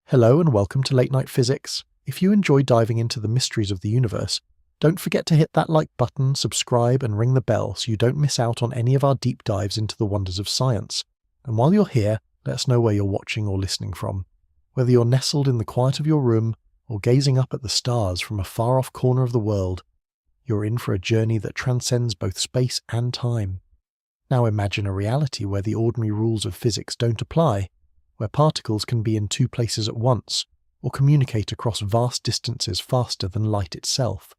Hello and welcome to Late Night Physics. If you enjoy diving into the mysteries of the universe, don't forget to hit that like button, subscribe and ring the bell so you don't miss out on any of our deep dives into the wonders of science. And while you're here, let us know where you're watching or listening from. Whether you're nestled in the quiet of your room or gazing up at the stars from a far-off corner of the world, you're in for a journey that transcends both space and time. Now imagine a reality where the ordinary rules of physics don't apply, where particles can be in two places at once, or communicate across vast distances faster than light itself.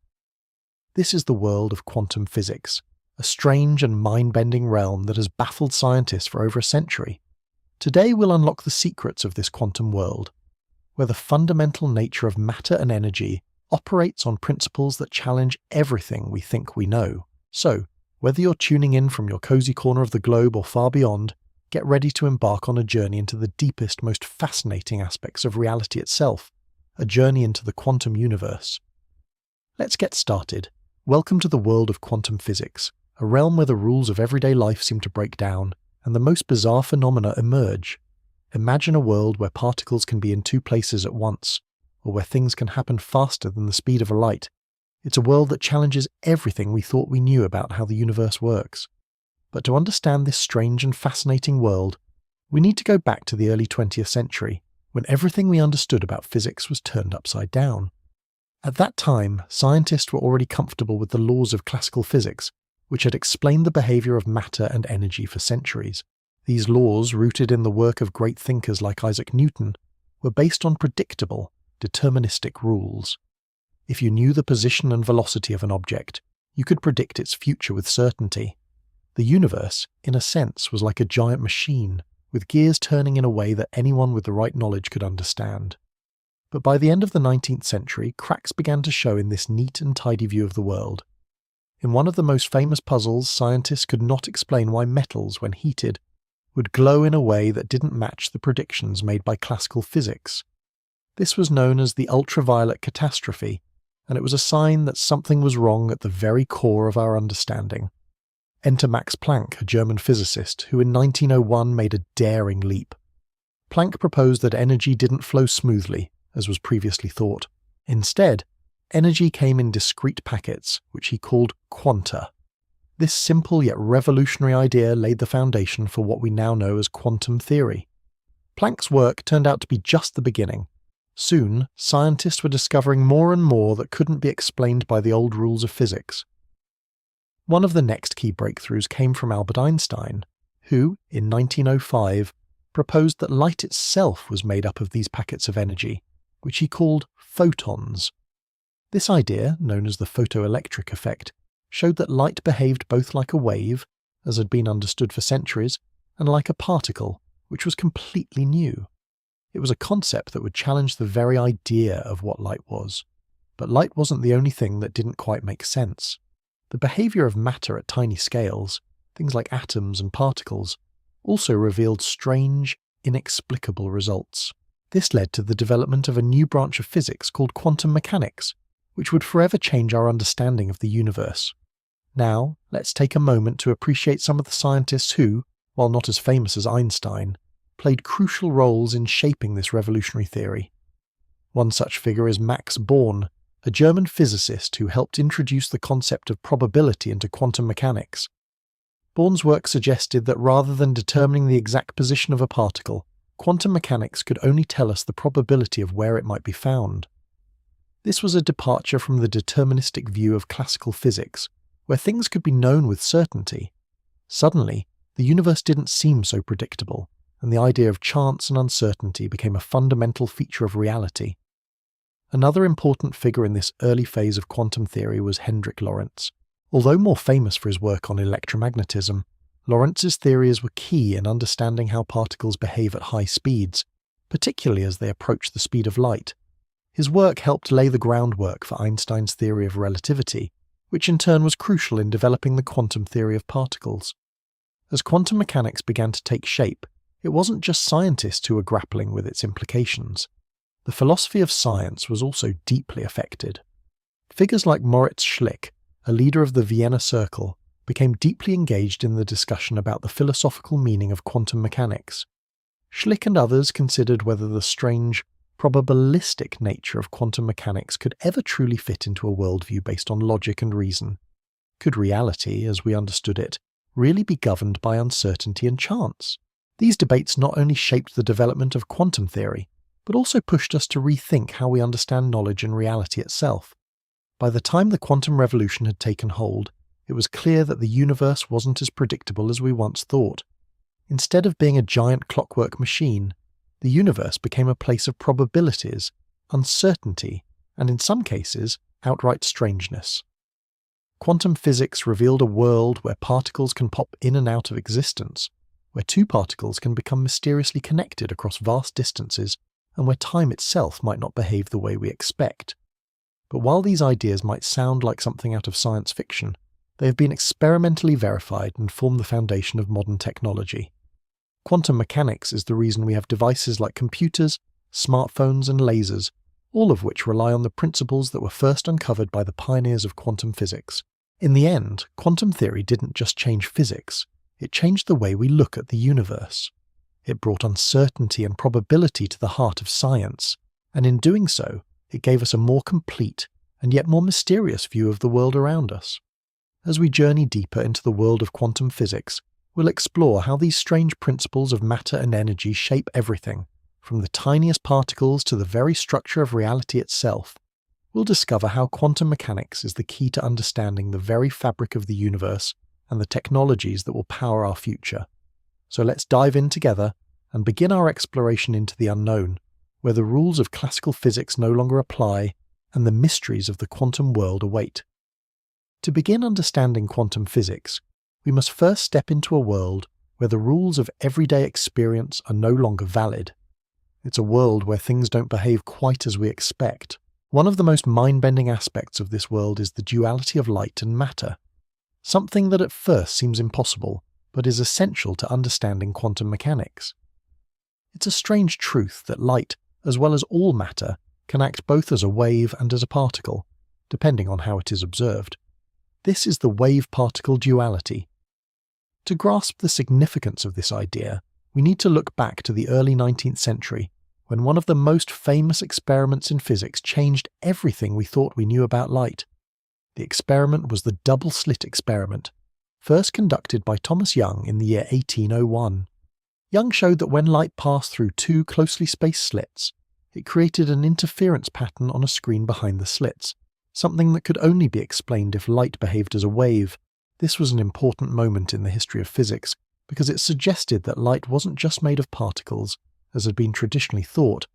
This is the world of quantum physics, a strange and mind-bending realm that has baffled scientists for over a century. Today we'll unlock the secrets of this quantum world, where the fundamental nature of matter and energy operates on principles that challenge everything we think we know. So, whether you're tuning in from your cozy corner of the globe or far beyond, get ready to embark on a journey into the deepest, most fascinating aspects of reality itself, a journey into the quantum universe. Let's get started. Welcome to the world of quantum physics, a realm where the rules of everyday life seem to break down, and the most bizarre phenomena emerge. Imagine a world where particles can be in two places at once, or where things can happen faster than the speed of a light. It's a world that challenges everything we thought we knew about how the universe works. But to understand this strange and fascinating world, we need to go back to the early 20th century, when everything we understood about physics was turned upside down. At that time, scientists were already comfortable with the laws of classical physics, which had explained the behavior of matter and energy for centuries. These laws, rooted in the work of great thinkers like Isaac Newton, were based on predictable, deterministic rules. If you knew the position and velocity of an object, you could predict its future with certainty. The universe, in a sense, was like a giant machine, with gears turning in a way that anyone with the right knowledge could understand. But by the end of the 19th century, cracks began to show in this neat and tidy view of the world. In one of the most famous puzzles, scientists could not explain why metals, when heated, would glow in a way that didn't match the predictions made by classical physics. This was known as the ultraviolet catastrophe, and it was a sign that something was wrong at the very core of our understanding. Enter Max Planck, a German physicist, who in 1901 made a daring leap. Planck proposed that energy didn't flow smoothly, as was previously thought. Instead, energy came in discrete packets, which he called quanta. This simple yet revolutionary idea laid the foundation for what we now know as quantum theory. Planck's work turned out to be just the beginning. Soon, scientists were discovering more and more that couldn't be explained by the old rules of physics. One of the next key breakthroughs came from Albert Einstein, who, in 1905, proposed that light itself was made up of these packets of energy, which he called photons. This idea, known as the photoelectric effect, showed that light behaved both like a wave, as had been understood for centuries, and like a particle, which was completely new. It was a concept that would challenge the very idea of what light was. But light wasn't the only thing that didn't quite make sense. The behavior of matter at tiny scales, things like atoms and particles, also revealed strange, inexplicable results. This led to the development of a new branch of physics called quantum mechanics, which would forever change our understanding of the universe. Now, let's take a moment to appreciate some of the scientists who, while not as famous as Einstein, played crucial roles in shaping this revolutionary theory. One such figure is Max Born, a German physicist who helped introduce the concept of probability into quantum mechanics. Born's work suggested that rather than determining the exact position of a particle, quantum mechanics could only tell us the probability of where it might be found. This was a departure from the deterministic view of classical physics, where things could be known with certainty. Suddenly, the universe didn't seem so predictable, and the idea of chance and uncertainty became a fundamental feature of reality. Another important figure in this early phase of quantum theory was Hendrik Lorentz. Although more famous for his work on electromagnetism, Lorentz's theories were key in understanding how particles behave at high speeds, particularly as they approach the speed of light. His work helped lay the groundwork for Einstein's theory of relativity, which in turn was crucial in developing the quantum theory of particles. As quantum mechanics began to take shape, it wasn't just scientists who were grappling with its implications. The philosophy of science was also deeply affected. Figures like Moritz Schlick, a leader of the Vienna Circle, became deeply engaged in the discussion about the philosophical meaning of quantum mechanics. Schlick and others considered whether the strange, probabilistic nature of quantum mechanics could ever truly fit into a worldview based on logic and reason? Could reality, as we understood it, really be governed by uncertainty and chance? These debates not only shaped the development of quantum theory, but also pushed us to rethink how we understand knowledge and reality itself. By the time the quantum revolution had taken hold, it was clear that the universe wasn't as predictable as we once thought. Instead of being a giant clockwork machine, the universe became a place of probabilities, uncertainty, and in some cases, outright strangeness. Quantum physics revealed a world where particles can pop in and out of existence, where two particles can become mysteriously connected across vast distances, and where time itself might not behave the way we expect. But while these ideas might sound like something out of science fiction, they have been experimentally verified and form the foundation of modern technology. Quantum mechanics is the reason we have devices like computers, smartphones, and lasers, all of which rely on the principles that were first uncovered by the pioneers of quantum physics. In the end, quantum theory didn't just change physics, it changed the way we look at the universe. It brought uncertainty and probability to the heart of science, and in doing so, it gave us a more complete and yet more mysterious view of the world around us. As we journey deeper into the world of quantum physics, we'll explore how these strange principles of matter and energy shape everything, from the tiniest particles to the very structure of reality itself. We'll discover how quantum mechanics is the key to understanding the very fabric of the universe and the technologies that will power our future. So let's dive in together and begin our exploration into the unknown, where the rules of classical physics no longer apply and the mysteries of the quantum world await. To begin understanding quantum physics, we must first step into a world where the rules of everyday experience are no longer valid. It's a world where things don't behave quite as we expect. One of the most mind-bending aspects of this world is the duality of light and matter, something that at first seems impossible, but is essential to understanding quantum mechanics. It's a strange truth that light, as well as all matter, can act both as a wave and as a particle, depending on how it is observed. This is the wave-particle duality. To grasp the significance of this idea, we need to look back to the early 19th century, when one of the most famous experiments in physics changed everything we thought we knew about light. The experiment was the double-slit experiment, first conducted by Thomas Young in the year 1801. Young showed that when light passed through two closely spaced slits, it created an interference pattern on a screen behind the slits, something that could only be explained if light behaved as a wave. This was an important moment in the history of physics, because it suggested that light wasn't just made of particles, as had been traditionally thought,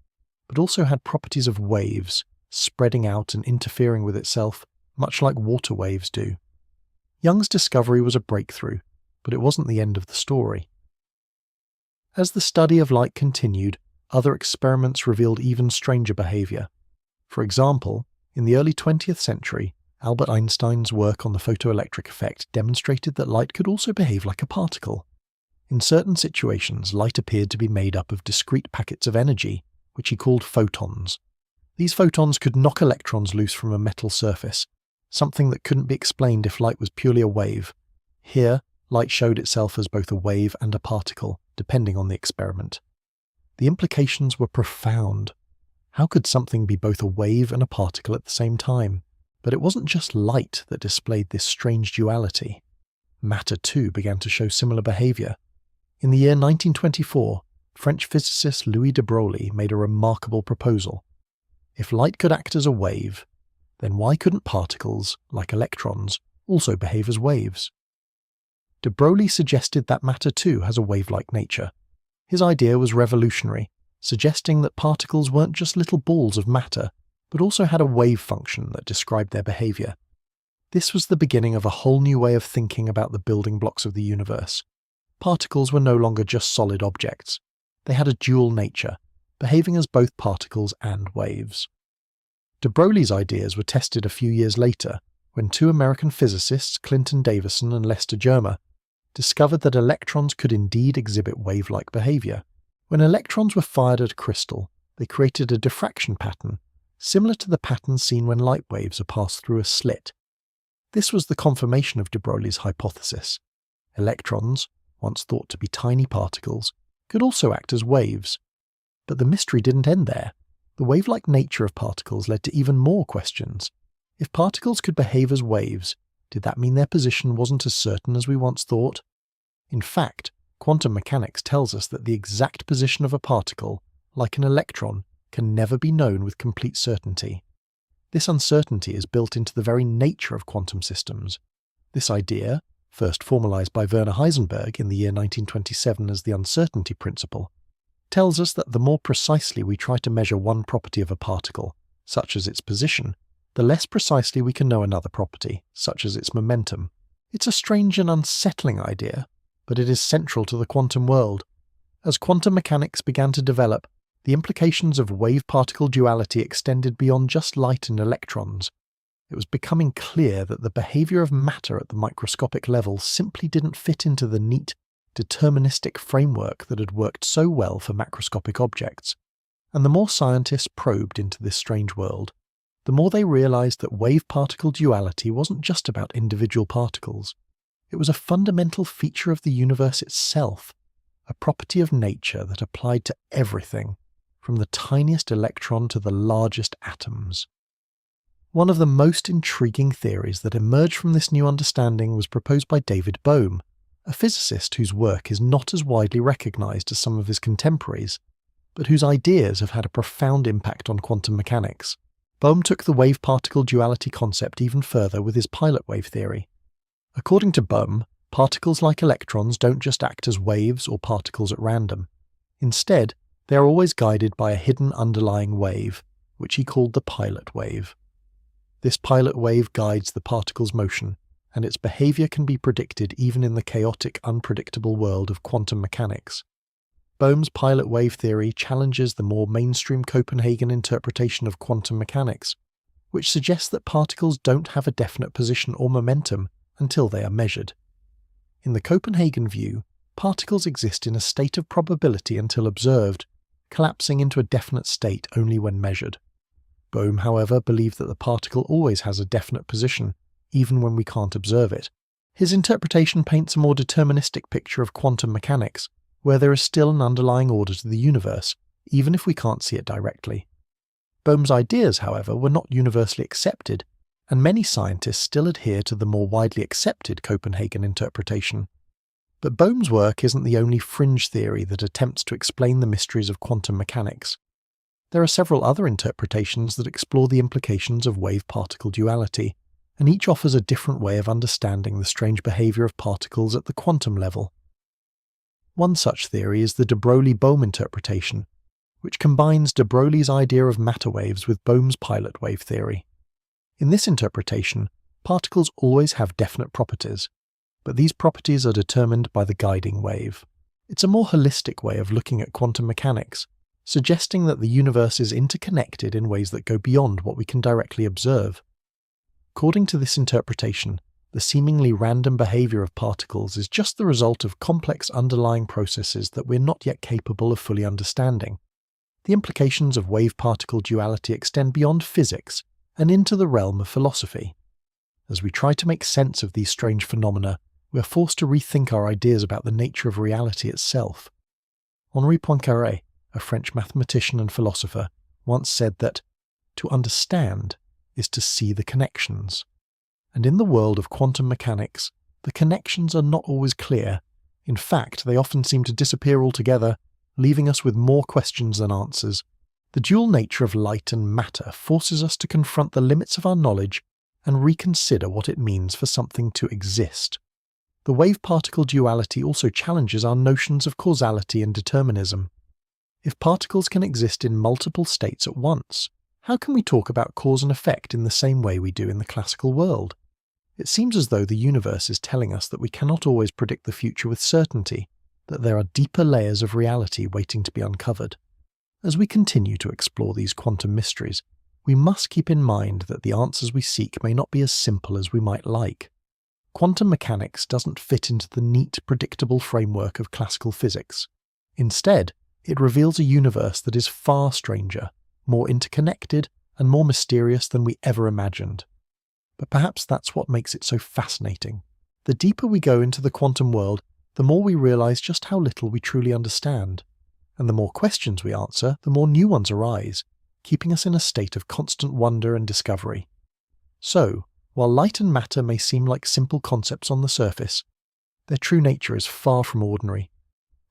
but also had properties of waves, spreading out and interfering with itself, much like water waves do. Young's discovery was a breakthrough, but it wasn't the end of the story. As the study of light continued, other experiments revealed even stranger behavior. For example, in the early 20th century, Albert Einstein's work on the photoelectric effect demonstrated that light could also behave like a particle. In certain situations, light appeared to be made up of discrete packets of energy, which he called photons. These photons could knock electrons loose from a metal surface, something that couldn't be explained if light was purely a wave. Here, light showed itself as both a wave and a particle, depending on the experiment. The implications were profound. How could something be both a wave and a particle at the same time? But it wasn't just light that displayed this strange duality. Matter too began to show similar behavior. In the year 1924, French physicist Louis de Broglie made a remarkable proposal. If light could act as a wave, then why couldn't particles, like electrons, also behave as waves? De Broglie suggested that matter too has a wave-like nature. His idea was revolutionary, suggesting that particles weren't just little balls of matter, but also had a wave function that described their behavior. This was the beginning of a whole new way of thinking about the building blocks of the universe. Particles were no longer just solid objects. They had a dual nature, behaving as both particles and waves. De Broglie's ideas were tested a few years later, when two American physicists, Clinton Davison and Lester Germer, discovered that electrons could indeed exhibit wave-like behavior. When electrons were fired at a crystal, they created a diffraction pattern, similar to the pattern seen when light waves are passed through a slit. This was the confirmation of de Broglie's hypothesis. Electrons, once thought to be tiny particles, could also act as waves. But the mystery didn't end there. The wave-like nature of particles led to even more questions. If particles could behave as waves, did that mean their position wasn't as certain as we once thought? In fact, quantum mechanics tells us that the exact position of a particle, like an electron, can never be known with complete certainty. This uncertainty is built into the very nature of quantum systems. This idea, first formalized by Werner Heisenberg in the year 1927 as the uncertainty principle, tells us that the more precisely we try to measure one property of a particle, such as its position, the less precisely we can know another property, such as its momentum. It's a strange and unsettling idea, but it is central to the quantum world. As quantum mechanics began to develop, the implications of wave-particle duality extended beyond just light and electrons. It was becoming clear that the behavior of matter at the microscopic level simply didn't fit into the neat, deterministic framework that had worked so well for macroscopic objects. And the more scientists probed into this strange world, the more they realized that wave-particle duality wasn't just about individual particles. It was a fundamental feature of the universe itself, a property of nature that applied to everything, from the tiniest electron to the largest atoms. One of the most intriguing theories that emerged from this new understanding was proposed by David Bohm, a physicist whose work is not as widely recognized as some of his contemporaries, but whose ideas have had a profound impact on quantum mechanics. Bohm took the wave-particle duality concept even further with his pilot wave theory. According to Bohm, particles like electrons don't just act as waves or particles at random. Instead, they are always guided by a hidden underlying wave, which he called the pilot wave. This pilot wave guides the particle's motion, and its behavior can be predicted even in the chaotic, unpredictable world of quantum mechanics. Bohm's pilot wave theory challenges the more mainstream Copenhagen interpretation of quantum mechanics, which suggests that particles don't have a definite position or momentum until they are measured. In the Copenhagen view, particles exist in a state of probability until observed, collapsing into a definite state only when measured. Bohm, however, believed that the particle always has a definite position, even when we can't observe it. His interpretation paints a more deterministic picture of quantum mechanics, where there is still an underlying order to the universe, even if we can't see it directly. Bohm's ideas, however, were not universally accepted, and many scientists still adhere to the more widely accepted Copenhagen interpretation. But Bohm's work isn't the only fringe theory that attempts to explain the mysteries of quantum mechanics. There are several other interpretations that explore the implications of wave-particle duality, and each offers a different way of understanding the strange behavior of particles at the quantum level. One such theory is the de Broglie-Bohm interpretation, which combines de Broglie's idea of matter waves with Bohm's pilot wave theory. In this interpretation, particles always have definite properties, but these properties are determined by the guiding wave. It's a more holistic way of looking at quantum mechanics, suggesting that the universe is interconnected in ways that go beyond what we can directly observe. According to this interpretation, the seemingly random behavior of particles is just the result of complex underlying processes that we're not yet capable of fully understanding. The implications of wave-particle duality extend beyond physics and into the realm of philosophy. As we try to make sense of these strange phenomena, we are forced to rethink our ideas about the nature of reality itself. Henri Poincaré, a French mathematician and philosopher, once said that, "To understand is to see the connections." And in the world of quantum mechanics, the connections are not always clear. In fact, they often seem to disappear altogether, leaving us with more questions than answers. The dual nature of light and matter forces us to confront the limits of our knowledge and reconsider what it means for something to exist. The wave-particle duality also challenges our notions of causality and determinism. If particles can exist in multiple states at once, how can we talk about cause and effect in the same way we do in the classical world? It seems as though the universe is telling us that we cannot always predict the future with certainty, that there are deeper layers of reality waiting to be uncovered. As we continue to explore these quantum mysteries, we must keep in mind that the answers we seek may not be as simple as we might like. Quantum mechanics doesn't fit into the neat, predictable framework of classical physics. Instead, it reveals a universe that is far stranger, more interconnected, and more mysterious than we ever imagined. But perhaps that's what makes it so fascinating. The deeper we go into the quantum world, the more we realize just how little we truly understand. And the more questions we answer, the more new ones arise, keeping us in a state of constant wonder and discovery. So, while light and matter may seem like simple concepts on the surface, their true nature is far from ordinary.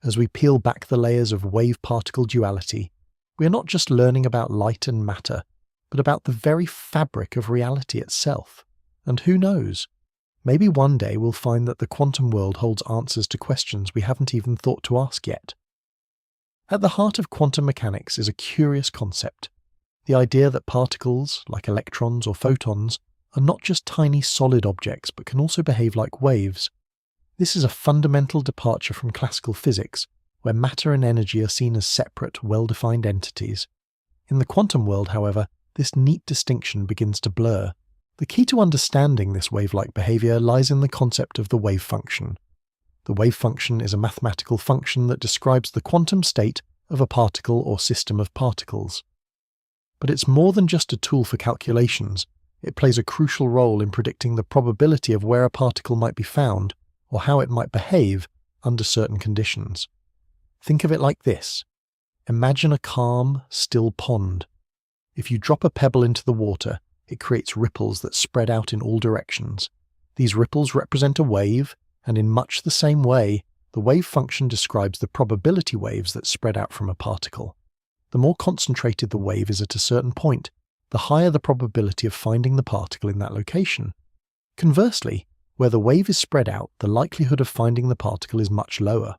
As we peel back the layers of wave-particle duality, we are not just learning about light and matter, but about the very fabric of reality itself. And who knows? Maybe one day we'll find that the quantum world holds answers to questions we haven't even thought to ask yet. At the heart of quantum mechanics is a curious concept: the idea that particles, like electrons or photons, are not just tiny solid objects but can also behave like waves. This is a fundamental departure from classical physics, where matter and energy are seen as separate, well-defined entities. In the quantum world, however, this neat distinction begins to blur. The key to understanding this wave-like behavior lies in the concept of the wave function. The wave function is a mathematical function that describes the quantum state of a particle or system of particles. But it's more than just a tool for calculations. It plays a crucial role in predicting the probability of where a particle might be found, or how it might behave under certain conditions. Think of it like this. Imagine a calm, still pond. If you drop a pebble into the water, it creates ripples that spread out in all directions. These ripples represent a wave, and in much the same way, the wave function describes the probability waves that spread out from a particle. The more concentrated the wave is at a certain point, the higher the probability of finding the particle in that location. Conversely, where the wave is spread out, the likelihood of finding the particle is much lower.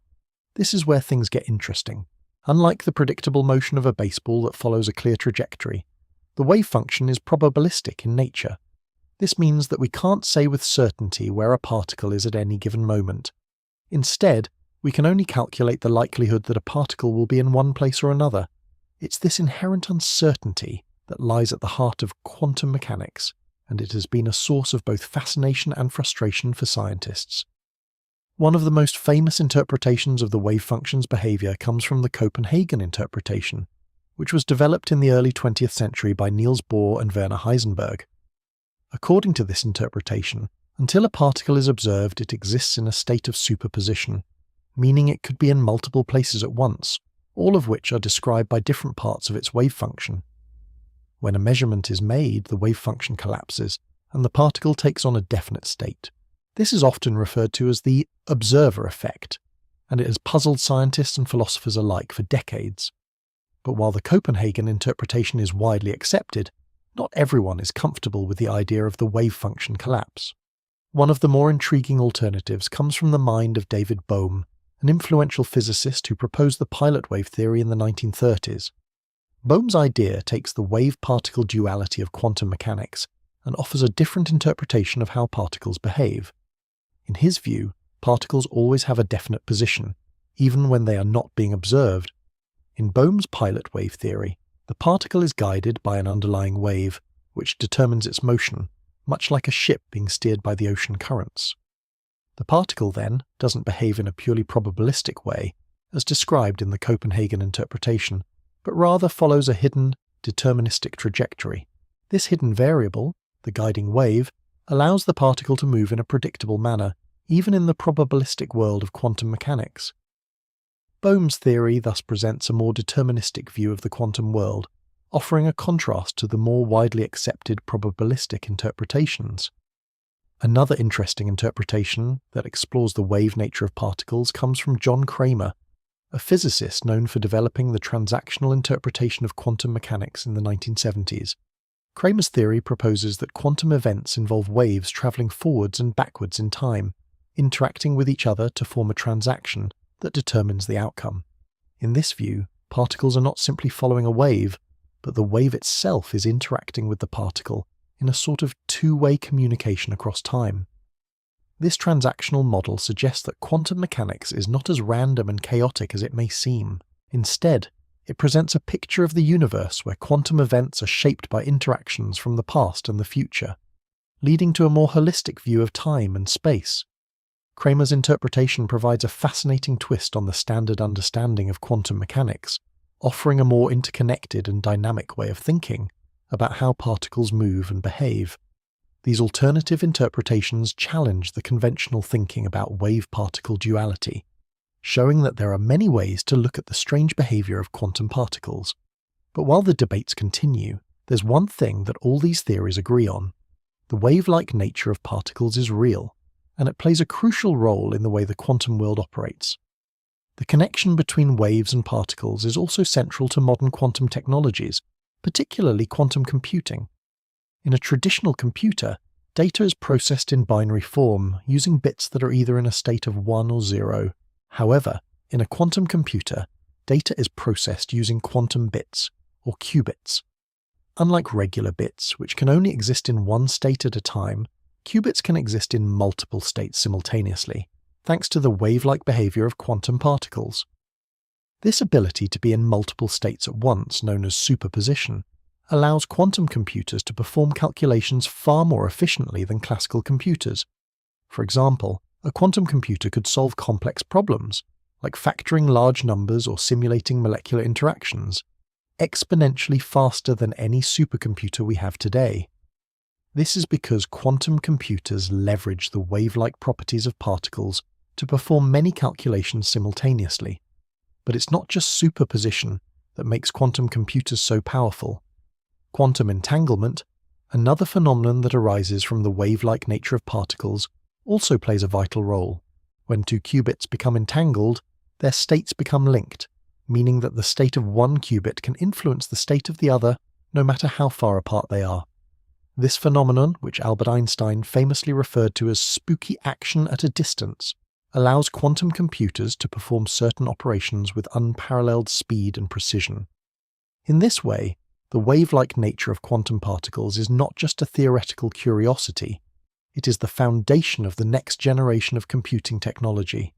This is where things get interesting. Unlike the predictable motion of a baseball that follows a clear trajectory, the wave function is probabilistic in nature. This means that we can't say with certainty where a particle is at any given moment. Instead, we can only calculate the likelihood that a particle will be in one place or another. It's this inherent uncertainty that lies at the heart of quantum mechanics, and it has been a source of both fascination and frustration for scientists. One of the most famous interpretations of the wave function's behavior comes from the Copenhagen interpretation, which was developed in the early 20th century by Niels Bohr and Werner Heisenberg. According to this interpretation, until a particle is observed, it exists in a state of superposition, meaning it could be in multiple places at once, all of which are described by different parts of its wave function. When a measurement is made, the wave function collapses, and the particle takes on a definite state. This is often referred to as the observer effect, and it has puzzled scientists and philosophers alike for decades. But while the Copenhagen interpretation is widely accepted, not everyone is comfortable with the idea of the wave function collapse. One of the more intriguing alternatives comes from the mind of David Bohm, an influential physicist who proposed the pilot wave theory in the 1930s. Bohm's idea takes the wave-particle duality of quantum mechanics and offers a different interpretation of how particles behave. In his view, particles always have a definite position, even when they are not being observed. In Bohm's pilot wave theory, the particle is guided by an underlying wave, which determines its motion, much like a ship being steered by the ocean currents. The particle, then, doesn't behave in a purely probabilistic way, as described in the Copenhagen interpretation, but rather follows a hidden, deterministic trajectory. This hidden variable, the guiding wave, allows the particle to move in a predictable manner, even in the probabilistic world of quantum mechanics. Bohm's theory thus presents a more deterministic view of the quantum world, offering a contrast to the more widely accepted probabilistic interpretations. Another interesting interpretation that explores the wave nature of particles comes from John Cramer, a physicist known for developing the transactional interpretation of quantum mechanics in the 1970s. Cramer's theory proposes that quantum events involve waves travelling forwards and backwards in time, interacting with each other to form a transaction that determines the outcome. In this view, particles are not simply following a wave, but the wave itself is interacting with the particle in a sort of two-way communication across time. This transactional model suggests that quantum mechanics is not as random and chaotic as it may seem. Instead, it presents a picture of the universe where quantum events are shaped by interactions from the past and the future, leading to a more holistic view of time and space. Cramer's interpretation provides a fascinating twist on the standard understanding of quantum mechanics, offering a more interconnected and dynamic way of thinking about how particles move and behave. These alternative interpretations challenge the conventional thinking about wave-particle duality, showing that there are many ways to look at the strange behavior of quantum particles. But while the debates continue, there's one thing that all these theories agree on. The wave-like nature of particles is real, and it plays a crucial role in the way the quantum world operates. The connection between waves and particles is also central to modern quantum technologies, particularly quantum computing. In a traditional computer, data is processed in binary form, using bits that are either in a state of 1 or 0. However, in a quantum computer, data is processed using quantum bits, or qubits. Unlike regular bits, which can only exist in one state at a time, qubits can exist in multiple states simultaneously, thanks to the wave-like behavior of quantum particles. This ability to be in multiple states at once, known as superposition, allows quantum computers to perform calculations far more efficiently than classical computers. For example, a quantum computer could solve complex problems, like factoring large numbers or simulating molecular interactions, exponentially faster than any supercomputer we have today. This is because quantum computers leverage the wave-like properties of particles to perform many calculations simultaneously. But it's not just superposition that makes quantum computers so powerful. Quantum entanglement, another phenomenon that arises from the wave-like nature of particles, also plays a vital role. When two qubits become entangled, their states become linked, meaning that the state of one qubit can influence the state of the other, no matter how far apart they are. This phenomenon, which Albert Einstein famously referred to as spooky action at a distance, allows quantum computers to perform certain operations with unparalleled speed and precision. In this way, the wave-like nature of quantum particles is not just a theoretical curiosity, it is the foundation of the next generation of computing technology.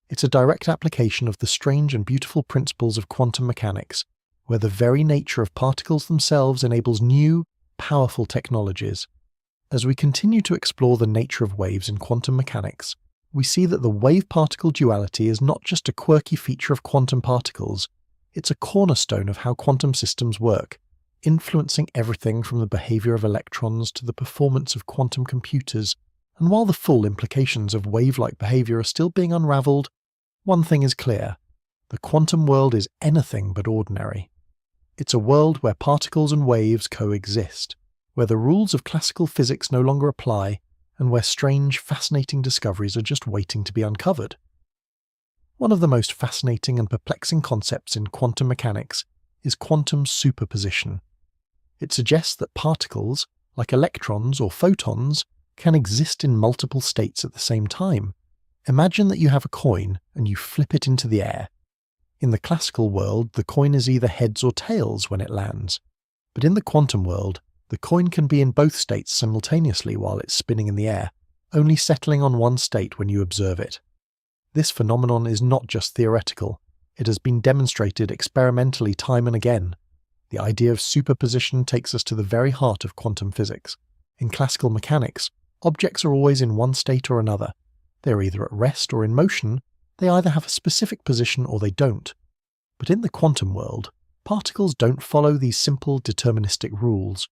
It's a direct application of the strange and beautiful principles of quantum mechanics, where the very nature of particles themselves enables new, powerful technologies. As we continue to explore the nature of waves in quantum mechanics, we see that the wave-particle duality is not just a quirky feature of quantum particles, it's a cornerstone of how quantum systems work, influencing everything from the behavior of electrons to the performance of quantum computers. And while the full implications of wave-like behavior are still being unraveled, one thing is clear: the quantum world is anything but ordinary. It's a world where particles and waves coexist, where the rules of classical physics no longer apply, and where strange, fascinating discoveries are just waiting to be uncovered. One of the most fascinating and perplexing concepts in quantum mechanics is quantum superposition. It suggests that particles, like electrons or photons, can exist in multiple states at the same time. Imagine that you have a coin and you flip it into the air. In the classical world, the coin is either heads or tails when it lands. But in the quantum world, the coin can be in both states simultaneously while it's spinning in the air, only settling on one state when you observe it. This phenomenon is not just theoretical, it has been demonstrated experimentally time and again. The idea of superposition takes us to the very heart of quantum physics. In classical mechanics, objects are always in one state or another. They're either at rest or in motion, they either have a specific position or they don't. But in the quantum world, particles don't follow these simple deterministic rules.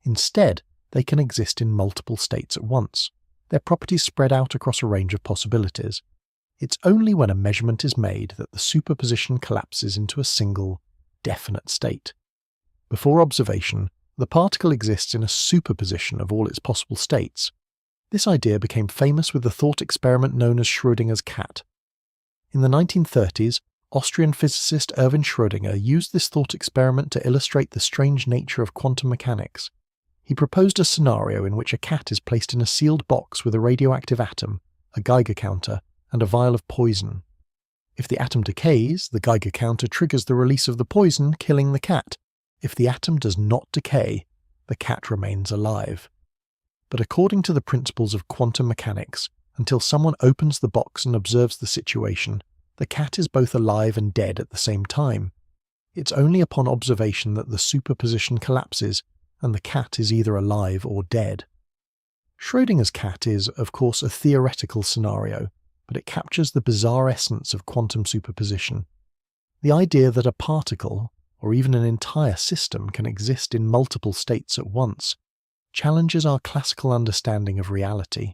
Instead, they can exist in multiple states at once, their properties spread out across a range of possibilities. It's only when a measurement is made that the superposition collapses into a single, definite state. Before observation, the particle exists in a superposition of all its possible states. This idea became famous with the thought experiment known as Schrödinger's cat. In the 1930s, Austrian physicist Erwin Schrödinger used this thought experiment to illustrate the strange nature of quantum mechanics. He proposed a scenario in which a cat is placed in a sealed box with a radioactive atom, a Geiger counter, and a vial of poison. If the atom decays, the Geiger counter triggers the release of the poison, killing the cat. If the atom does not decay, the cat remains alive. But according to the principles of quantum mechanics, until someone opens the box and observes the situation, the cat is both alive and dead at the same time. It's only upon observation that the superposition collapses, and the cat is either alive or dead. Schrödinger's cat is, of course, a theoretical scenario, but it captures the bizarre essence of quantum superposition. The idea that a particle, or even an entire system, can exist in multiple states at once, challenges our classical understanding of reality.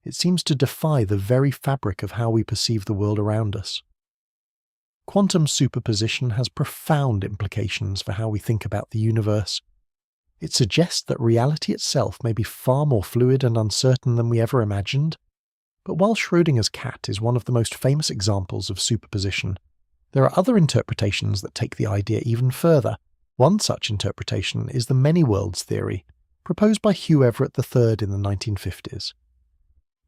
It seems to defy the very fabric of how we perceive the world around us. Quantum superposition has profound implications for how we think about the universe. It suggests that reality itself may be far more fluid and uncertain than we ever imagined. But while Schrödinger's cat is one of the most famous examples of superposition, there are other interpretations that take the idea even further. One such interpretation is the many worlds theory, proposed by Hugh Everett III in the 1950s.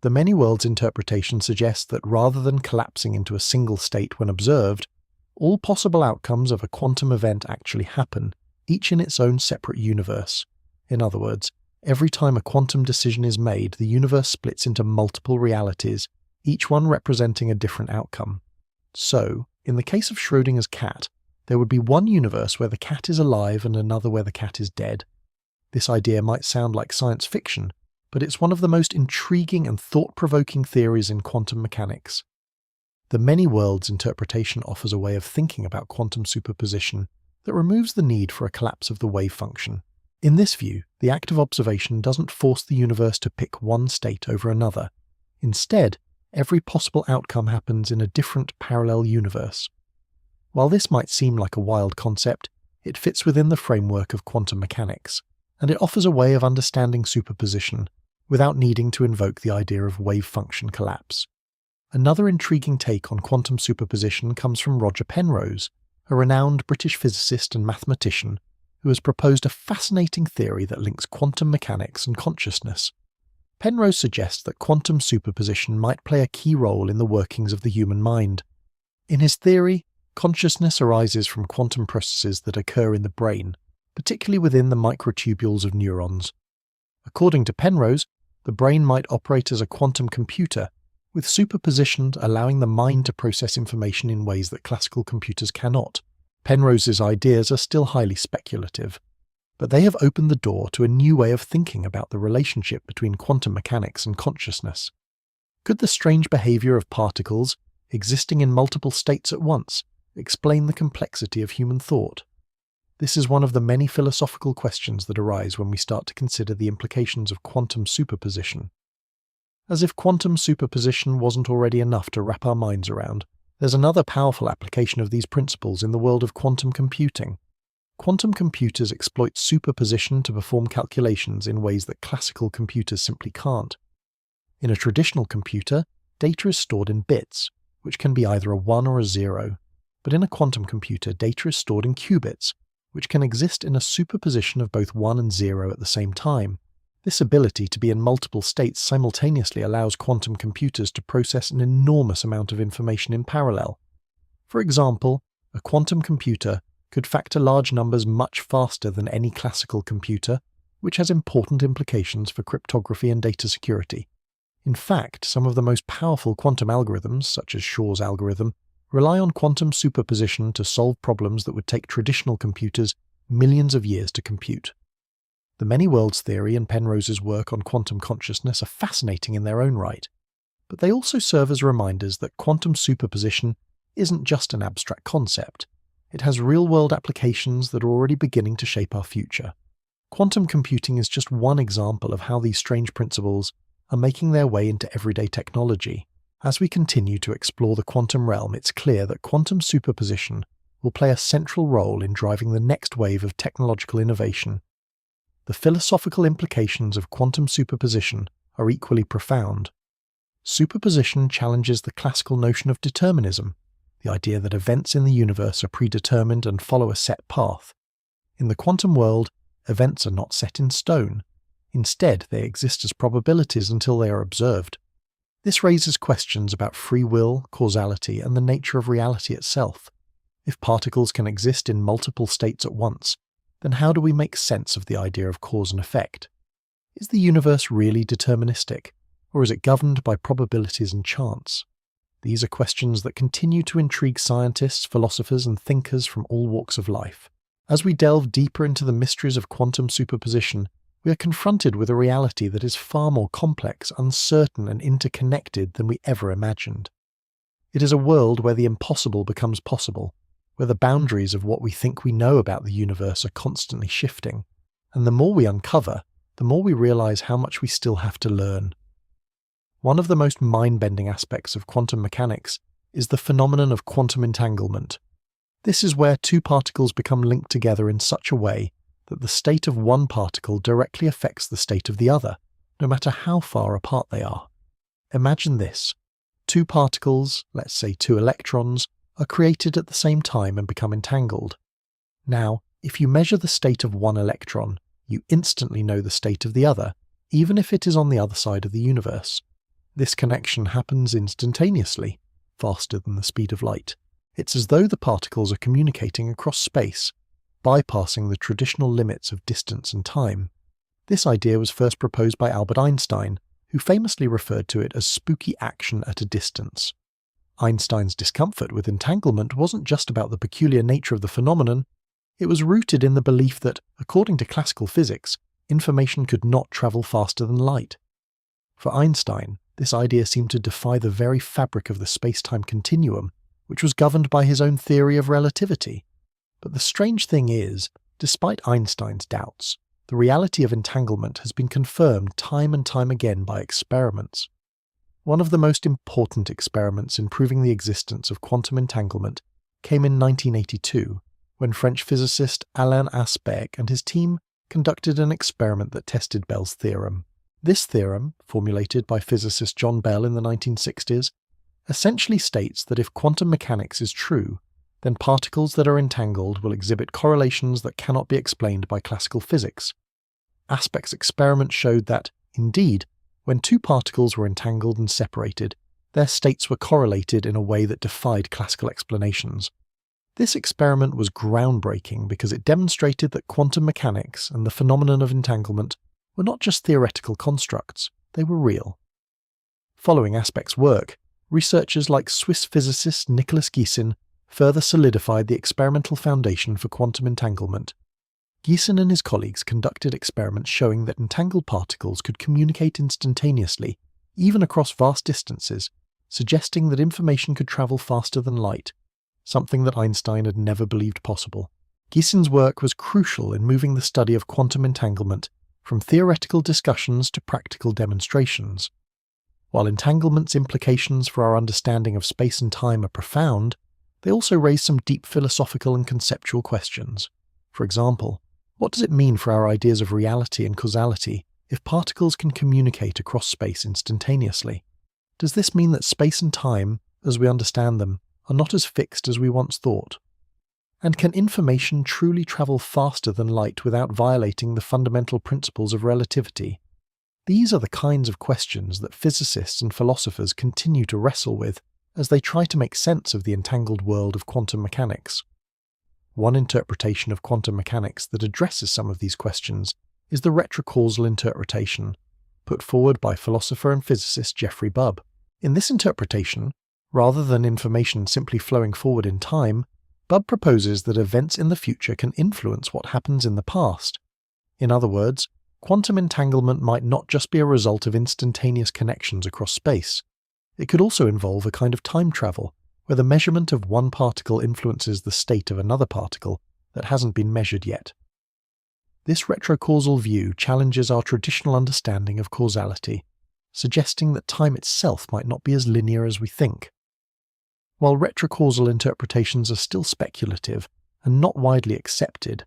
The many worlds interpretation suggests that rather than collapsing into a single state when observed, all possible outcomes of a quantum event actually happen, each in its own separate universe. In other words, every time a quantum decision is made, the universe splits into multiple realities, each one representing a different outcome. So, in the case of Schrödinger's cat, there would be one universe where the cat is alive and another where the cat is dead. This idea might sound like science fiction, but it's one of the most intriguing and thought-provoking theories in quantum mechanics. The many worlds interpretation offers a way of thinking about quantum superposition that removes the need for a collapse of the wave function. In this view, the act of observation doesn't force the universe to pick one state over another. Instead, every possible outcome happens in a different parallel universe. While this might seem like a wild concept, it fits within the framework of quantum mechanics, and it offers a way of understanding superposition without needing to invoke the idea of wave function collapse. Another intriguing take on quantum superposition comes from Roger Penrose, a renowned British physicist and mathematician who has proposed a fascinating theory that links quantum mechanics and consciousness. Penrose suggests that quantum superposition might play a key role in the workings of the human mind. In his theory, consciousness arises from quantum processes that occur in the brain, particularly within the microtubules of neurons. According to Penrose, the brain might operate as a quantum computer, with superposition allowing the mind to process information in ways that classical computers cannot. Penrose's ideas are still highly speculative, but they have opened the door to a new way of thinking about the relationship between quantum mechanics and consciousness. Could the strange behavior of particles, existing in multiple states at once, explain the complexity of human thought? This is one of the many philosophical questions that arise when we start to consider the implications of quantum superposition. As if quantum superposition wasn't already enough to wrap our minds around, there's another powerful application of these principles in the world of quantum computing. Quantum computers exploit superposition to perform calculations in ways that classical computers simply can't. In a traditional computer, data is stored in bits, which can be either a 1 or a 0, but in a quantum computer, data is stored in qubits, which can exist in a superposition of both 1 and 0 at the same time. This ability to be in multiple states simultaneously allows quantum computers to process an enormous amount of information in parallel. For example, a quantum computer could factor large numbers much faster than any classical computer, which has important implications for cryptography and data security. In fact, some of the most powerful quantum algorithms, such as Shor's algorithm, rely on quantum superposition to solve problems that would take traditional computers millions of years to compute. The many worlds theory and Penrose's work on quantum consciousness are fascinating in their own right, but they also serve as reminders that quantum superposition isn't just an abstract concept. It has real-world applications that are already beginning to shape our future. Quantum computing is just one example of how these strange principles are making their way into everyday technology. As we continue to explore the quantum realm, it's clear that quantum superposition will play a central role in driving the next wave of technological innovation. The philosophical implications of quantum superposition are equally profound. Superposition challenges the classical notion of determinism, the idea that events in the universe are predetermined and follow a set path. In the quantum world, events are not set in stone. Instead, they exist as probabilities until they are observed. This raises questions about free will, causality, and the nature of reality itself. If particles can exist in multiple states at once, then how do we make sense of the idea of cause and effect? Is the universe really deterministic, or is it governed by probabilities and chance? These are questions that continue to intrigue scientists, philosophers, and thinkers from all walks of life. As we delve deeper into the mysteries of quantum superposition, we are confronted with a reality that is far more complex, uncertain, and interconnected than we ever imagined. It is a world where the impossible becomes possible, where the boundaries of what we think we know about the universe are constantly shifting, and the more we uncover, the more we realize how much we still have to learn. One of the most mind-bending aspects of quantum mechanics is the phenomenon of quantum entanglement. This is where two particles become linked together in such a way that the state of one particle directly affects the state of the other, no matter how far apart they are. Imagine this. Two particles, let's say two electrons, are created at the same time and become entangled. Now, if you measure the state of one electron, you instantly know the state of the other, even if it is on the other side of the universe. This connection happens instantaneously, faster than the speed of light. It's as though the particles are communicating across space, bypassing the traditional limits of distance and time. This idea was first proposed by Albert Einstein, who famously referred to it as spooky action at a distance. Einstein's discomfort with entanglement wasn't just about the peculiar nature of the phenomenon, it was rooted in the belief that, according to classical physics, information could not travel faster than light. For Einstein, this idea seemed to defy the very fabric of the space-time continuum, which was governed by his own theory of relativity. But the strange thing is, despite Einstein's doubts, the reality of entanglement has been confirmed time and time again by experiments. One of the most important experiments in proving the existence of quantum entanglement came in 1982, when French physicist Alain Aspect and his team conducted an experiment that tested Bell's theorem. This theorem, formulated by physicist John Bell in the 1960s, essentially states that if quantum mechanics is true, then particles that are entangled will exhibit correlations that cannot be explained by classical physics. Aspect's experiment showed that, indeed, when two particles were entangled and separated, their states were correlated in a way that defied classical explanations. This experiment was groundbreaking because it demonstrated that quantum mechanics and the phenomenon of entanglement were not just theoretical constructs, they were real. Following Aspect's work, researchers like Swiss physicist Nicholas Giessin further solidified the experimental foundation for quantum entanglement. Giessin and his colleagues conducted experiments showing that entangled particles could communicate instantaneously, even across vast distances, suggesting that information could travel faster than light, something that Einstein had never believed possible. Giessin's work was crucial in moving the study of quantum entanglement from theoretical discussions to practical demonstrations. While entanglement's implications for our understanding of space and time are profound, they also raise some deep philosophical and conceptual questions. For example, what does it mean for our ideas of reality and causality if particles can communicate across space instantaneously? Does this mean that space and time, as we understand them, are not as fixed as we once thought? And can information truly travel faster than light without violating the fundamental principles of relativity? These are the kinds of questions that physicists and philosophers continue to wrestle with as they try to make sense of the entangled world of quantum mechanics. One interpretation of quantum mechanics that addresses some of these questions is the retrocausal interpretation, put forward by philosopher and physicist Geoffrey Bubb. In this interpretation, rather than information simply flowing forward in time, Bubb proposes that events in the future can influence what happens in the past. In other words, quantum entanglement might not just be a result of instantaneous connections across space. It could also involve a kind of time travel, where the measurement of one particle influences the state of another particle that hasn't been measured yet. This retrocausal view challenges our traditional understanding of causality, suggesting that time itself might not be as linear as we think. While retrocausal interpretations are still speculative and not widely accepted,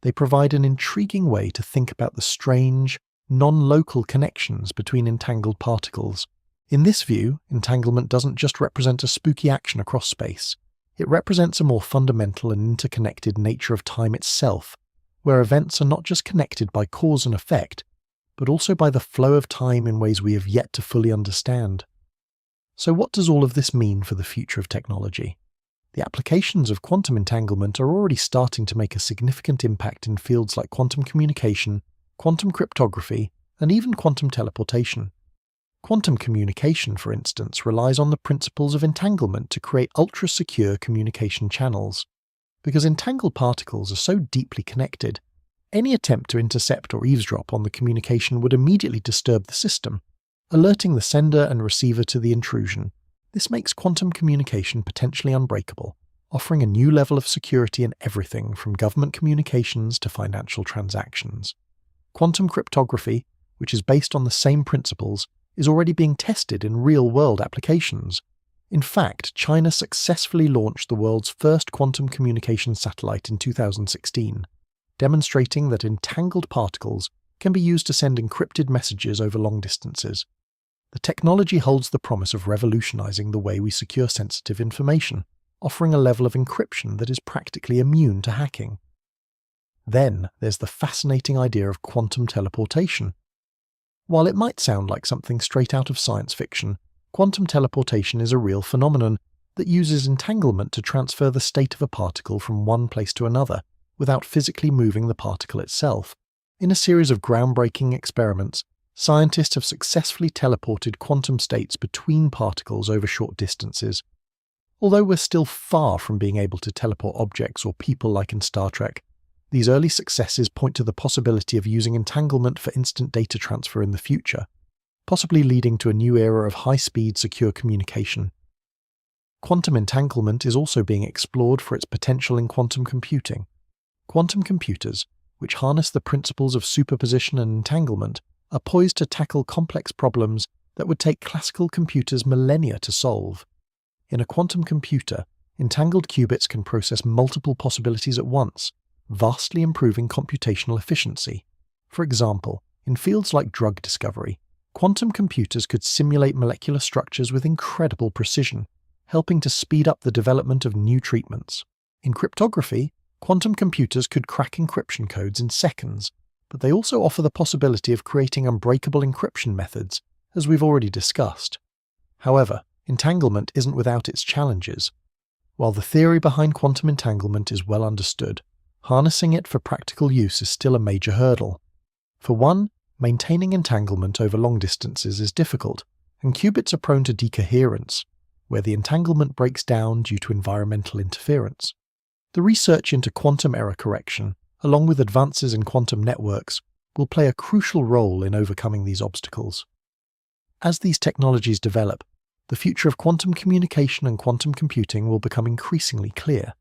they provide an intriguing way to think about the strange, non-local connections between entangled particles. In this view, entanglement doesn't just represent a spooky action across space, it represents a more fundamental and interconnected nature of time itself, where events are not just connected by cause and effect, but also by the flow of time in ways we have yet to fully understand. So what does all of this mean for the future of technology? The applications of quantum entanglement are already starting to make a significant impact in fields like quantum communication, quantum cryptography, and even quantum teleportation. Quantum communication, for instance, relies on the principles of entanglement to create ultra-secure communication channels. Because entangled particles are so deeply connected, any attempt to intercept or eavesdrop on the communication would immediately disturb the system, alerting the sender and receiver to the intrusion. This makes quantum communication potentially unbreakable, offering a new level of security in everything from government communications to financial transactions. Quantum cryptography, which is based on the same principles, is already being tested in real-world applications. In fact, China successfully launched the world's first quantum communication satellite in 2016, demonstrating that entangled particles can be used to send encrypted messages over long distances. The technology holds the promise of revolutionizing the way we secure sensitive information, offering a level of encryption that is practically immune to hacking. Then there's the fascinating idea of quantum teleportation. While it might sound like something straight out of science fiction, quantum teleportation is a real phenomenon that uses entanglement to transfer the state of a particle from one place to another without physically moving the particle itself. In a series of groundbreaking experiments, scientists have successfully teleported quantum states between particles over short distances. Although we're still far from being able to teleport objects or people like in Star Trek, these early successes point to the possibility of using entanglement for instant data transfer in the future, possibly leading to a new era of high-speed, secure communication. Quantum entanglement is also being explored for its potential in quantum computing. Quantum computers, which harness the principles of superposition and entanglement, are poised to tackle complex problems that would take classical computers millennia to solve. In a quantum computer, entangled qubits can process multiple possibilities at once, vastly improving computational efficiency. For example, in fields like drug discovery, quantum computers could simulate molecular structures with incredible precision, helping to speed up the development of new treatments. In cryptography, quantum computers could crack encryption codes in seconds, but they also offer the possibility of creating unbreakable encryption methods, as we've already discussed. However, entanglement isn't without its challenges. While the theory behind quantum entanglement is well understood, harnessing it for practical use is still a major hurdle. For one, maintaining entanglement over long distances is difficult, and qubits are prone to decoherence, where the entanglement breaks down due to environmental interference. The research into quantum error correction, along with advances in quantum networks, will play a crucial role in overcoming these obstacles. As these technologies develop, the future of quantum communication and quantum computing will become increasingly clear.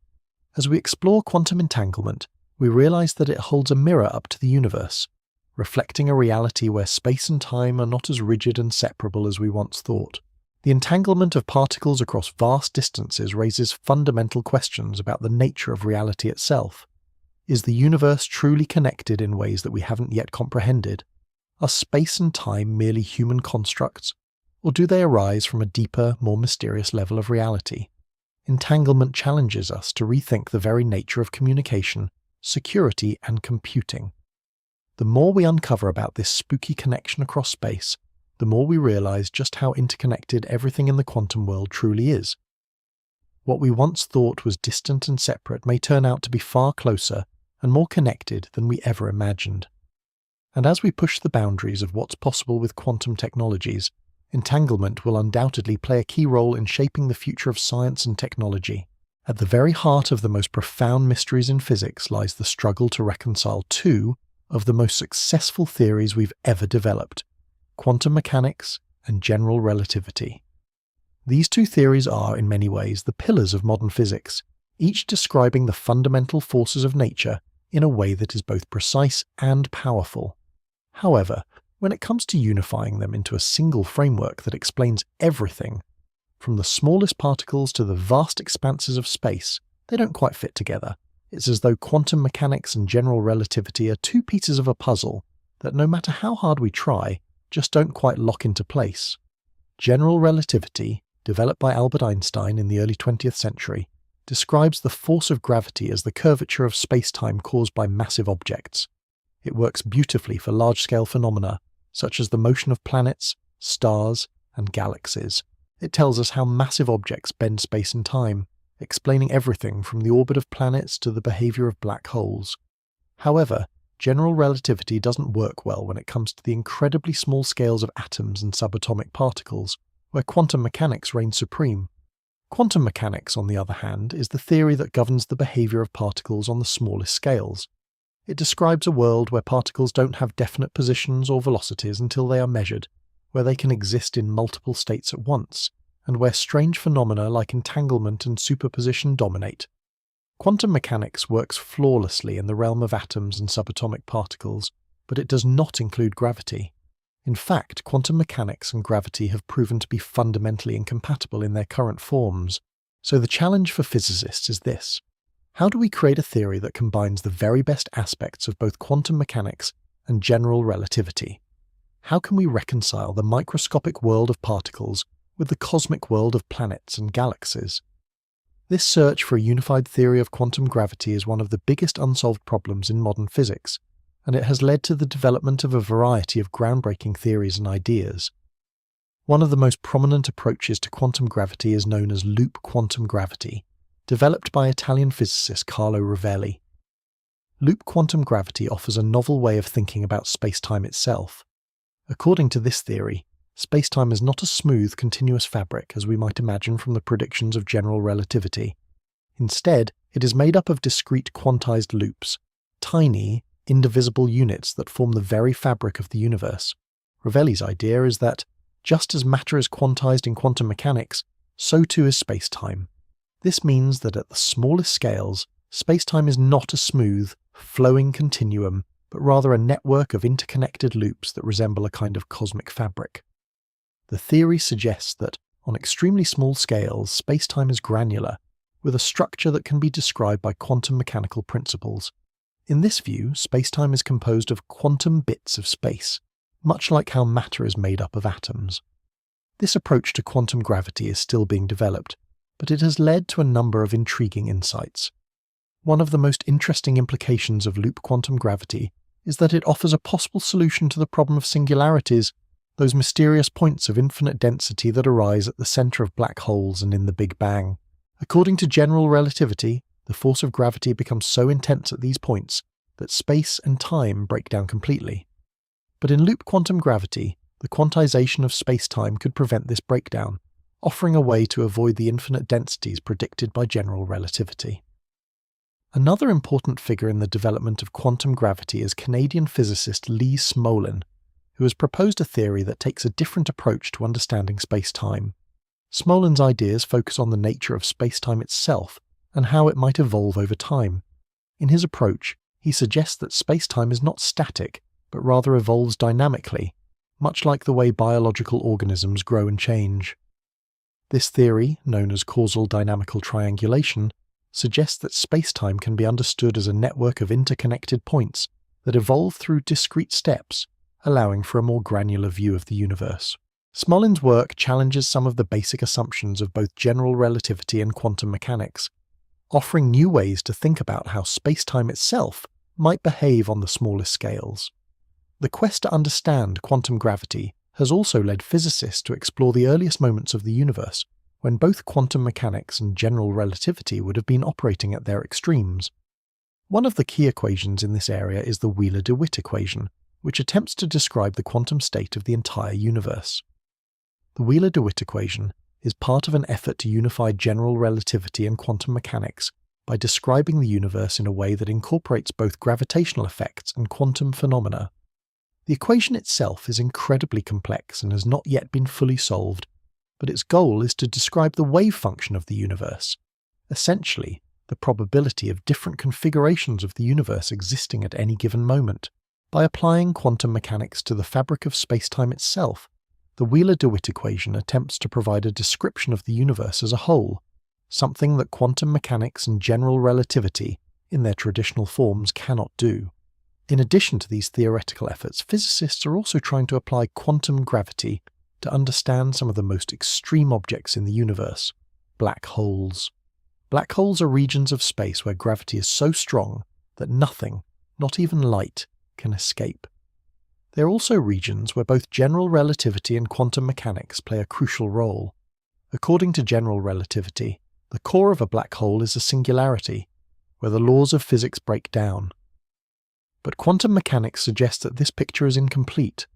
As we explore quantum entanglement, we realize that it holds a mirror up to the universe, reflecting a reality where space and time are not as rigid and separable as we once thought. The entanglement of particles across vast distances raises fundamental questions about the nature of reality itself. Is the universe truly connected in ways that we haven't yet comprehended? Are space and time merely human constructs, or do they arise from a deeper, more mysterious level of reality? Entanglement challenges us to rethink the very nature of communication, security, and computing. The more we uncover about this spooky connection across space, the more we realize just how interconnected everything in the quantum world truly is. What we once thought was distant and separate may turn out to be far closer and more connected than we ever imagined. And as we push the boundaries of what's possible with quantum technologies, entanglement will undoubtedly play a key role in shaping the future of science and technology. At the very heart of the most profound mysteries in physics lies the struggle to reconcile two of the most successful theories we've ever developed: quantum mechanics and general relativity. These two theories are, in many ways, the pillars of modern physics, each describing the fundamental forces of nature in a way that is both precise and powerful. However, when it comes to unifying them into a single framework that explains everything, from the smallest particles to the vast expanses of space, they don't quite fit together. It's as though quantum mechanics and general relativity are two pieces of a puzzle that, no matter how hard we try, just don't quite lock into place. General relativity, developed by Albert Einstein in the early 20th century, describes the force of gravity as the curvature of space-time caused by massive objects. It works beautifully for large-scale phenomena, such as the motion of planets, stars, and galaxies. It tells us how massive objects bend space and time, explaining everything from the orbit of planets to the behavior of black holes. However, general relativity doesn't work well when it comes to the incredibly small scales of atoms and subatomic particles, where quantum mechanics reign supreme. Quantum mechanics, on the other hand, is the theory that governs the behavior of particles on the smallest scales. It describes a world where particles don't have definite positions or velocities until they are measured, where they can exist in multiple states at once, and where strange phenomena like entanglement and superposition dominate. Quantum mechanics works flawlessly in the realm of atoms and subatomic particles, but it does not include gravity. In fact, quantum mechanics and gravity have proven to be fundamentally incompatible in their current forms. So the challenge for physicists is this: how do we create a theory that combines the very best aspects of both quantum mechanics and general relativity? How can we reconcile the microscopic world of particles with the cosmic world of planets and galaxies? This search for a unified theory of quantum gravity is one of the biggest unsolved problems in modern physics, and it has led to the development of a variety of groundbreaking theories and ideas. One of the most prominent approaches to quantum gravity is known as loop quantum gravity, developed by Italian physicist Carlo Rovelli. Loop quantum gravity offers a novel way of thinking about space-time itself. According to this theory, space-time is not a smooth, continuous fabric as we might imagine from the predictions of general relativity. Instead, it is made up of discrete quantized loops, tiny, indivisible units that form the very fabric of the universe. Rovelli's idea is that, just as matter is quantized in quantum mechanics, so too is space-time. This means that at the smallest scales, space-time is not a smooth, flowing continuum, but rather a network of interconnected loops that resemble a kind of cosmic fabric. The theory suggests that, on extremely small scales, space-time is granular, with a structure that can be described by quantum mechanical principles. In this view, space-time is composed of quantum bits of space, much like how matter is made up of atoms. This approach to quantum gravity is still being developed, but it has led to a number of intriguing insights. One of the most interesting implications of loop quantum gravity is that it offers a possible solution to the problem of singularities, those mysterious points of infinite density that arise at the center of black holes and in the Big Bang. According to general relativity, the force of gravity becomes so intense at these points that space and time break down completely. But in loop quantum gravity, the quantization of space-time could prevent this breakdown, offering a way to avoid the infinite densities predicted by general relativity. Another important figure in the development of quantum gravity is Canadian physicist Lee Smolin, who has proposed a theory that takes a different approach to understanding space-time. Smolin's ideas focus on the nature of space-time itself and how it might evolve over time. In his approach, he suggests that space-time is not static, but rather evolves dynamically, much like the way biological organisms grow and change. This theory, known as causal dynamical triangulation, suggests that space-time can be understood as a network of interconnected points that evolve through discrete steps, allowing for a more granular view of the universe. Smolin's work challenges some of the basic assumptions of both general relativity and quantum mechanics, offering new ways to think about how space-time itself might behave on the smallest scales. The quest to understand quantum gravity has also led physicists to explore the earliest moments of the universe, when both quantum mechanics and general relativity would have been operating at their extremes. One of the key equations in this area is the Wheeler-DeWitt equation, which attempts to describe the quantum state of the entire universe. The Wheeler-DeWitt equation is part of an effort to unify general relativity and quantum mechanics by describing the universe in a way that incorporates both gravitational effects and quantum phenomena. The equation itself is incredibly complex and has not yet been fully solved, but its goal is to describe the wave function of the universe, essentially the probability of different configurations of the universe existing at any given moment. By applying quantum mechanics to the fabric of space-time itself, the Wheeler-DeWitt equation attempts to provide a description of the universe as a whole, something that quantum mechanics and general relativity, in their traditional forms, cannot do. In addition to these theoretical efforts, physicists are also trying to apply quantum gravity to understand some of the most extreme objects in the universe, black holes. Black holes are regions of space where gravity is so strong that nothing, not even light, can escape. They are also regions where both general relativity and quantum mechanics play a crucial role. According to general relativity, the core of a black hole is a singularity, where the laws of physics break down. But quantum mechanics suggests that this picture is incomplete.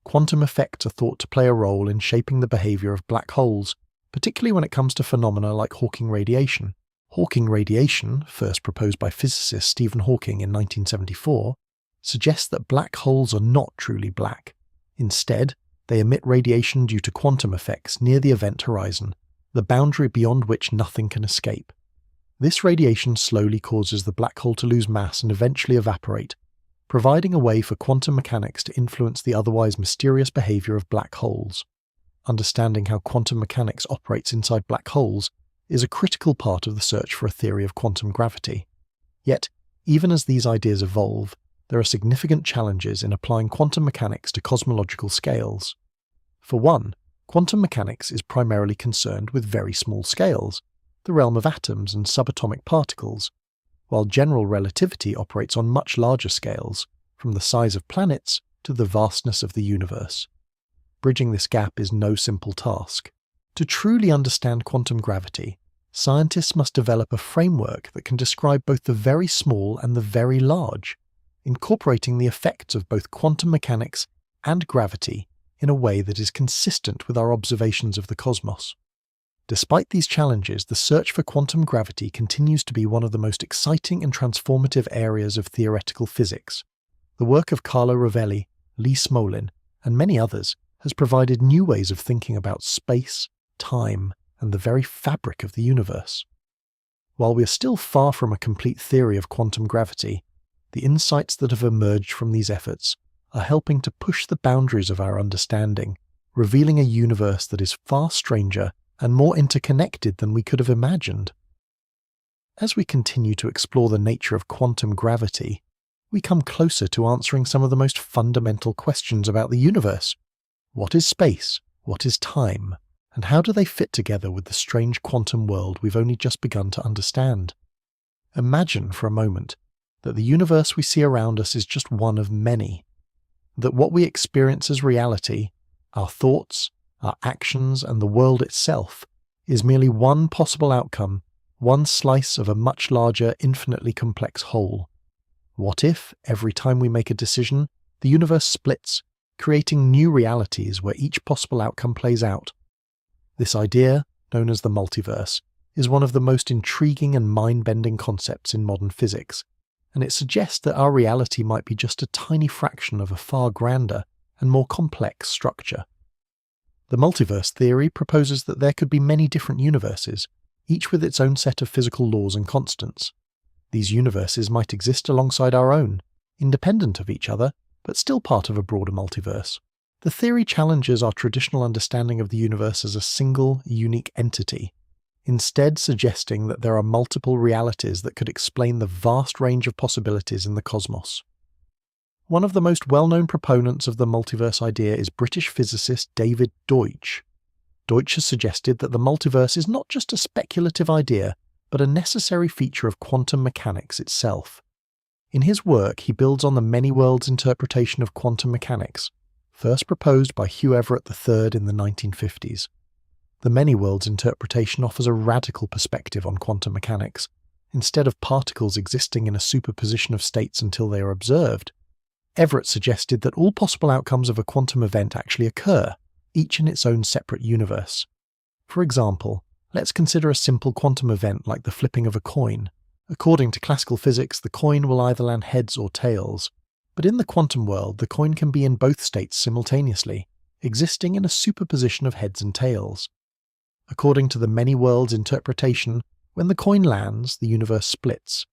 Quantum effects are thought to play a role in shaping the behavior of black holes, particularly when it comes to phenomena like Hawking radiation. Hawking radiation, first proposed by physicist Stephen Hawking in 1974, suggests that black holes are not truly black. Instead, they emit radiation due to quantum effects near the event horizon, the boundary beyond which nothing can escape. This radiation slowly causes the black hole to lose mass and eventually evaporate, providing a way for quantum mechanics to influence the otherwise mysterious behavior of black holes. Understanding how quantum mechanics operates inside black holes is a critical part of the search for a theory of quantum gravity. Yet, even as these ideas evolve, there are significant challenges in applying quantum mechanics to cosmological scales. For one, quantum mechanics is primarily concerned with very small scales, the realm of atoms and subatomic particles, while general relativity operates on much larger scales, from the size of planets to the vastness of the universe. Bridging this gap is no simple task. To truly understand quantum gravity, scientists must develop a framework that can describe both the very small and the very large, incorporating the effects of both quantum mechanics and gravity in a way that is consistent with our observations of the cosmos. Despite these challenges, the search for quantum gravity continues to be one of the most exciting and transformative areas of theoretical physics. The work of Carlo Rovelli, Lee Smolin, and many others has provided new ways of thinking about space, time, and the very fabric of the universe. While we are still far from a complete theory of quantum gravity, the insights that have emerged from these efforts are helping to push the boundaries of our understanding, revealing a universe that is far stranger and more interconnected than we could have imagined. As we continue to explore the nature of quantum gravity, we come closer to answering some of the most fundamental questions about the universe. What is space? What is time? And how do they fit together with the strange quantum world we've only just begun to understand? Imagine for a moment that the universe we see around us is just one of many, that what we experience as reality, our thoughts, our actions, and the world itself, is merely one possible outcome, one slice of a much larger, infinitely complex whole. What if, every time we make a decision, the universe splits, creating new realities where each possible outcome plays out? This idea, known as the multiverse, is one of the most intriguing and mind-bending concepts in modern physics, and it suggests that our reality might be just a tiny fraction of a far grander and more complex structure. The multiverse theory proposes that there could be many different universes, each with its own set of physical laws and constants. These universes might exist alongside our own, independent of each other, but still part of a broader multiverse. The theory challenges our traditional understanding of the universe as a single, unique entity, instead suggesting that there are multiple realities that could explain the vast range of possibilities in the cosmos. One of the most well-known proponents of the multiverse idea is British physicist David Deutsch. Deutsch has suggested that the multiverse is not just a speculative idea, but a necessary feature of quantum mechanics itself. In his work, he builds on the many worlds interpretation of quantum mechanics, first proposed by Hugh Everett III in the 1950s. The many worlds interpretation offers a radical perspective on quantum mechanics. Instead of particles existing in a superposition of states until they are observed, Everett suggested that all possible outcomes of a quantum event actually occur, each in its own separate universe. For example, let's consider a simple quantum event like the flipping of a coin. According to classical physics, the coin will either land heads or tails. But in the quantum world, the coin can be in both states simultaneously, existing in a superposition of heads and tails. According to the many worlds interpretation, when the coin lands, the universe splits.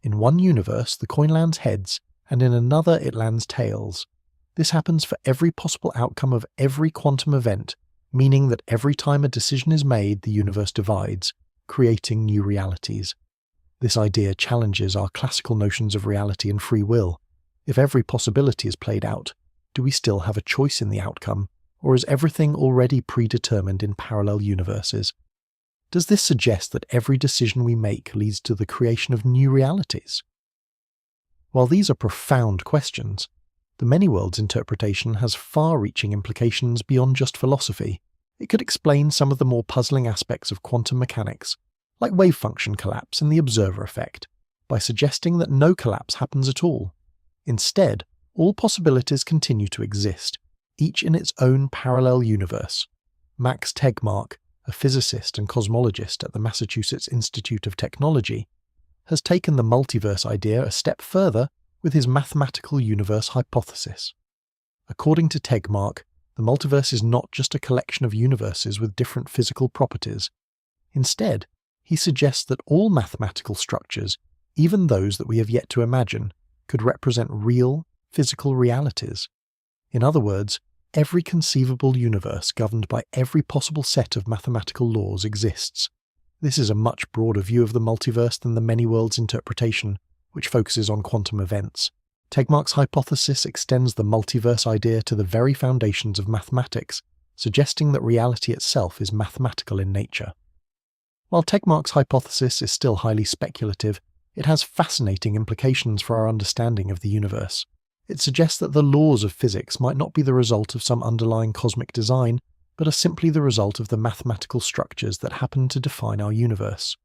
In one universe, the coin lands heads, and in another it lands tails. This happens for every possible outcome of every quantum event, meaning that every time a decision is made, the universe divides, creating new realities. This idea challenges our classical notions of reality and free will. If every possibility is played out, do we still have a choice in the outcome, or is everything already predetermined in parallel universes? Does this suggest that every decision we make leads to the creation of new realities? While these are profound questions, the many worlds interpretation has far-reaching implications beyond just philosophy. It could explain some of the more puzzling aspects of quantum mechanics, like wave function collapse and the observer effect, by suggesting that no collapse happens at all. Instead, all possibilities continue to exist, each in its own parallel universe. Max Tegmark, a physicist and cosmologist at the Massachusetts Institute of Technology, has taken the multiverse idea a step further with his mathematical universe hypothesis. According to Tegmark, the multiverse is not just a collection of universes with different physical properties. Instead, he suggests that all mathematical structures, even those that we have yet to imagine, could represent real, physical realities. In other words, every conceivable universe governed by every possible set of mathematical laws exists. This is a much broader view of the multiverse than the many worlds interpretation, which focuses on quantum events. Tegmark's hypothesis extends the multiverse idea to the very foundations of mathematics, suggesting that reality itself is mathematical in nature. While Tegmark's hypothesis is still highly speculative, it has fascinating implications for our understanding of the universe. It suggests that the laws of physics might not be the result of some underlying cosmic design, but are simply the result of the mathematical structures that happen to define our universe.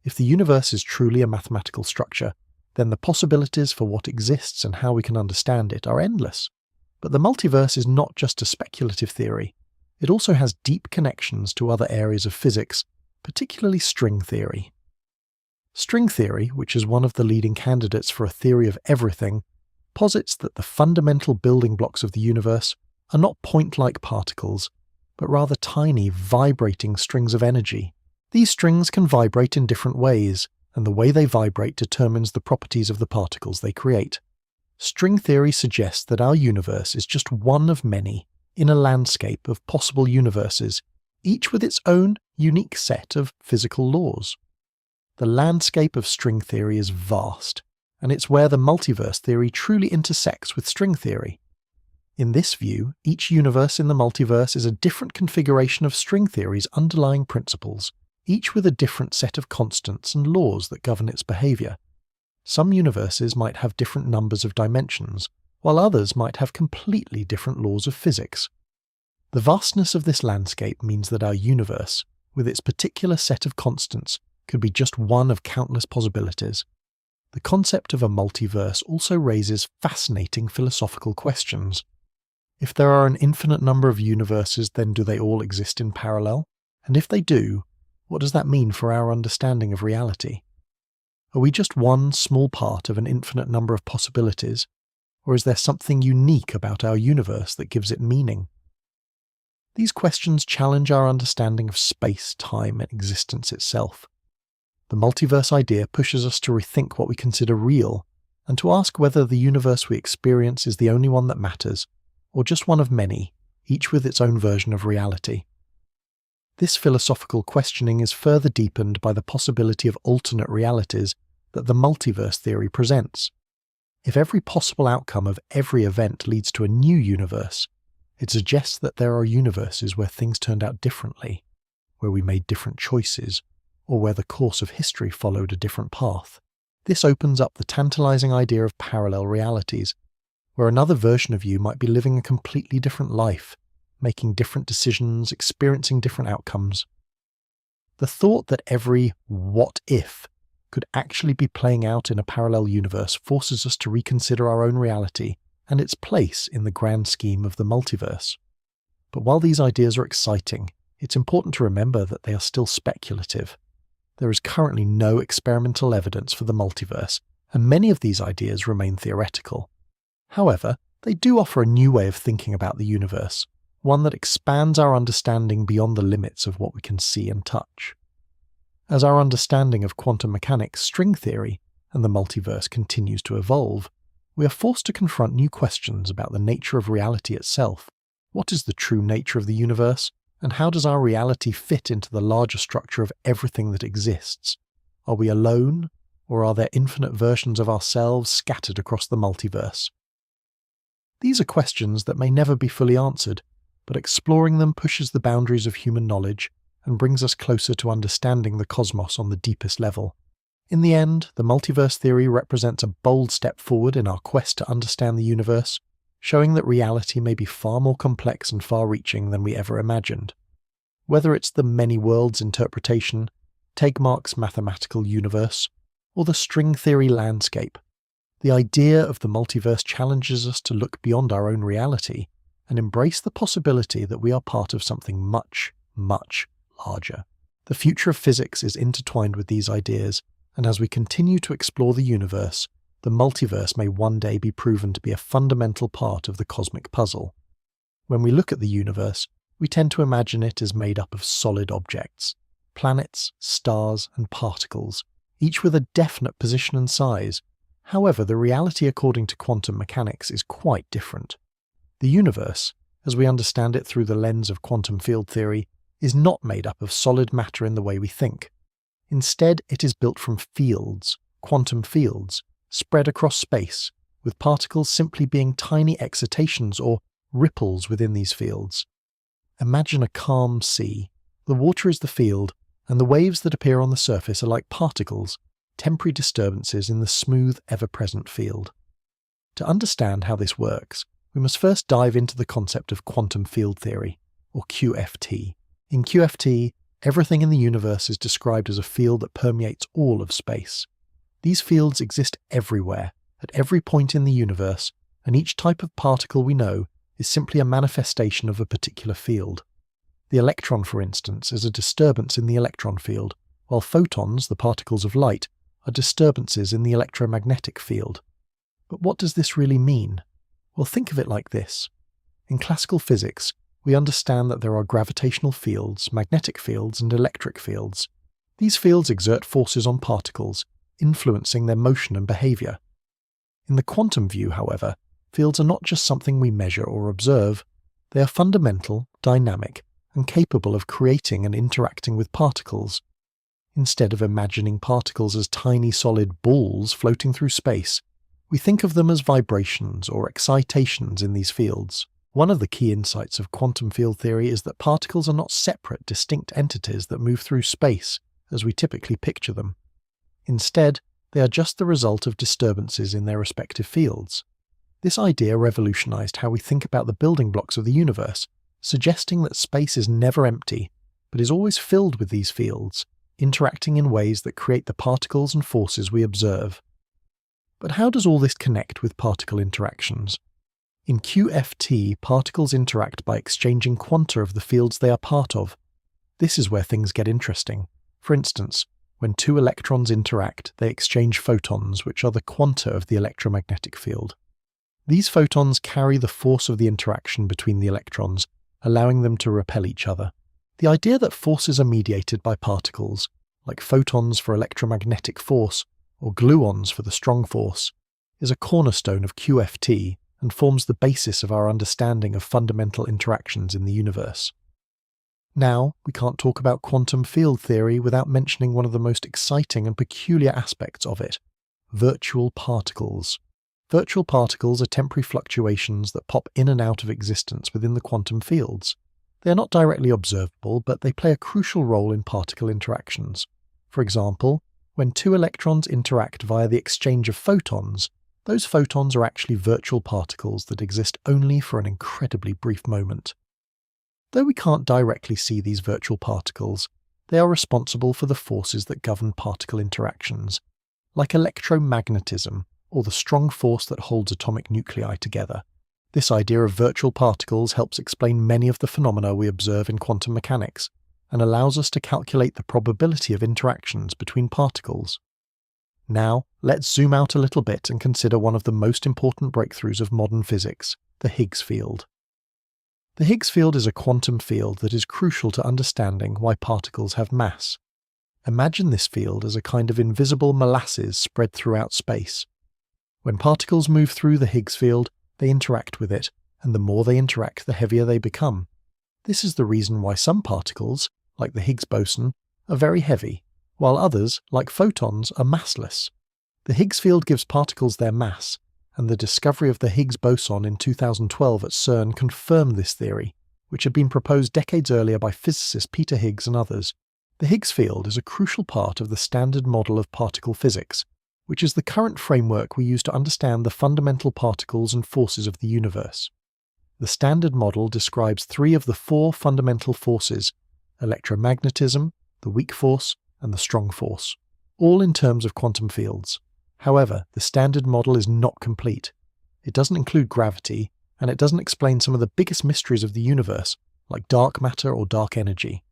If the universe is truly a mathematical structure, then the possibilities for what exists and how we can understand it are endless. But the multiverse is not just a speculative theory. It also has deep connections to other areas of physics, particularly string theory. String theory, which is one of the leading candidates for a theory of everything, posits that the fundamental building blocks of the universe are not point-like particles, but rather tiny, vibrating strings of energy. These strings can vibrate in different ways, and the way they vibrate determines the properties of the particles they create. String theory suggests that our universe is just one of many in a landscape of possible universes, each with its own unique set of physical laws. The landscape of string theory is vast, and it's where the multiverse theory truly intersects with string theory. In this view, each universe in the multiverse is a different configuration of string theory's underlying principles, each with a different set of constants and laws that govern its behavior. Some universes might have different numbers of dimensions, while others might have completely different laws of physics. The vastness of this landscape means that our universe, with its particular set of constants, could be just one of countless possibilities. The concept of a multiverse also raises fascinating philosophical questions. If there are an infinite number of universes, then do they all exist in parallel? And if they do, what does that mean for our understanding of reality? Are we just one small part of an infinite number of possibilities, or is there something unique about our universe that gives it meaning? These questions challenge our understanding of space, time, and existence itself. The multiverse idea pushes us to rethink what we consider real, and to ask whether the universe we experience is the only one that matters, or just one of many, each with its own version of reality. This philosophical questioning is further deepened by the possibility of alternate realities that the multiverse theory presents. If every possible outcome of every event leads to a new universe, it suggests that there are universes where things turned out differently, where we made different choices, or where the course of history followed a different path. This opens up the tantalizing idea of parallel realities, where another version of you might be living a completely different life, making different decisions, experiencing different outcomes. The thought that every what if could actually be playing out in a parallel universe forces us to reconsider our own reality and its place in the grand scheme of the multiverse. But while these ideas are exciting, it's important to remember that they are still speculative. There is currently no experimental evidence for the multiverse, and many of these ideas remain theoretical. However, they do offer a new way of thinking about the universe, one that expands our understanding beyond the limits of what we can see and touch. As our understanding of quantum mechanics, string theory, and the multiverse continues to evolve, we are forced to confront new questions about the nature of reality itself. What is the true nature of the universe, and how does our reality fit into the larger structure of everything that exists? Are we alone, or are there infinite versions of ourselves scattered across the multiverse? These are questions that may never be fully answered, but exploring them pushes the boundaries of human knowledge and brings us closer to understanding the cosmos on the deepest level. In the end, the multiverse theory represents a bold step forward in our quest to understand the universe, showing that reality may be far more complex and far-reaching than we ever imagined. Whether it's the many worlds interpretation, Tegmark's mathematical universe, or the string theory landscape, the idea of the multiverse challenges us to look beyond our own reality and embrace the possibility that we are part of something much, much larger. The future of physics is intertwined with these ideas, and as we continue to explore the universe, the multiverse may one day be proven to be a fundamental part of the cosmic puzzle. When we look at the universe, we tend to imagine it as made up of solid objects, planets, stars, and particles, each with a definite position and size. However, the reality according to quantum mechanics is quite different. The universe, as we understand it through the lens of quantum field theory, is not made up of solid matter in the way we think. Instead, it is built from fields, quantum fields, spread across space, with particles simply being tiny excitations or ripples within these fields. Imagine a calm sea. The water is the field, and the waves that appear on the surface are like particles, temporary disturbances in the smooth, ever-present field. To understand how this works, we must first dive into the concept of quantum field theory, or QFT. In QFT, everything in the universe is described as a field that permeates all of space. These fields exist everywhere, at every point in the universe, and each type of particle we know is simply a manifestation of a particular field. The electron, for instance, is a disturbance in the electron field, while photons, the particles of light, are disturbances in the electromagnetic field. But what does this really mean? Well, think of it like this. In classical physics, we understand that there are gravitational fields, magnetic fields, and electric fields. These fields exert forces on particles, influencing their motion and behavior. In the quantum view, however, fields are not just something we measure or observe. They are fundamental, dynamic, and capable of creating and interacting with particles. Instead of imagining particles as tiny solid balls floating through space, we think of them as vibrations or excitations in these fields. One of the key insights of quantum field theory is that particles are not separate, distinct entities that move through space, as we typically picture them. Instead, they are just the result of disturbances in their respective fields. This idea revolutionized how we think about the building blocks of the universe, suggesting that space is never empty, but is always filled with these fields, interacting in ways that create the particles and forces we observe. But how does all this connect with particle interactions? In QFT, particles interact by exchanging quanta of the fields they are part of. This is where things get interesting. For instance, when two electrons interact, they exchange photons, which are the quanta of the electromagnetic field. These photons carry the force of the interaction between the electrons, allowing them to repel each other. The idea that forces are mediated by particles, like photons for electromagnetic force or gluons for the strong force, is a cornerstone of QFT and forms the basis of our understanding of fundamental interactions in the universe. Now, we can't talk about quantum field theory without mentioning one of the most exciting and peculiar aspects of it: virtual particles. Virtual particles are temporary fluctuations that pop in and out of existence within the quantum fields. They are not directly observable, but they play a crucial role in particle interactions. For example, when two electrons interact via the exchange of photons, those photons are actually virtual particles that exist only for an incredibly brief moment. Though we can't directly see these virtual particles, they are responsible for the forces that govern particle interactions, like electromagnetism, or the strong force that holds atomic nuclei together. This idea of virtual particles helps explain many of the phenomena we observe in quantum mechanics, and allows us to calculate the probability of interactions between particles. Now, let's zoom out a little bit and consider one of the most important breakthroughs of modern physics, the Higgs field. The Higgs field is a quantum field that is crucial to understanding why particles have mass. Imagine this field as a kind of invisible molasses spread throughout space. When particles move through the Higgs field, they interact with it, and the more they interact, the heavier they become. This is the reason why some particles, like the Higgs boson, are very heavy, while others, like photons, are massless. The Higgs field gives particles their mass, and the discovery of the Higgs boson in 2012 at CERN confirmed this theory, which had been proposed decades earlier by physicist Peter Higgs and others. The Higgs field is a crucial part of the Standard Model of particle physics, which is the current framework we use to understand the fundamental particles and forces of the universe. The Standard Model describes 3 of the 4 fundamental forces: electromagnetism, the weak force, and the strong force, all in terms of quantum fields. However, the Standard Model is not complete. It doesn't include gravity, and it doesn't explain some of the biggest mysteries of the universe, like dark matter or dark energy.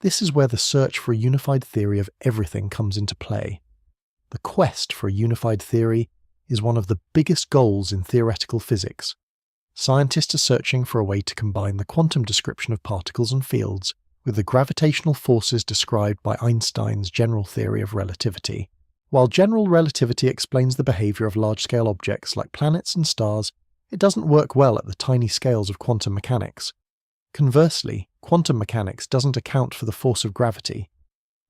This is where the search for a unified theory of everything comes into play. The quest for a unified theory is one of the biggest goals in theoretical physics. Scientists are searching for a way to combine the quantum description of particles and fields with the gravitational forces described by Einstein's general theory of relativity. While general relativity explains the behavior of large-scale objects like planets and stars, it doesn't work well at the tiny scales of quantum mechanics. Conversely, quantum mechanics doesn't account for the force of gravity.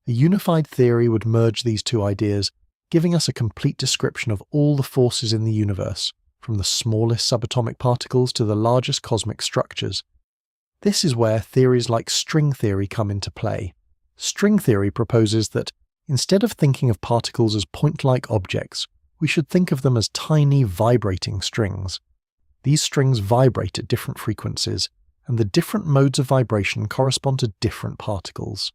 A unified theory would merge these two ideas, giving us a complete description of all the forces in the universe, from the smallest subatomic particles to the largest cosmic structures. This is where theories like string theory come into play. String theory proposes that, instead of thinking of particles as point-like objects, we should think of them as tiny vibrating strings. These strings vibrate at different frequencies, and the different modes of vibration correspond to different particles.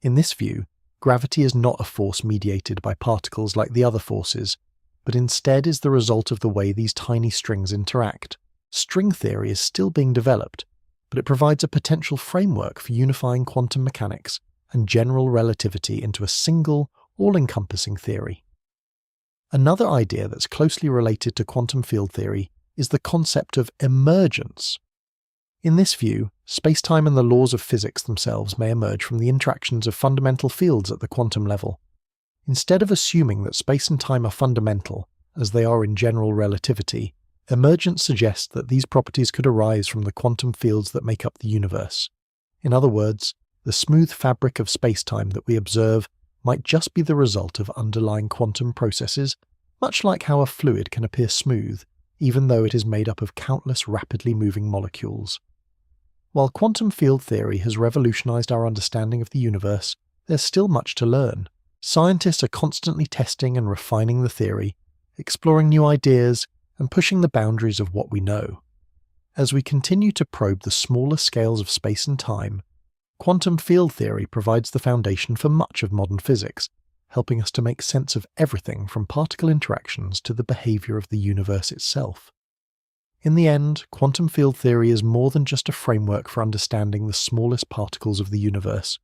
In this view, gravity is not a force mediated by particles like the other forces, but instead is the result of the way these tiny strings interact. String theory is still being developed, but it provides a potential framework for unifying quantum mechanics and general relativity into a single, all-encompassing theory. Another idea that's closely related to quantum field theory is the concept of emergence. In this view, space-time and the laws of physics themselves may emerge from the interactions of fundamental fields at the quantum level. Instead of assuming that space and time are fundamental, as they are in general relativity, emergence suggests that these properties could arise from the quantum fields that make up the universe. In other words, the smooth fabric of space-time that we observe might just be the result of underlying quantum processes, much like how a fluid can appear smooth, even though it is made up of countless rapidly moving molecules. While quantum field theory has revolutionized our understanding of the universe, there's still much to learn. Scientists are constantly testing and refining the theory, exploring new ideas, and pushing the boundaries of what we know. As we continue to probe the smaller scales of space and time, quantum field theory provides the foundation for much of modern physics, helping us to make sense of everything from particle interactions to the behavior of the universe itself. In the end, quantum field theory is more than just a framework for understanding the smallest particles of the universe.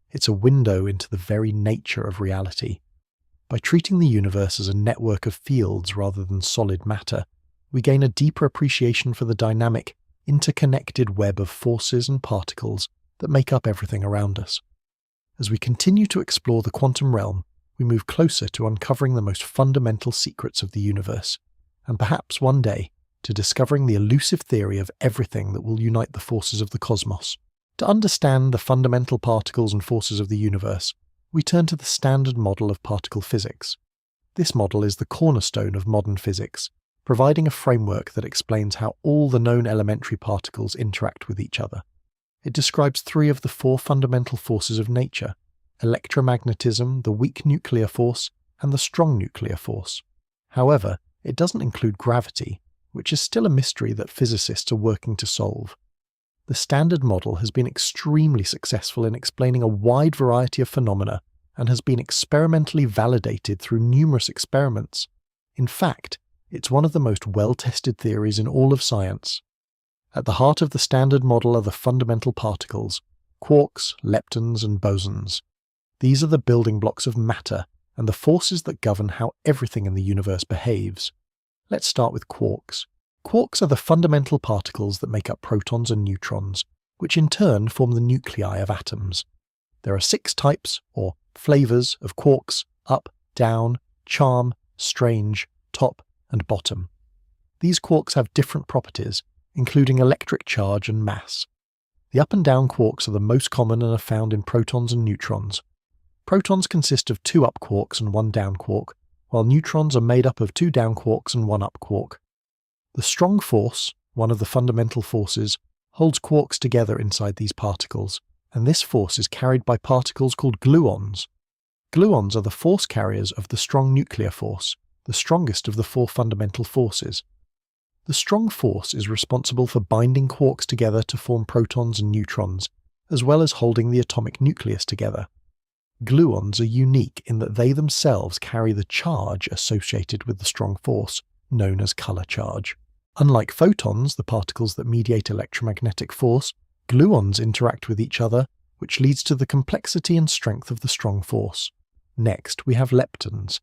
It's a window into the very nature of reality. By treating the universe as a network of fields rather than solid matter, we gain a deeper appreciation for the dynamic, interconnected web of forces and particles that make up everything around us. As we continue to explore the quantum realm, we move closer to uncovering the most fundamental secrets of the universe, and perhaps one day, to discovering the elusive theory of everything that will unite the forces of the cosmos. To understand the fundamental particles and forces of the universe, we turn to the Standard Model of particle physics. This model is the cornerstone of modern physics, providing a framework that explains how all the known elementary particles interact with each other. It describes 3 of the 4 fundamental forces of nature: electromagnetism, the weak nuclear force, and the strong nuclear force. However, it doesn't include gravity, which is still a mystery that physicists are working to solve. The Standard Model has been extremely successful in explaining a wide variety of phenomena and has been experimentally validated through numerous experiments. In fact, it's one of the most well-tested theories in all of science. At the heart of the Standard Model are the fundamental particles: quarks, leptons, and bosons. These are the building blocks of matter and the forces that govern how everything in the universe behaves. Let's start with quarks. Quarks are the fundamental particles that make up protons and neutrons, which in turn form the nuclei of atoms. There are 6 types, or flavors, of quarks: up, down, charm, strange, top, and bottom. These quarks have different properties, including electric charge and mass. The up and down quarks are the most common and are found in protons and neutrons. Protons consist of 2 up quarks and 1 down quark, while neutrons are made up of 2 down quarks and 1 up quark. The strong force, one of the fundamental forces, holds quarks together inside these particles, and this force is carried by particles called gluons. Gluons are the force carriers of the strong nuclear force, the strongest of the 4 fundamental forces. The strong force is responsible for binding quarks together to form protons and neutrons, as well as holding the atomic nucleus together. Gluons are unique in that they themselves carry the charge associated with the strong force, known as color charge. Unlike photons, the particles that mediate electromagnetic force, gluons interact with each other, which leads to the complexity and strength of the strong force. Next, we have leptons.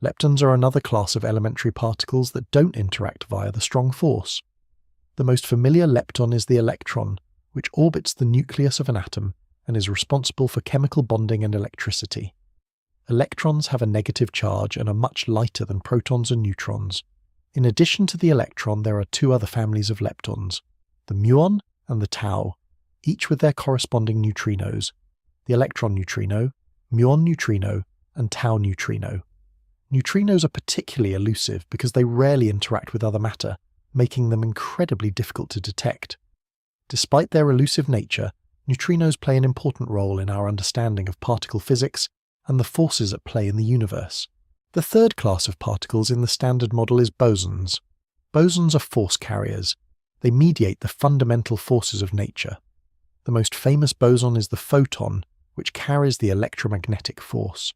Leptons are another class of elementary particles that don't interact via the strong force. The most familiar lepton is the electron, which orbits the nucleus of an atom and is responsible for chemical bonding and electricity. Electrons have a negative charge and are much lighter than protons and neutrons. In addition to the electron, there are two other families of leptons, the muon and the tau, each with their corresponding neutrinos, the electron neutrino, muon neutrino, and tau neutrino. Neutrinos are particularly elusive because they rarely interact with other matter, making them incredibly difficult to detect. Despite their elusive nature, neutrinos play an important role in our understanding of particle physics and the forces at play in the universe. The third class of particles in the Standard Model is bosons. Bosons are force carriers. They mediate the fundamental forces of nature. The most famous boson is the photon, which carries the electromagnetic force.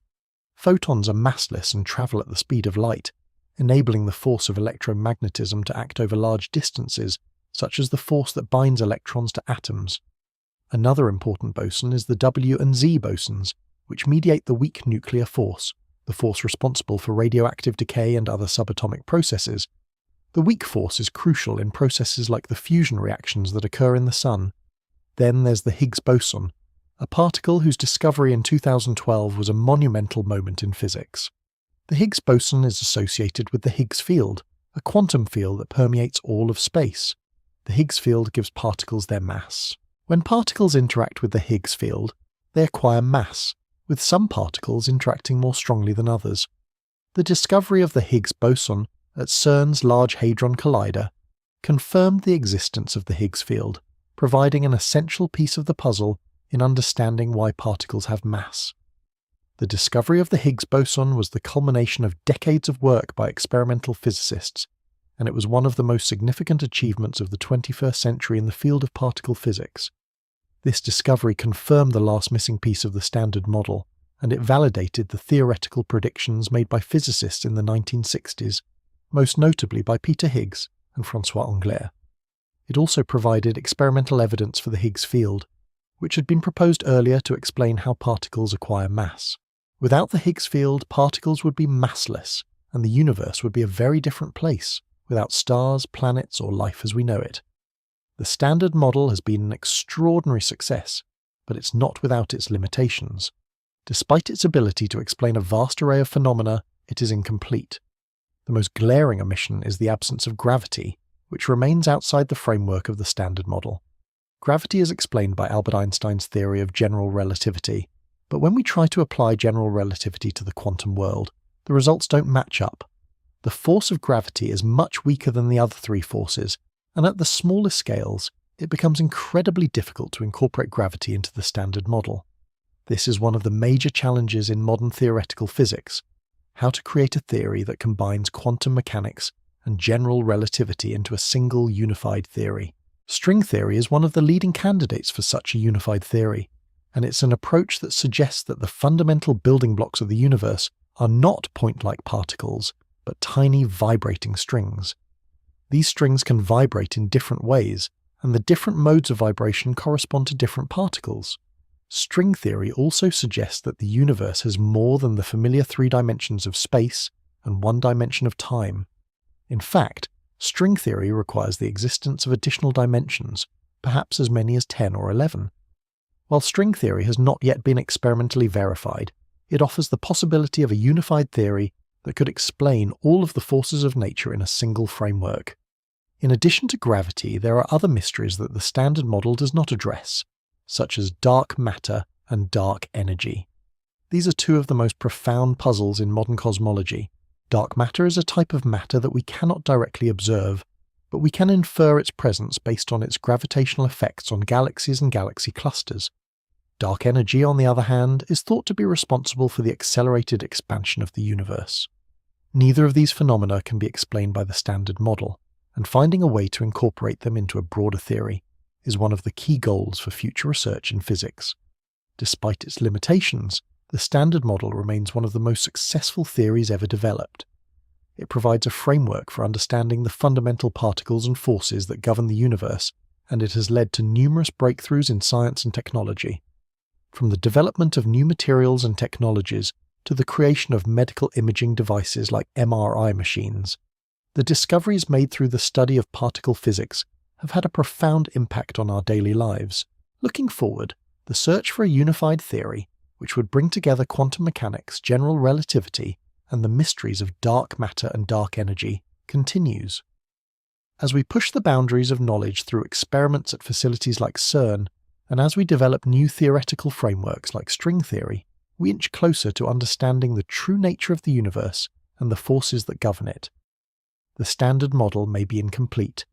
Photons are massless and travel at the speed of light, enabling the force of electromagnetism to act over large distances, such as the force that binds electrons to atoms. Another important boson is the W and Z bosons, which mediate the weak nuclear force, the force responsible for radioactive decay and other subatomic processes. The weak force is crucial in processes like the fusion reactions that occur in the Sun. Then there's the Higgs boson, a particle whose discovery in 2012 was a monumental moment in physics. The Higgs boson is associated with the Higgs field, a quantum field that permeates all of space. The Higgs field gives particles their mass. When particles interact with the Higgs field, they acquire mass, with some particles interacting more strongly than others. The discovery of the Higgs boson at CERN's Large Hadron Collider confirmed the existence of the Higgs field, providing an essential piece of the puzzle in understanding why particles have mass. The discovery of the Higgs boson was the culmination of decades of work by experimental physicists, and it was one of the most significant achievements of the 21st century in the field of particle physics. This discovery confirmed the last missing piece of the Standard Model, and it validated the theoretical predictions made by physicists in the 1960s, most notably by Peter Higgs and François Englert. It also provided experimental evidence for the Higgs field, which had been proposed earlier to explain how particles acquire mass. Without the Higgs field, particles would be massless, and the universe would be a very different place, without stars, planets, or life as we know it. The Standard Model has been an extraordinary success, but it's not without its limitations. Despite its ability to explain a vast array of phenomena, it is incomplete. The most glaring omission is the absence of gravity, which remains outside the framework of the Standard Model. Gravity is explained by Albert Einstein's theory of general relativity, but when we try to apply general relativity to the quantum world, the results don't match up. The force of gravity is much weaker than the other three forces, and at the smallest scales, it becomes incredibly difficult to incorporate gravity into the Standard Model. This is one of the major challenges in modern theoretical physics: how to create a theory that combines quantum mechanics and general relativity into a single unified theory. String theory is one of the leading candidates for such a unified theory, and it's an approach that suggests that the fundamental building blocks of the universe are not point-like particles, but tiny vibrating strings. These strings can vibrate in different ways, and the different modes of vibration correspond to different particles. String theory also suggests that the universe has more than the familiar three dimensions of space and one dimension of time. In fact, string theory requires the existence of additional dimensions, perhaps as many as 10 or 11. While string theory has not yet been experimentally verified, it offers the possibility of a unified theory that could explain all of the forces of nature in a single framework. In addition to gravity, there are other mysteries that the Standard Model does not address, such as dark matter and dark energy. These are two of the most profound puzzles in modern cosmology. Dark matter is a type of matter that we cannot directly observe, but we can infer its presence based on its gravitational effects on galaxies and galaxy clusters. Dark energy, on the other hand, is thought to be responsible for the accelerated expansion of the universe. Neither of these phenomena can be explained by the Standard Model, and finding a way to incorporate them into a broader theory is one of the key goals for future research in physics. Despite its limitations, the Standard Model remains one of the most successful theories ever developed. It provides a framework for understanding the fundamental particles and forces that govern the universe, and it has led to numerous breakthroughs in science and technology. From the development of new materials and technologies to the creation of medical imaging devices like MRI machines, the discoveries made through the study of particle physics have had a profound impact on our daily lives. Looking forward, the search for a unified theory, which would bring together quantum mechanics, general relativity, and the mysteries of dark matter and dark energy, continues. As we push the boundaries of knowledge through experiments at facilities like CERN, and as we develop new theoretical frameworks like string theory, we inch closer to understanding the true nature of the universe and the forces that govern it. The standard model may be incomplete,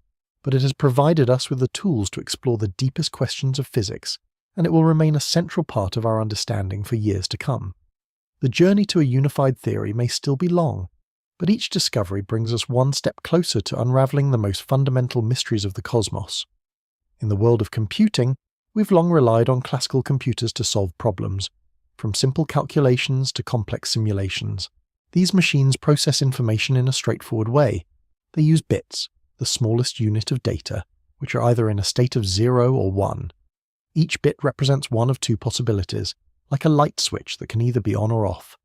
but it has provided us with the tools to explore the deepest questions of physics, and it will remain a central part of our understanding for years to come. The journey to a unified theory may still be long, but each discovery brings us one step closer to unraveling the most fundamental mysteries of the cosmos. In the world of computing, we've long relied on classical computers to solve problems, from simple calculations to complex simulations. These machines process information in a straightforward way. They use bits, the smallest unit of data, which are either in a state of 0 or 1. Each bit represents one of two possibilities, like a light switch that can either be on or off.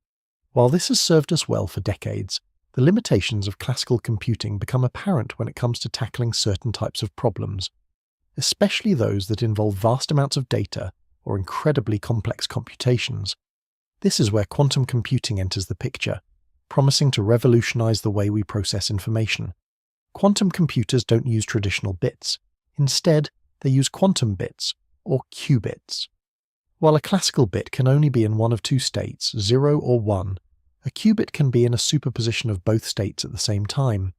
While this has served us well for decades, the limitations of classical computing become apparent when it comes to tackling certain types of problems, especially those that involve vast amounts of data or incredibly complex computations. This is where quantum computing enters the picture, promising to revolutionize the way we process information. Quantum computers don't use traditional bits. Instead, they use quantum bits, or qubits. While a classical bit can only be in one of two states, 0 or 1, a qubit can be in a superposition of both states at the same time.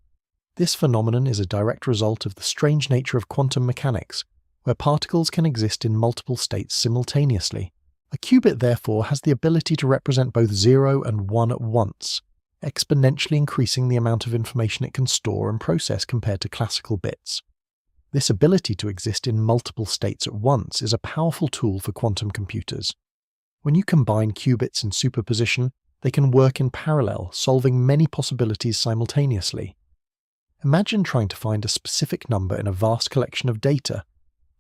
This phenomenon is a direct result of the strange nature of quantum mechanics, where particles can exist in multiple states simultaneously. A qubit therefore has the ability to represent both 0 and 1 at once, exponentially increasing the amount of information it can store and process compared to classical bits. This ability to exist in multiple states at once is a powerful tool for quantum computers. When you combine qubits in superposition, they can work in parallel, solving many possibilities simultaneously. Imagine trying to find a specific number in a vast collection of data.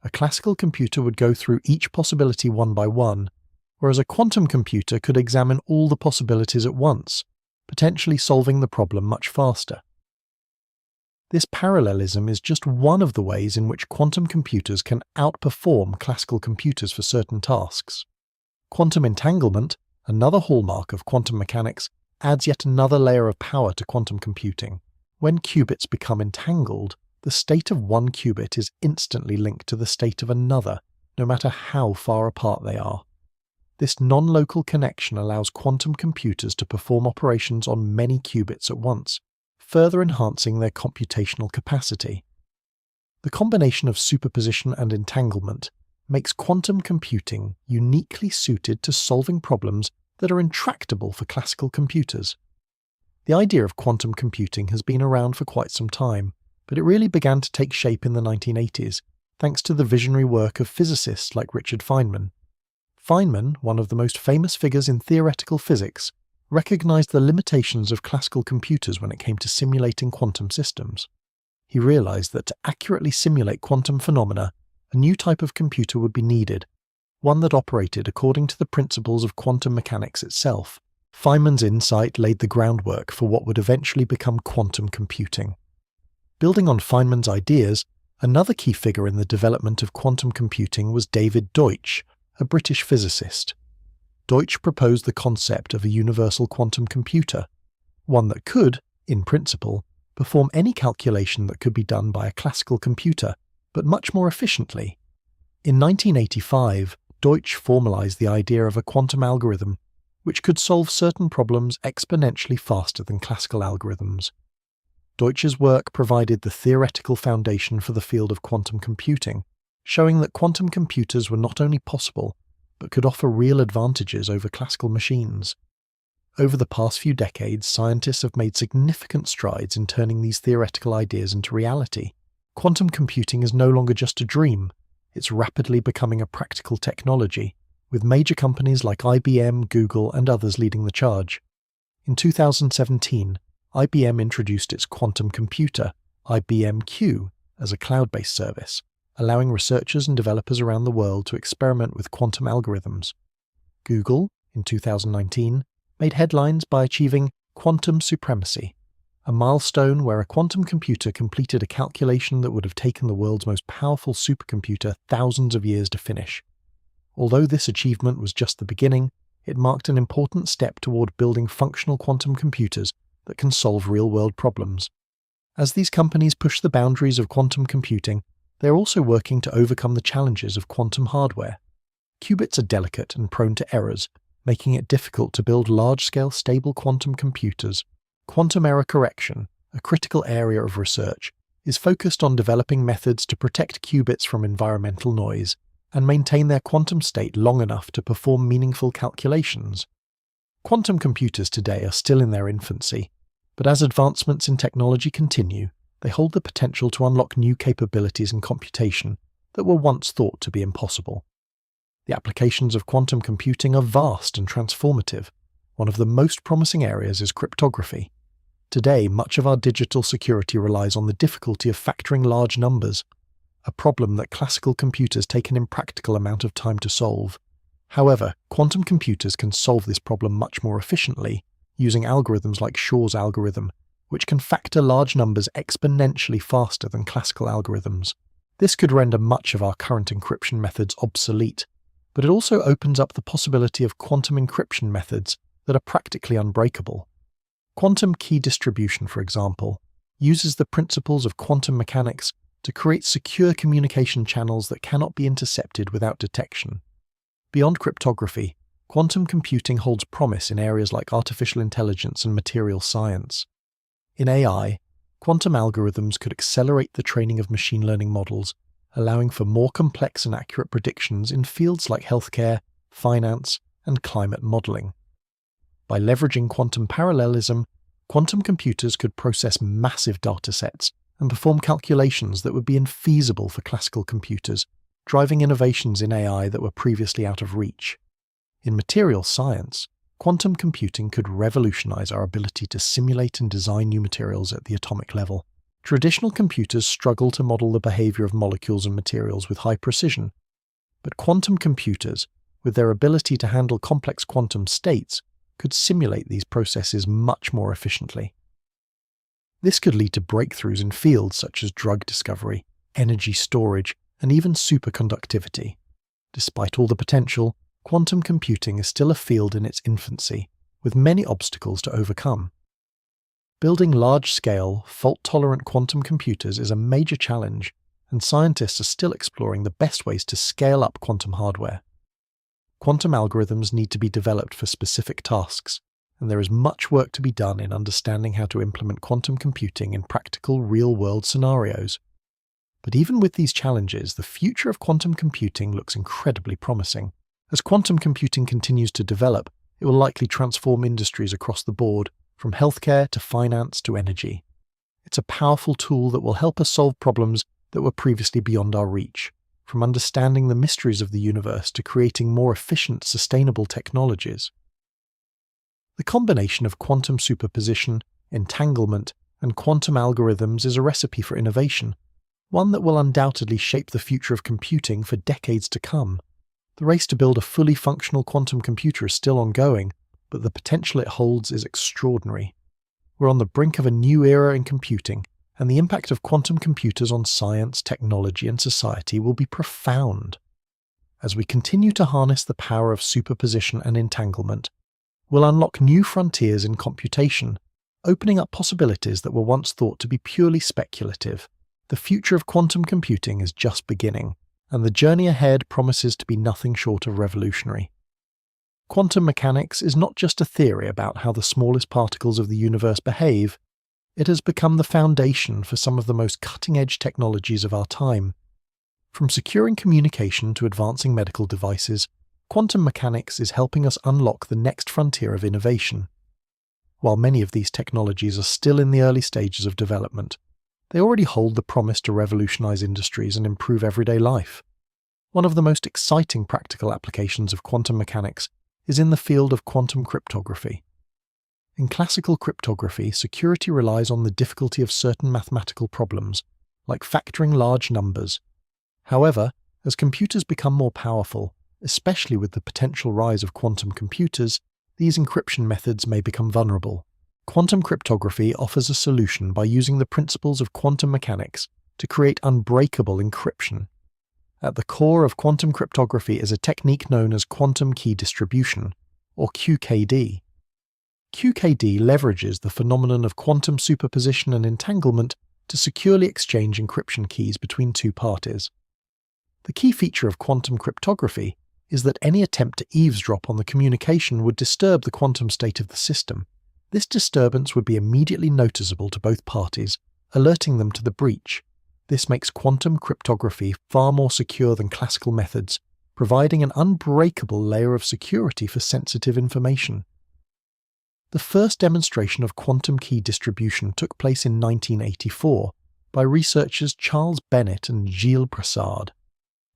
A classical computer would go through each possibility one by one, whereas a quantum computer could examine all the possibilities at once, potentially solving the problem much faster. This parallelism is just one of the ways in which quantum computers can outperform classical computers for certain tasks. Quantum entanglement, another hallmark of quantum mechanics, adds yet another layer of power to quantum computing. When qubits become entangled, the state of one qubit is instantly linked to the state of another, no matter how far apart they are. This non-local connection allows quantum computers to perform operations on many qubits at once, further enhancing their computational capacity. The combination of superposition and entanglement makes quantum computing uniquely suited to solving problems that are intractable for classical computers. The idea of quantum computing has been around for quite some time, but it really began to take shape in the 1980s, thanks to the visionary work of physicists like Richard Feynman. Feynman, one of the most famous figures in theoretical physics, recognized the limitations of classical computers when it came to simulating quantum systems. He realized that to accurately simulate quantum phenomena, a new type of computer would be needed, one that operated according to the principles of quantum mechanics itself. Feynman's insight laid the groundwork for what would eventually become quantum computing. Building on Feynman's ideas, another key figure in the development of quantum computing was David Deutsch, a British physicist. Deutsch proposed the concept of a universal quantum computer, one that could, in principle, perform any calculation that could be done by a classical computer, but much more efficiently. In 1985, Deutsch formalized the idea of a quantum algorithm, which could solve certain problems exponentially faster than classical algorithms. Deutsch's work provided the theoretical foundation for the field of quantum computing, showing that quantum computers were not only possible, but could offer real advantages over classical machines. Over the past few decades, scientists have made significant strides in turning these theoretical ideas into reality. Quantum computing is no longer just a dream, it's rapidly becoming a practical technology, with major companies like IBM, Google, and others leading the charge. In 2017, IBM introduced its quantum computer, IBM Q, as a cloud-based service, allowing researchers and developers around the world to experiment with quantum algorithms. Google, in 2019, made headlines by achieving quantum supremacy, a milestone where a quantum computer completed a calculation that would have taken the world's most powerful supercomputer thousands of years to finish. Although this achievement was just the beginning, it marked an important step toward building functional quantum computers that can solve real-world problems. As these companies push the boundaries of quantum computing, they're also working to overcome the challenges of quantum hardware. Qubits are delicate and prone to errors, making it difficult to build large-scale stable quantum computers. Quantum error correction, a critical area of research, is focused on developing methods to protect qubits from environmental noise and maintain their quantum state long enough to perform meaningful calculations. Quantum computers today are still in their infancy, but as advancements in technology continue, they hold the potential to unlock new capabilities in computation that were once thought to be impossible. The applications of quantum computing are vast and transformative. One of the most promising areas is cryptography. Today, much of our digital security relies on the difficulty of factoring large numbers, a problem that classical computers take an impractical amount of time to solve. However, quantum computers can solve this problem much more efficiently, using algorithms like Shor's algorithm, which can factor large numbers exponentially faster than classical algorithms. This could render much of our current encryption methods obsolete, but it also opens up the possibility of quantum encryption methods that are practically unbreakable. Quantum key distribution, for example, uses the principles of quantum mechanics to create secure communication channels that cannot be intercepted without detection. Beyond cryptography, quantum computing holds promise in areas like artificial intelligence and material science. In AI, quantum algorithms could accelerate the training of machine learning models, allowing for more complex and accurate predictions in fields like healthcare, finance, and climate modeling. By leveraging quantum parallelism, quantum computers could process massive datasets and perform calculations that would be infeasible for classical computers, driving innovations in AI that were previously out of reach. In material science, quantum computing could revolutionize our ability to simulate and design new materials at the atomic level. Traditional computers struggle to model the behavior of molecules and materials with high precision, but quantum computers, with their ability to handle complex quantum states, could simulate these processes much more efficiently. This could lead to breakthroughs in fields such as drug discovery, energy storage, and even superconductivity. Despite all the potential, quantum computing is still a field in its infancy, with many obstacles to overcome. Building large-scale, fault-tolerant quantum computers is a major challenge, and scientists are still exploring the best ways to scale up quantum hardware. Quantum algorithms need to be developed for specific tasks, and there is much work to be done in understanding how to implement quantum computing in practical, real-world scenarios. But even with these challenges, the future of quantum computing looks incredibly promising. As quantum computing continues to develop, it will likely transform industries across the board, from healthcare to finance to energy. It's a powerful tool that will help us solve problems that were previously beyond our reach, from understanding the mysteries of the universe to creating more efficient, sustainable technologies. The combination of quantum superposition, entanglement, and quantum algorithms is a recipe for innovation, one that will undoubtedly shape the future of computing for decades to come. The race to build a fully functional quantum computer is still ongoing, but the potential it holds is extraordinary. We're on the brink of a new era in computing, and the impact of quantum computers on science, technology, and society will be profound. As we continue to harness the power of superposition and entanglement, we'll unlock new frontiers in computation, opening up possibilities that were once thought to be purely speculative. The future of quantum computing is just beginning, and the journey ahead promises to be nothing short of revolutionary. Quantum mechanics is not just a theory about how the smallest particles of the universe behave, it has become the foundation for some of the most cutting-edge technologies of our time. From securing communication to advancing medical devices, quantum mechanics is helping us unlock the next frontier of innovation. While many of these technologies are still in the early stages of development, they already hold the promise to revolutionize industries and improve everyday life. One of the most exciting practical applications of quantum mechanics is in the field of quantum cryptography. In classical cryptography, security relies on the difficulty of certain mathematical problems, like factoring large numbers. However, as computers become more powerful, especially with the potential rise of quantum computers, these encryption methods may become vulnerable. Quantum cryptography offers a solution by using the principles of quantum mechanics to create unbreakable encryption. At the core of quantum cryptography is a technique known as quantum key distribution, or QKD. QKD leverages the phenomenon of quantum superposition and entanglement to securely exchange encryption keys between two parties. The key feature of quantum cryptography is that any attempt to eavesdrop on the communication would disturb the quantum state of the system. This disturbance would be immediately noticeable to both parties, alerting them to the breach. This makes quantum cryptography far more secure than classical methods, providing an unbreakable layer of security for sensitive information. The first demonstration of quantum key distribution took place in 1984 by researchers Charles Bennett and Gilles Brassard.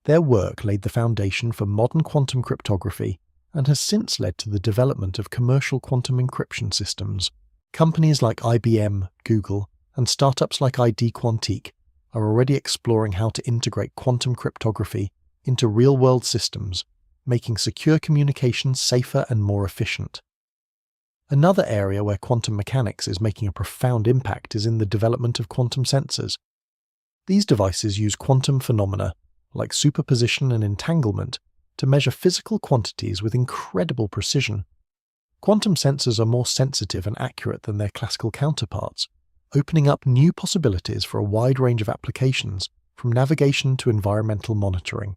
Their work laid the foundation for modern quantum cryptography and has since led to the development of commercial quantum encryption systems. Companies like IBM, Google, and startups like ID Quantique are already exploring how to integrate quantum cryptography into real-world systems, making secure communications safer and more efficient. Another area where quantum mechanics is making a profound impact is in the development of quantum sensors. These devices use quantum phenomena, like superposition and entanglement, to measure physical quantities with incredible precision. Quantum sensors are more sensitive and accurate than their classical counterparts, opening up new possibilities for a wide range of applications, from navigation to environmental monitoring.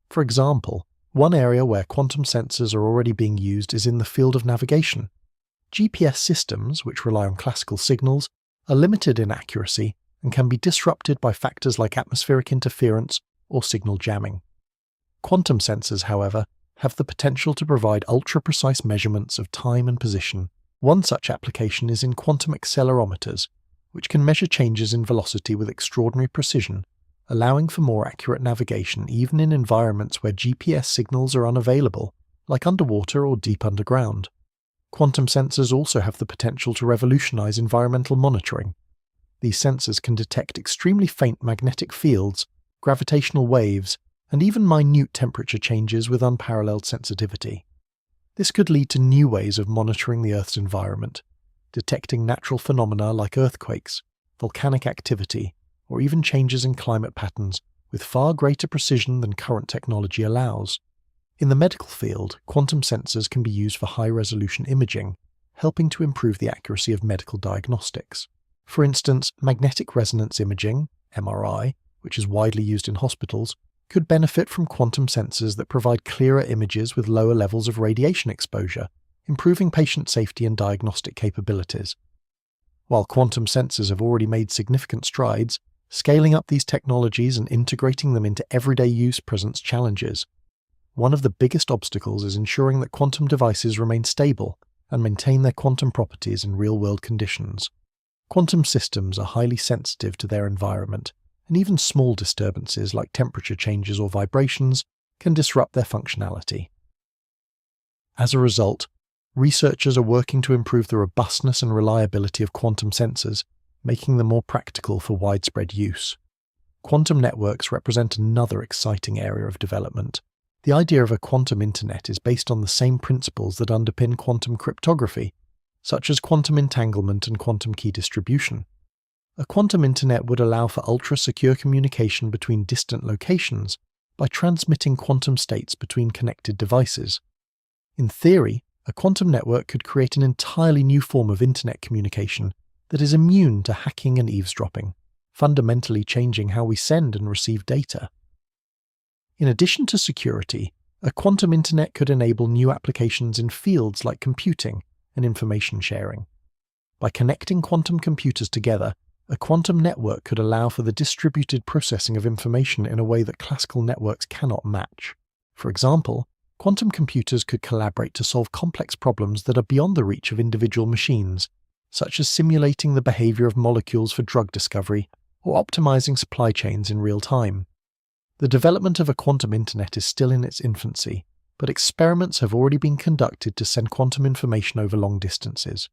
For example, one area where quantum sensors are already being used is in the field of navigation. GPS systems, which rely on classical signals, are limited in accuracy and can be disrupted by factors like atmospheric interference or signal jamming. Quantum sensors, however, have the potential to provide ultra-precise measurements of time and position. One such application is in quantum accelerometers, which can measure changes in velocity with extraordinary precision, allowing for more accurate navigation even in environments where GPS signals are unavailable, like underwater or deep underground. Quantum sensors also have the potential to revolutionize environmental monitoring. These sensors can detect extremely faint magnetic fields, gravitational waves, and even minute temperature changes with unparalleled sensitivity. This could lead to new ways of monitoring the Earth's environment, detecting natural phenomena like earthquakes, volcanic activity, or even changes in climate patterns with far greater precision than current technology allows. In the medical field, quantum sensors can be used for high-resolution imaging, helping to improve the accuracy of medical diagnostics. For instance, magnetic resonance imaging, MRI, which is widely used in hospitals, could benefit from quantum sensors that provide clearer images with lower levels of radiation exposure, improving patient safety and diagnostic capabilities. While quantum sensors have already made significant strides, scaling up these technologies and integrating them into everyday use presents challenges. One of the biggest obstacles is ensuring that quantum devices remain stable and maintain their quantum properties in real-world conditions. Quantum systems are highly sensitive to their environment, and even small disturbances like temperature changes or vibrations can disrupt their functionality. As a result, researchers are working to improve the robustness and reliability of quantum sensors, making them more practical for widespread use. Quantum networks represent another exciting area of development. The idea of a quantum internet is based on the same principles that underpin quantum cryptography, such as quantum entanglement and quantum key distribution. A quantum internet would allow for ultra-secure communication between distant locations by transmitting quantum states between connected devices. In theory, a quantum network could create an entirely new form of internet communication that is immune to hacking and eavesdropping, fundamentally changing how we send and receive data. In addition to security, a quantum internet could enable new applications in fields like computing and information sharing. By connecting quantum computers together, a quantum network could allow for the distributed processing of information in a way that classical networks cannot match. For example, quantum computers could collaborate to solve complex problems that are beyond the reach of individual machines, such as simulating the behavior of molecules for drug discovery or optimizing supply chains in real time. The development of a quantum internet is still in its infancy, but experiments have already been conducted to send quantum information over long distances.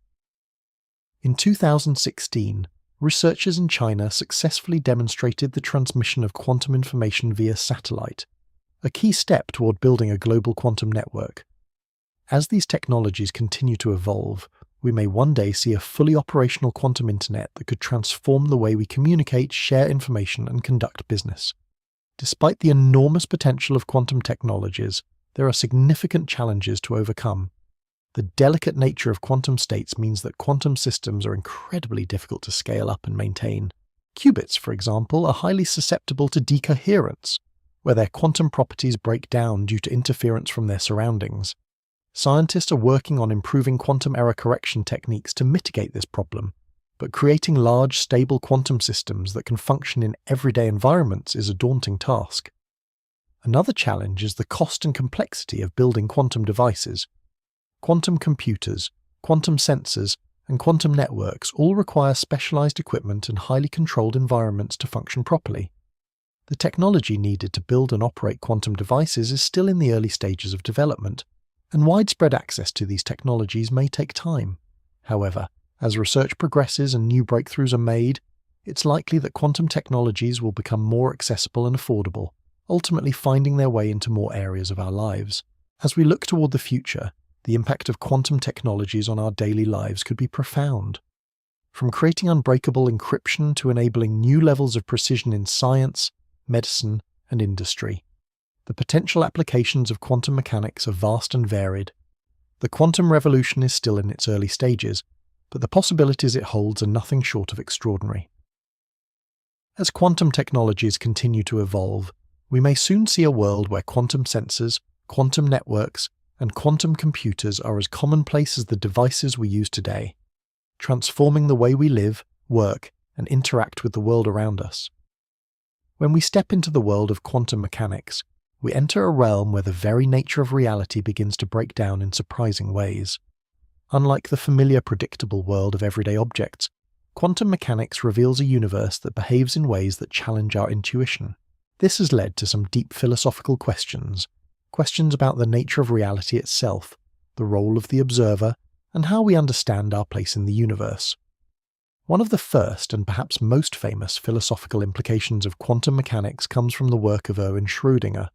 In 2016, researchers in China successfully demonstrated the transmission of quantum information via satellite, a key step toward building a global quantum network. As these technologies continue to evolve, we may one day see a fully operational quantum internet that could transform the way we communicate, share information, and conduct business. Despite the enormous potential of quantum technologies, there are significant challenges to overcome. The delicate nature of quantum states means that quantum systems are incredibly difficult to scale up and maintain. Qubits, for example, are highly susceptible to decoherence, where their quantum properties break down due to interference from their surroundings. Scientists are working on improving quantum error correction techniques to mitigate this problem, but creating large, stable quantum systems that can function in everyday environments is a daunting task. Another challenge is the cost and complexity of building quantum devices. Quantum computers, quantum sensors, and quantum networks all require specialized equipment and highly controlled environments to function properly. The technology needed to build and operate quantum devices is still in the early stages of development, and widespread access to these technologies may take time. However, as research progresses and new breakthroughs are made, it's likely that quantum technologies will become more accessible and affordable, ultimately finding their way into more areas of our lives. As we look toward the future, the impact of quantum technologies on our daily lives could be profound. From creating unbreakable encryption to enabling new levels of precision in science, medicine, and industry. The potential applications of quantum mechanics are vast and varied. The quantum revolution is still in its early stages, but the possibilities it holds are nothing short of extraordinary. As quantum technologies continue to evolve, we may soon see a world where quantum sensors, quantum networks, and quantum computers are as commonplace as the devices we use today, transforming the way we live, work, and interact with the world around us. When we step into the world of quantum mechanics, we enter a realm where the very nature of reality begins to break down in surprising ways. Unlike the familiar, predictable world of everyday objects, quantum mechanics reveals a universe that behaves in ways that challenge our intuition. This has led to some deep philosophical questions about the nature of reality itself, the role of the observer, and how we understand our place in the universe. One of the first and perhaps most famous philosophical implications of quantum mechanics comes from the work of Erwin Schrödinger.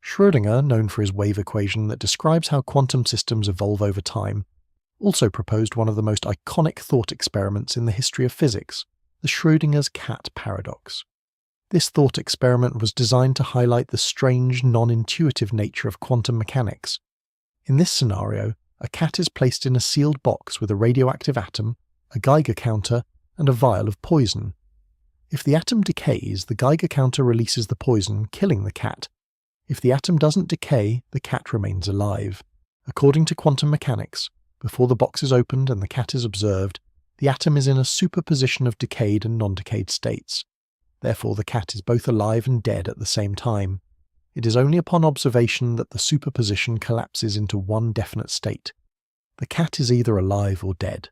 Schrödinger, known for his wave equation that describes how quantum systems evolve over time, also proposed one of the most iconic thought experiments in the history of physics, the Schrödinger's cat paradox. This thought experiment was designed to highlight the strange, non-intuitive nature of quantum mechanics. In this scenario, a cat is placed in a sealed box with a radioactive atom, a Geiger counter, and a vial of poison. If the atom decays, the Geiger counter releases the poison, killing the cat. If the atom doesn't decay, the cat remains alive. According to quantum mechanics, before the box is opened and the cat is observed, the atom is in a superposition of decayed and non-decayed states. Therefore, the cat is both alive and dead at the same time. It is only upon observation that the superposition collapses into one definite state. The cat is either alive or dead.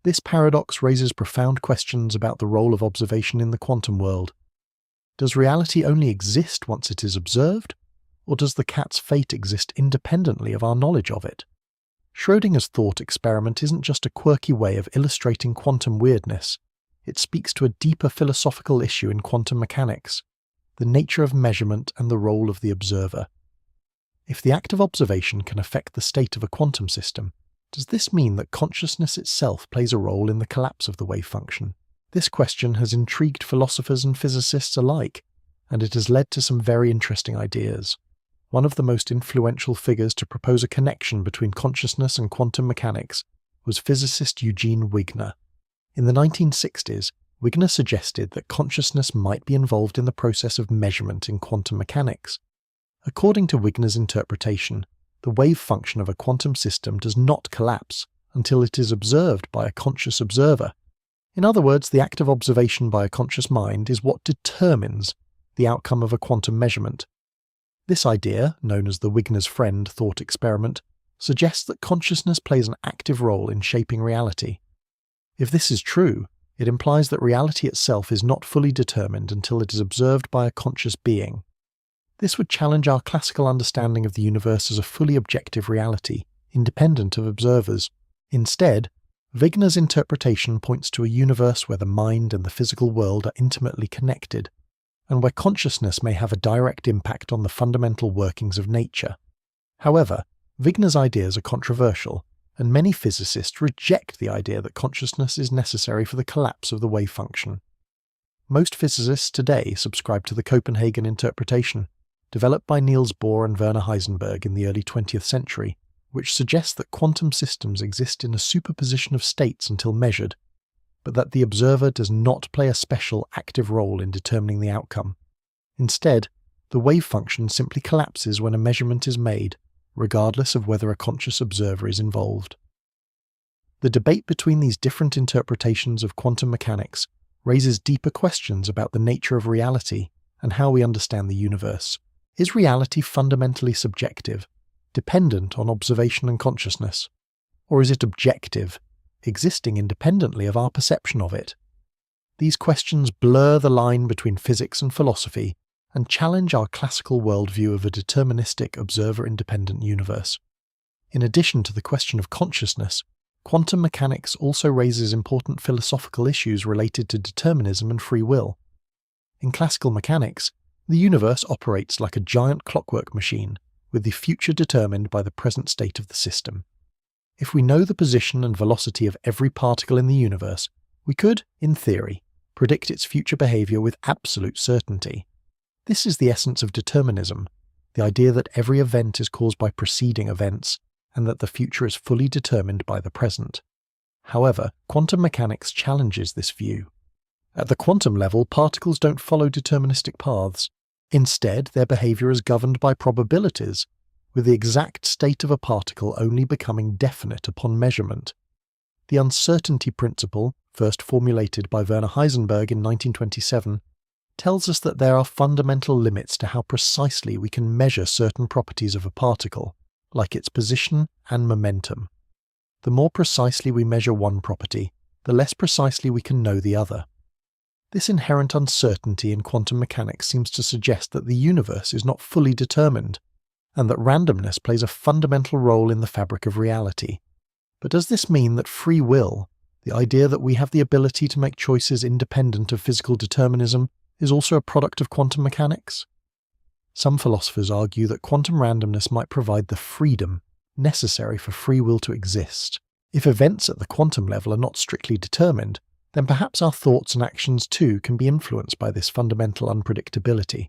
This paradox raises profound questions about the role of observation in the quantum world. Does reality only exist once it is observed, or does the cat's fate exist independently of our knowledge of it? Schrödinger's thought experiment isn't just a quirky way of illustrating quantum weirdness. It speaks to a deeper philosophical issue in quantum mechanics, the nature of measurement and the role of the observer. If the act of observation can affect the state of a quantum system, does this mean that consciousness itself plays a role in the collapse of the wave function? This question has intrigued philosophers and physicists alike, and it has led to some very interesting ideas. One of the most influential figures to propose a connection between consciousness and quantum mechanics was physicist Eugene Wigner. In the 1960s, Wigner suggested that consciousness might be involved in the process of measurement in quantum mechanics. According to Wigner's interpretation, the wave function of a quantum system does not collapse until it is observed by a conscious observer. In other words, the act of observation by a conscious mind is what determines the outcome of a quantum measurement. This idea, known as the Wigner's friend thought experiment, suggests that consciousness plays an active role in shaping reality. If this is true, it implies that reality itself is not fully determined until it is observed by a conscious being. This would challenge our classical understanding of the universe as a fully objective reality, independent of observers. Instead, Wigner's interpretation points to a universe where the mind and the physical world are intimately connected, and where consciousness may have a direct impact on the fundamental workings of nature. However, Wigner's ideas are controversial, and many physicists reject the idea that consciousness is necessary for the collapse of the wave function. Most physicists today subscribe to the Copenhagen interpretation, developed by Niels Bohr and Werner Heisenberg in the early 20th century, which suggests that quantum systems exist in a superposition of states until measured, but that the observer does not play a special active role in determining the outcome. Instead, the wave function simply collapses when a measurement is made, regardless of whether a conscious observer is involved. The debate between these different interpretations of quantum mechanics raises deeper questions about the nature of reality and how we understand the universe. Is reality fundamentally subjective, dependent on observation and consciousness? Or is it objective, existing independently of our perception of it? These questions blur the line between physics and philosophy and challenge our classical worldview of a deterministic, observer-independent universe. In addition to the question of consciousness, quantum mechanics also raises important philosophical issues related to determinism and free will. In classical mechanics, the universe operates like a giant clockwork machine, with the future determined by the present state of the system. If we know the position and velocity of every particle in the universe, we could, in theory, predict its future behavior with absolute certainty. This is the essence of determinism, the idea that every event is caused by preceding events, and that the future is fully determined by the present. However, quantum mechanics challenges this view. At the quantum level, particles don't follow deterministic paths. Instead, their behavior is governed by probabilities, with the exact state of a particle only becoming definite upon measurement. The uncertainty principle, first formulated by Werner Heisenberg in 1927, tells us that there are fundamental limits to how precisely we can measure certain properties of a particle, like its position and momentum. The more precisely we measure one property, the less precisely we can know the other. This inherent uncertainty in quantum mechanics seems to suggest that the universe is not fully determined, and that randomness plays a fundamental role in the fabric of reality. But does this mean that free will, the idea that we have the ability to make choices independent of physical determinism, is also a product of quantum mechanics? Some philosophers argue that quantum randomness might provide the freedom necessary for free will to exist. If events at the quantum level are not strictly determined, then perhaps our thoughts and actions too can be influenced by this fundamental unpredictability.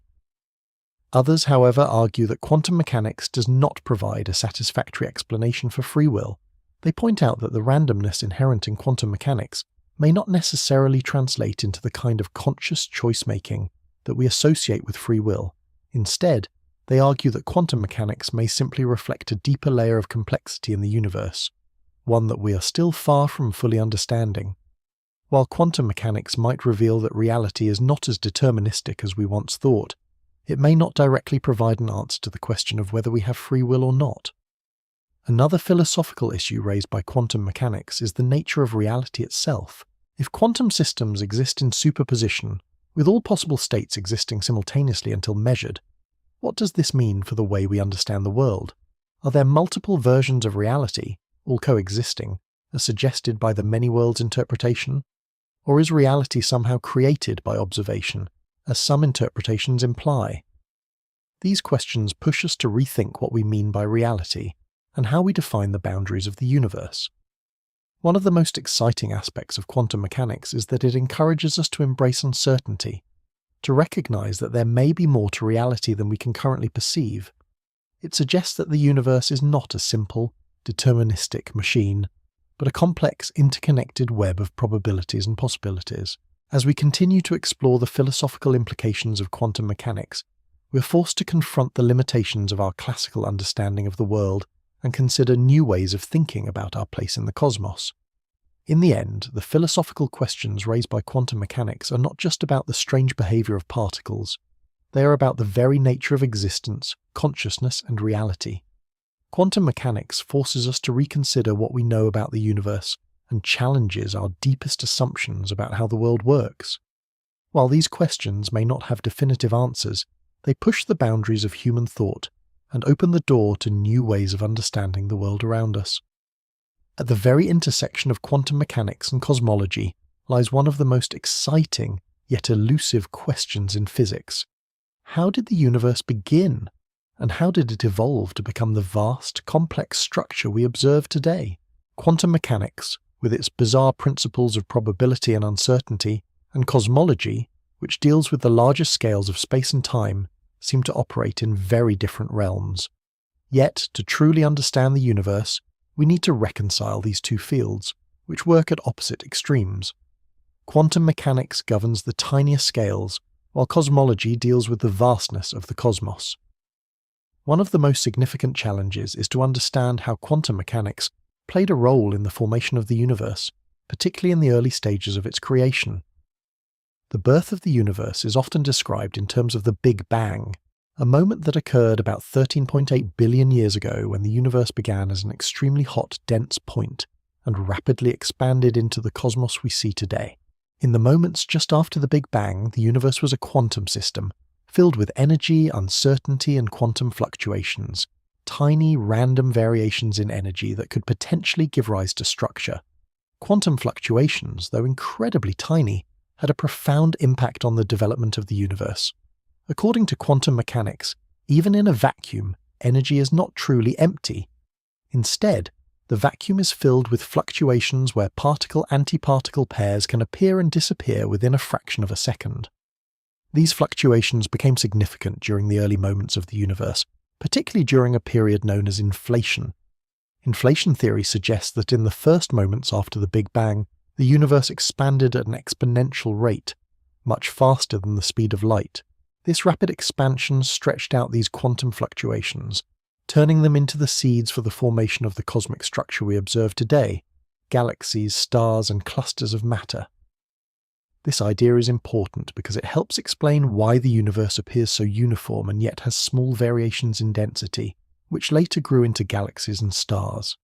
Others, however, argue that quantum mechanics does not provide a satisfactory explanation for free will. They point out that the randomness inherent in quantum mechanics may not necessarily translate into the kind of conscious choice-making that we associate with free will. Instead, they argue that quantum mechanics may simply reflect a deeper layer of complexity in the universe, one that we are still far from fully understanding. While quantum mechanics might reveal that reality is not as deterministic as we once thought, it may not directly provide an answer to the question of whether we have free will or not. Another philosophical issue raised by quantum mechanics is the nature of reality itself. If quantum systems exist in superposition, with all possible states existing simultaneously until measured, what does this mean for the way we understand the world? Are there multiple versions of reality, all coexisting, as suggested by the many worlds interpretation? Or is reality somehow created by observation, as some interpretations imply? These questions push us to rethink what we mean by reality, and how we define the boundaries of the universe. One of the most exciting aspects of quantum mechanics is that it encourages us to embrace uncertainty, to recognize that there may be more to reality than we can currently perceive. It suggests that the universe is not a simple, deterministic machine, but a complex, interconnected web of probabilities and possibilities. As we continue to explore the philosophical implications of quantum mechanics, we're forced to confront the limitations of our classical understanding of the world and consider new ways of thinking about our place in the cosmos. In the end, the philosophical questions raised by quantum mechanics are not just about the strange behavior of particles. They are about the very nature of existence, consciousness, and reality. Quantum mechanics forces us to reconsider what we know about the universe and challenges our deepest assumptions about how the world works. While these questions may not have definitive answers, they push the boundaries of human thought and open the door to new ways of understanding the world around us. At the very intersection of quantum mechanics and cosmology lies one of the most exciting yet elusive questions in physics. How did the universe begin? And how did it evolve to become the vast, complex structure we observe today? Quantum mechanics, with its bizarre principles of probability and uncertainty, and cosmology, which deals with the larger scales of space and time, seem to operate in very different realms. Yet, to truly understand the universe, we need to reconcile these two fields, which work at opposite extremes. Quantum mechanics governs the tiniest scales, while cosmology deals with the vastness of the cosmos. One of the most significant challenges is to understand how quantum mechanics played a role in the formation of the universe, particularly in the early stages of its creation. The birth of the universe is often described in terms of the Big Bang, a moment that occurred about 13.8 billion years ago when the universe began as an extremely hot, dense point and rapidly expanded into the cosmos we see today. In the moments just after the Big Bang, the universe was a quantum system, filled with energy, uncertainty, and quantum fluctuations, tiny, random variations in energy that could potentially give rise to structure. Quantum fluctuations, though incredibly tiny, had a profound impact on the development of the universe. According to quantum mechanics, even in a vacuum, energy is not truly empty. Instead, the vacuum is filled with fluctuations where particle-antiparticle pairs can appear and disappear within a fraction of a second. These fluctuations became significant during the early moments of the universe, particularly during a period known as inflation. Inflation theory suggests that in the first moments after the Big Bang, the universe expanded at an exponential rate, much faster than the speed of light. This rapid expansion stretched out these quantum fluctuations, turning them into the seeds for the formation of the cosmic structure we observe today: galaxies, stars, and clusters of matter. This idea is important because it helps explain why the universe appears so uniform and yet has small variations in density, which later grew into galaxies and stars.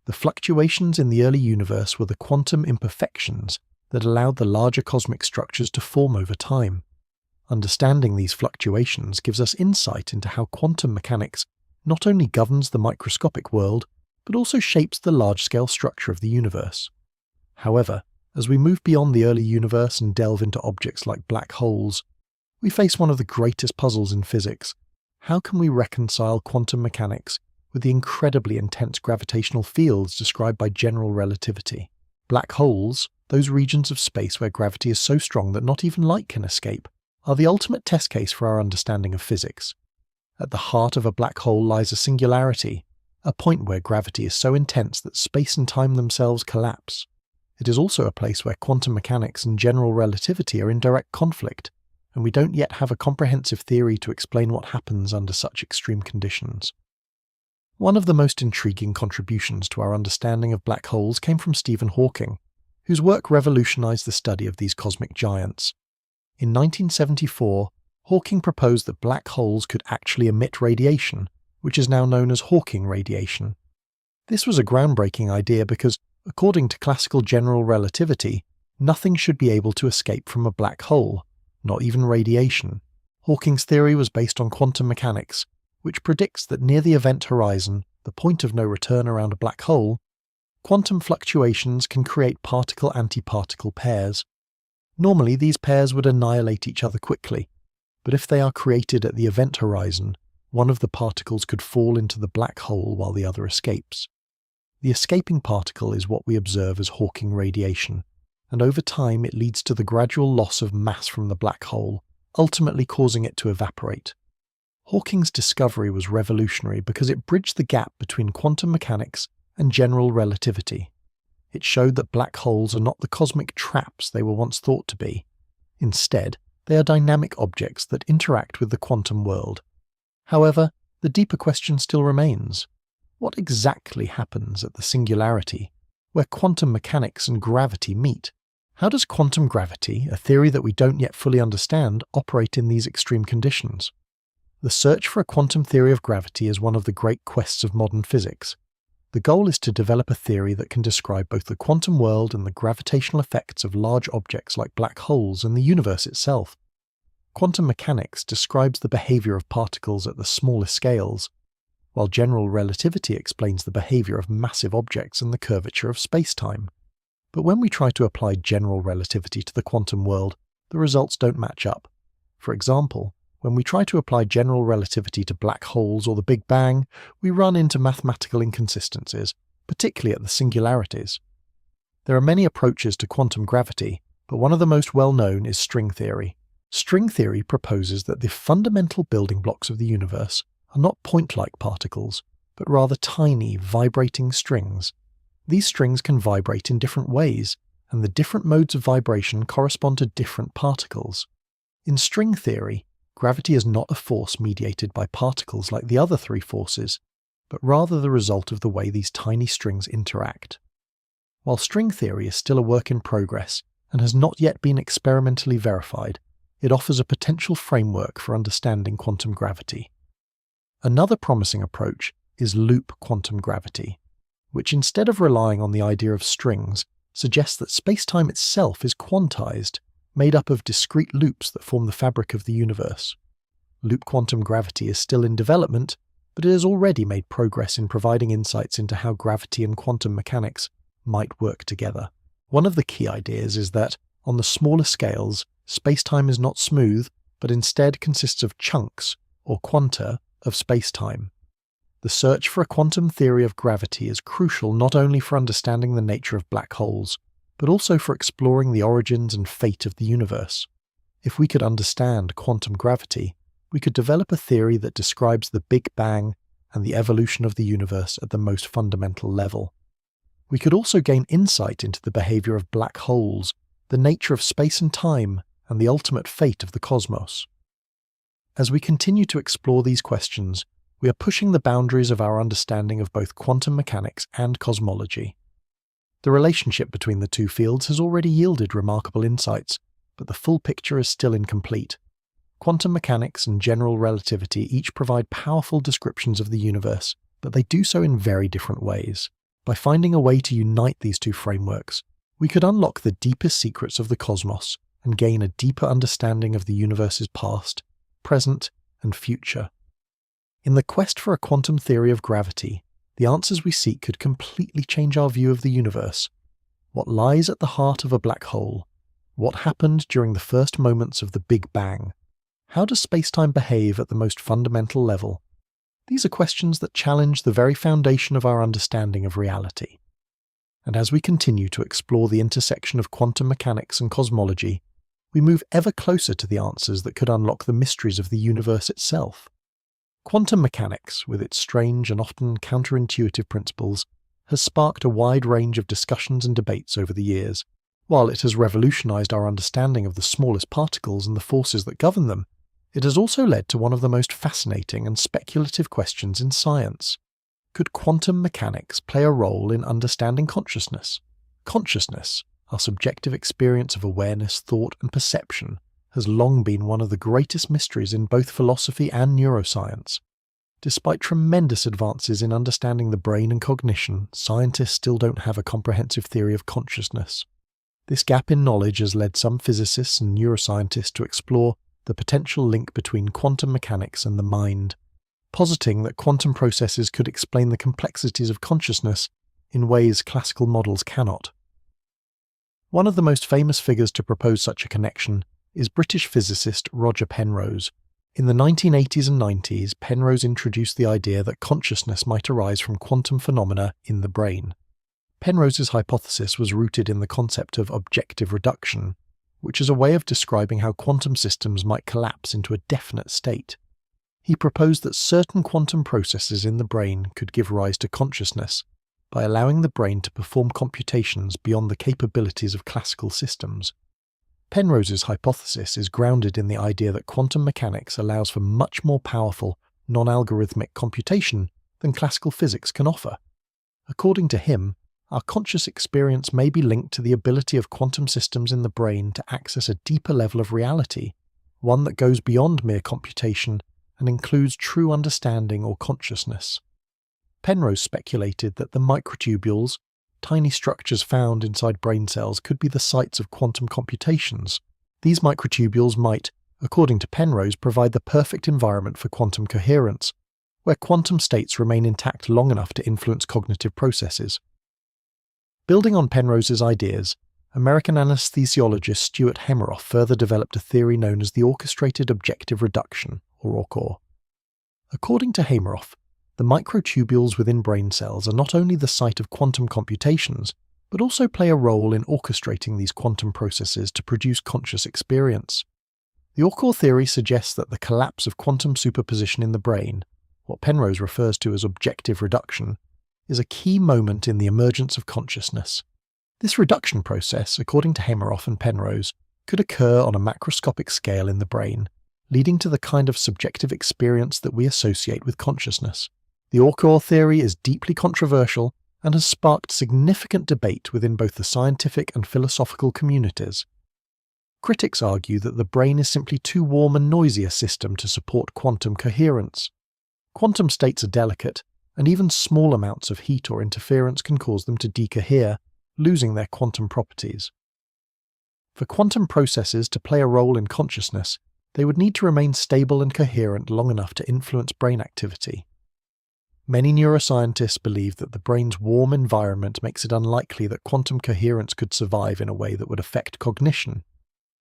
The fluctuations in the early universe were the quantum imperfections that allowed the larger cosmic structures to form over time. Understanding these fluctuations gives us insight into how quantum mechanics not only governs the microscopic world, but also shapes the large-scale structure of the universe. However, as we move beyond the early universe and delve into objects like black holes, we face one of the greatest puzzles in physics. How can we reconcile quantum mechanics with the incredibly intense gravitational fields described by general relativity? Black holes, those regions of space where gravity is so strong that not even light can escape, are the ultimate test case for our understanding of physics. At the heart of a black hole lies a singularity, a point where gravity is so intense that space and time themselves collapse. It is also a place where quantum mechanics and general relativity are in direct conflict, and we don't yet have a comprehensive theory to explain what happens under such extreme conditions. One of the most intriguing contributions to our understanding of black holes came from Stephen Hawking, whose work revolutionized the study of these cosmic giants. In 1974, Hawking proposed that black holes could actually emit radiation, which is now known as Hawking radiation. This was a groundbreaking idea because, according to classical general relativity, nothing should be able to escape from a black hole, not even radiation. Hawking's theory was based on quantum mechanics, which predicts that near the event horizon, the point of no return around a black hole, quantum fluctuations can create particle-antiparticle pairs. Normally, these pairs would annihilate each other quickly, but if they are created at the event horizon, one of the particles could fall into the black hole while the other escapes. The escaping particle is what we observe as Hawking radiation, and over time it leads to the gradual loss of mass from the black hole, ultimately causing it to evaporate. Hawking's discovery was revolutionary because it bridged the gap between quantum mechanics and general relativity. It showed that black holes are not the cosmic traps they were once thought to be. Instead, they are dynamic objects that interact with the quantum world. However, the deeper question still remains. What exactly happens at the singularity, where quantum mechanics and gravity meet? How does quantum gravity, a theory that we don't yet fully understand, operate in these extreme conditions? The search for a quantum theory of gravity is one of the great quests of modern physics. The goal is to develop a theory that can describe both the quantum world and the gravitational effects of large objects like black holes and the universe itself. Quantum mechanics describes the behavior of particles at the smallest scales, while general relativity explains the behavior of massive objects and the curvature of space-time. But when we try to apply general relativity to the quantum world, the results don't match up. For example, when we try to apply general relativity to black holes or the Big Bang, we run into mathematical inconsistencies, particularly at the singularities. There are many approaches to quantum gravity, but one of the most well-known is string theory. String theory proposes that the fundamental building blocks of the universe are not point-like particles, but rather tiny, vibrating strings. These strings can vibrate in different ways, and the different modes of vibration correspond to different particles. In string theory, gravity is not a force mediated by particles like the other three forces, but rather the result of the way these tiny strings interact. While string theory is still a work in progress and has not yet been experimentally verified, it offers a potential framework for understanding quantum gravity. Another promising approach is loop quantum gravity, which instead of relying on the idea of strings, suggests that space-time itself is quantized, made up of discrete loops that form the fabric of the universe. Loop quantum gravity is still in development, but it has already made progress in providing insights into how gravity and quantum mechanics might work together. One of the key ideas is that, on the smaller scales, space-time is not smooth, but instead consists of chunks, or quanta, of space-time. The search for a quantum theory of gravity is crucial not only for understanding the nature of black holes, but also for exploring the origins and fate of the universe. If we could understand quantum gravity, we could develop a theory that describes the Big Bang and the evolution of the universe at the most fundamental level. We could also gain insight into the behavior of black holes, the nature of space and time, and the ultimate fate of the cosmos. As we continue to explore these questions, we are pushing the boundaries of our understanding of both quantum mechanics and cosmology. The relationship between the two fields has already yielded remarkable insights, but the full picture is still incomplete. Quantum mechanics and general relativity each provide powerful descriptions of the universe, but they do so in very different ways. By finding a way to unite these two frameworks, we could unlock the deepest secrets of the cosmos and gain a deeper understanding of the universe's past, present, and future. In the quest for a quantum theory of gravity, the answers we seek could completely change our view of the universe. What lies at the heart of a black hole? What happened during the first moments of the Big Bang? How does space-time behave at the most fundamental level? These are questions that challenge the very foundation of our understanding of reality. And as we continue to explore the intersection of quantum mechanics and cosmology, we move ever closer to the answers that could unlock the mysteries of the universe itself. Quantum mechanics, with its strange and often counterintuitive principles, has sparked a wide range of discussions and debates over the years. While it has revolutionized our understanding of the smallest particles and the forces that govern them, it has also led to one of the most fascinating and speculative questions in science. Could quantum mechanics play a role in understanding consciousness? Consciousness, our subjective experience of awareness, thought, and perception, has long been one of the greatest mysteries in both philosophy and neuroscience. Despite tremendous advances in understanding the brain and cognition, scientists still don't have a comprehensive theory of consciousness. This gap in knowledge has led some physicists and neuroscientists to explore the potential link between quantum mechanics and the mind, positing that quantum processes could explain the complexities of consciousness in ways classical models cannot. One of the most famous figures to propose such a connection is British physicist Roger Penrose. In the 1980s and 90s, Penrose introduced the idea that consciousness might arise from quantum phenomena in the brain. Penrose's hypothesis was rooted in the concept of objective reduction, which is a way of describing how quantum systems might collapse into a definite state. He proposed that certain quantum processes in the brain could give rise to consciousness by allowing the brain to perform computations beyond the capabilities of classical systems. Penrose's hypothesis is grounded in the idea that quantum mechanics allows for much more powerful, non-algorithmic computation than classical physics can offer. According to him, our conscious experience may be linked to the ability of quantum systems in the brain to access a deeper level of reality, one that goes beyond mere computation and includes true understanding or consciousness. Penrose speculated that the microtubules, tiny structures found inside brain cells, could be the sites of quantum computations. These microtubules might, according to Penrose, provide the perfect environment for quantum coherence, where quantum states remain intact long enough to influence cognitive processes. Building on Penrose's ideas, American anesthesiologist Stuart Hameroff further developed a theory known as the orchestrated objective reduction, or ORCOR. According to Hameroff, the microtubules within brain cells are not only the site of quantum computations, but also play a role in orchestrating these quantum processes to produce conscious experience. The ORCOR theory suggests that the collapse of quantum superposition in the brain, what Penrose refers to as objective reduction, is a key moment in the emergence of consciousness. This reduction process, according to Hameroff and Penrose, could occur on a macroscopic scale in the brain, leading to the kind of subjective experience that we associate with consciousness. The Aucour theory is deeply controversial and has sparked significant debate within both the scientific and philosophical communities. Critics argue that the brain is simply too warm and noisy a system to support quantum coherence. Quantum states are delicate, and even small amounts of heat or interference can cause them to decohere, losing their quantum properties. For quantum processes to play a role in consciousness, they would need to remain stable and coherent long enough to influence brain activity. Many neuroscientists believe that the brain's warm environment makes it unlikely that quantum coherence could survive in a way that would affect cognition.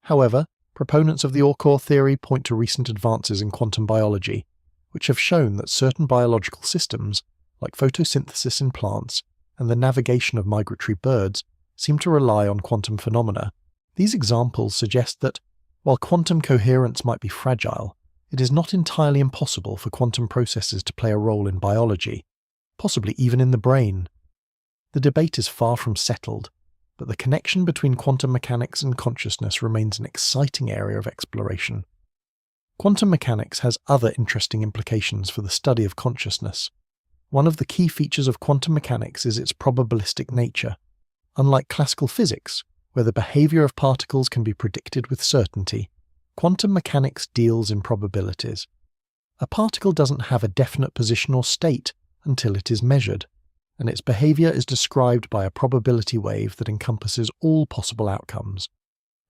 However, proponents of the Aucour theory point to recent advances in quantum biology, which have shown that certain biological systems, like photosynthesis in plants and the navigation of migratory birds, seem to rely on quantum phenomena. These examples suggest that, while quantum coherence might be fragile, it is not entirely impossible for quantum processes to play a role in biology, possibly even in the brain. The debate is far from settled, but the connection between quantum mechanics and consciousness remains an exciting area of exploration. Quantum mechanics has other interesting implications for the study of consciousness. One of the key features of quantum mechanics is its probabilistic nature. Unlike classical physics, where the behavior of particles can be predicted with certainty, quantum mechanics deals in probabilities. A particle doesn't have a definite position or state until it is measured, and its behavior is described by a probability wave that encompasses all possible outcomes.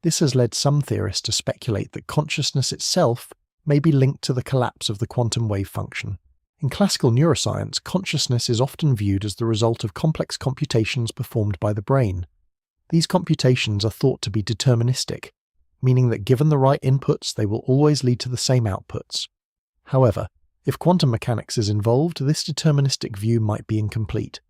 This has led some theorists to speculate that consciousness itself may be linked to the collapse of the quantum wave function. In classical neuroscience, consciousness is often viewed as the result of complex computations performed by the brain. These computations are thought to be deterministic, meaning that given the right inputs, they will always lead to the same outputs. However, if quantum mechanics is involved, this deterministic view might be incomplete.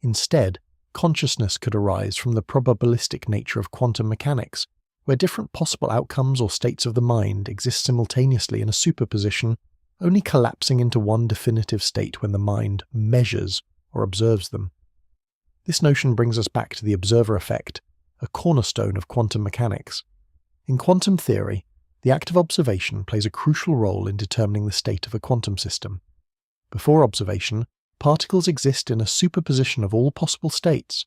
Instead, consciousness could arise from the probabilistic nature of quantum mechanics, where different possible outcomes or states of the mind exist simultaneously in a superposition, only collapsing into one definitive state when the mind measures or observes them. This notion brings us back to the observer effect, a cornerstone of quantum mechanics. In quantum theory, the act of observation plays a crucial role in determining the state of a quantum system. Before observation, particles exist in a superposition of all possible states.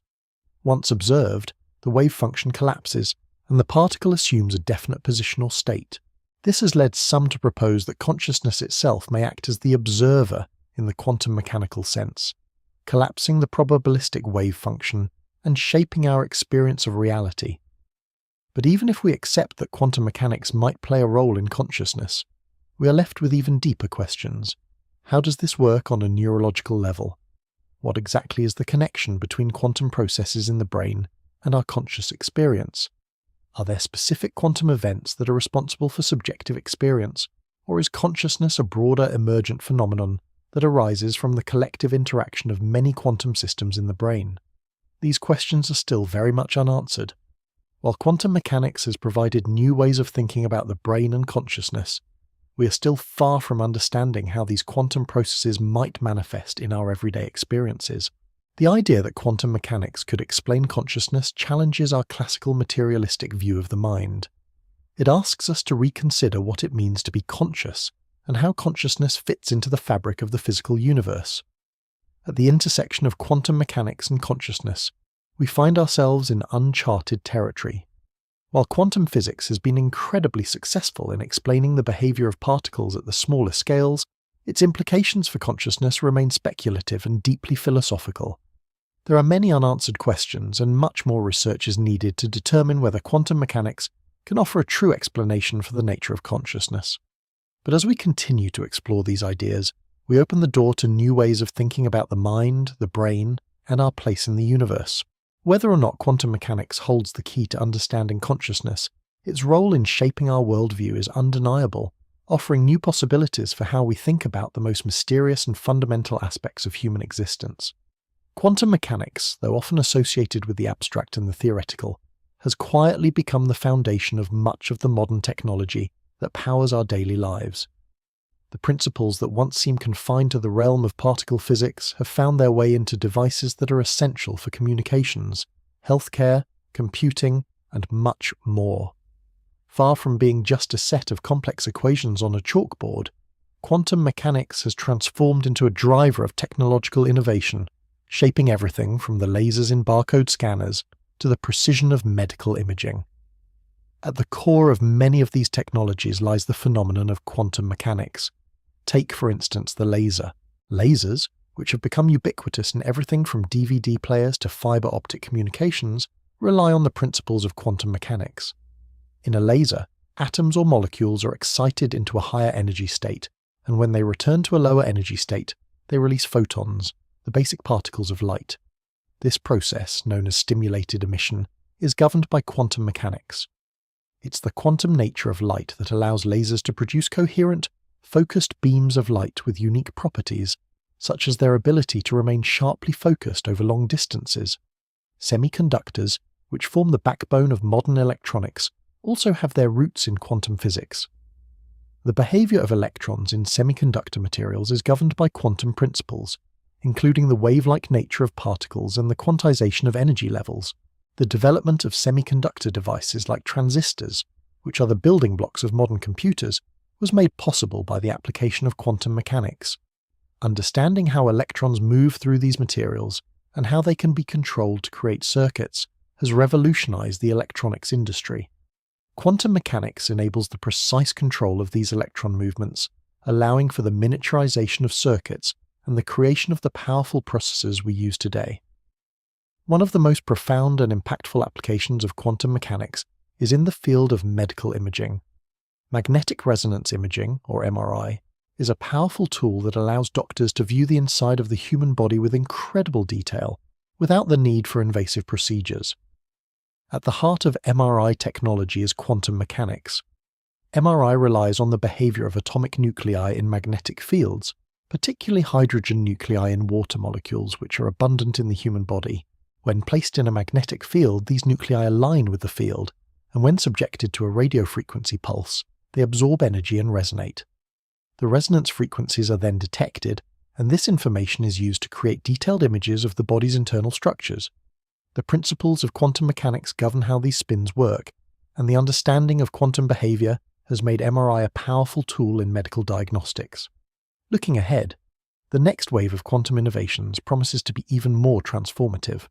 Once observed, the wave function collapses, and the particle assumes a definite position or state. This has led some to propose that consciousness itself may act as the observer in the quantum mechanical sense, collapsing the probabilistic wave function and shaping our experience of reality. But even if we accept that quantum mechanics might play a role in consciousness, we are left with even deeper questions. How does this work on a neurological level? What exactly is the connection between quantum processes in the brain and our conscious experience? Are there specific quantum events that are responsible for subjective experience, or is consciousness a broader emergent phenomenon that arises from the collective interaction of many quantum systems in the brain? These questions are still very much unanswered. While quantum mechanics has provided new ways of thinking about the brain and consciousness, we are still far from understanding how these quantum processes might manifest in our everyday experiences. The idea that quantum mechanics could explain consciousness challenges our classical materialistic view of the mind. It asks us to reconsider what it means to be conscious and how consciousness fits into the fabric of the physical universe. At the intersection of quantum mechanics and consciousness, we find ourselves in uncharted territory. While quantum physics has been incredibly successful in explaining the behavior of particles at the smaller scales, its implications for consciousness remain speculative and deeply philosophical. There are many unanswered questions, and much more research is needed to determine whether quantum mechanics can offer a true explanation for the nature of consciousness. But as we continue to explore these ideas, we open the door to new ways of thinking about the mind, the brain, and our place in the universe. Whether or not quantum mechanics holds the key to understanding consciousness, its role in shaping our worldview is undeniable, offering new possibilities for how we think about the most mysterious and fundamental aspects of human existence. Quantum mechanics, though often associated with the abstract and the theoretical, has quietly become the foundation of much of the modern technology that powers our daily lives. The principles that once seemed confined to the realm of particle physics have found their way into devices that are essential for communications, healthcare, computing, and much more. Far from being just a set of complex equations on a chalkboard, quantum mechanics has transformed into a driver of technological innovation, shaping everything from the lasers in barcode scanners to the precision of medical imaging. At the core of many of these technologies lies the phenomenon of quantum mechanics. Take, for instance, the laser. Lasers, which have become ubiquitous in everything from DVD players to fiber optic communications, rely on the principles of quantum mechanics. In a laser, atoms or molecules are excited into a higher energy state, and when they return to a lower energy state, they release photons, the basic particles of light. This process, known as stimulated emission, is governed by quantum mechanics. It's the quantum nature of light that allows lasers to produce coherent, focused beams of light with unique properties, such as their ability to remain sharply focused over long distances. Semiconductors, which form the backbone of modern electronics, also have their roots in quantum physics. The behavior of electrons in semiconductor materials is governed by quantum principles, including the wave-like nature of particles and the quantization of energy levels. The development of semiconductor devices like transistors, which are the building blocks of modern computers, was made possible by the application of quantum mechanics. Understanding how electrons move through these materials and how they can be controlled to create circuits has revolutionized the electronics industry. Quantum mechanics enables the precise control of these electron movements, allowing for the miniaturization of circuits and the creation of the powerful processors we use today. One of the most profound and impactful applications of quantum mechanics is in the field of medical imaging. Magnetic resonance imaging, or MRI, is a powerful tool that allows doctors to view the inside of the human body with incredible detail, without the need for invasive procedures. At the heart of MRI technology is quantum mechanics. MRI relies on the behavior of atomic nuclei in magnetic fields, particularly hydrogen nuclei in water molecules, which are abundant in the human body. When placed in a magnetic field, these nuclei align with the field, and when subjected to a radio frequency pulse, they absorb energy and resonate. The resonance frequencies are then detected, and this information is used to create detailed images of the body's internal structures. The principles of quantum mechanics govern how these spins work, and the understanding of quantum behavior has made MRI a powerful tool in medical diagnostics. Looking ahead, the next wave of quantum innovations promises to be even more transformative.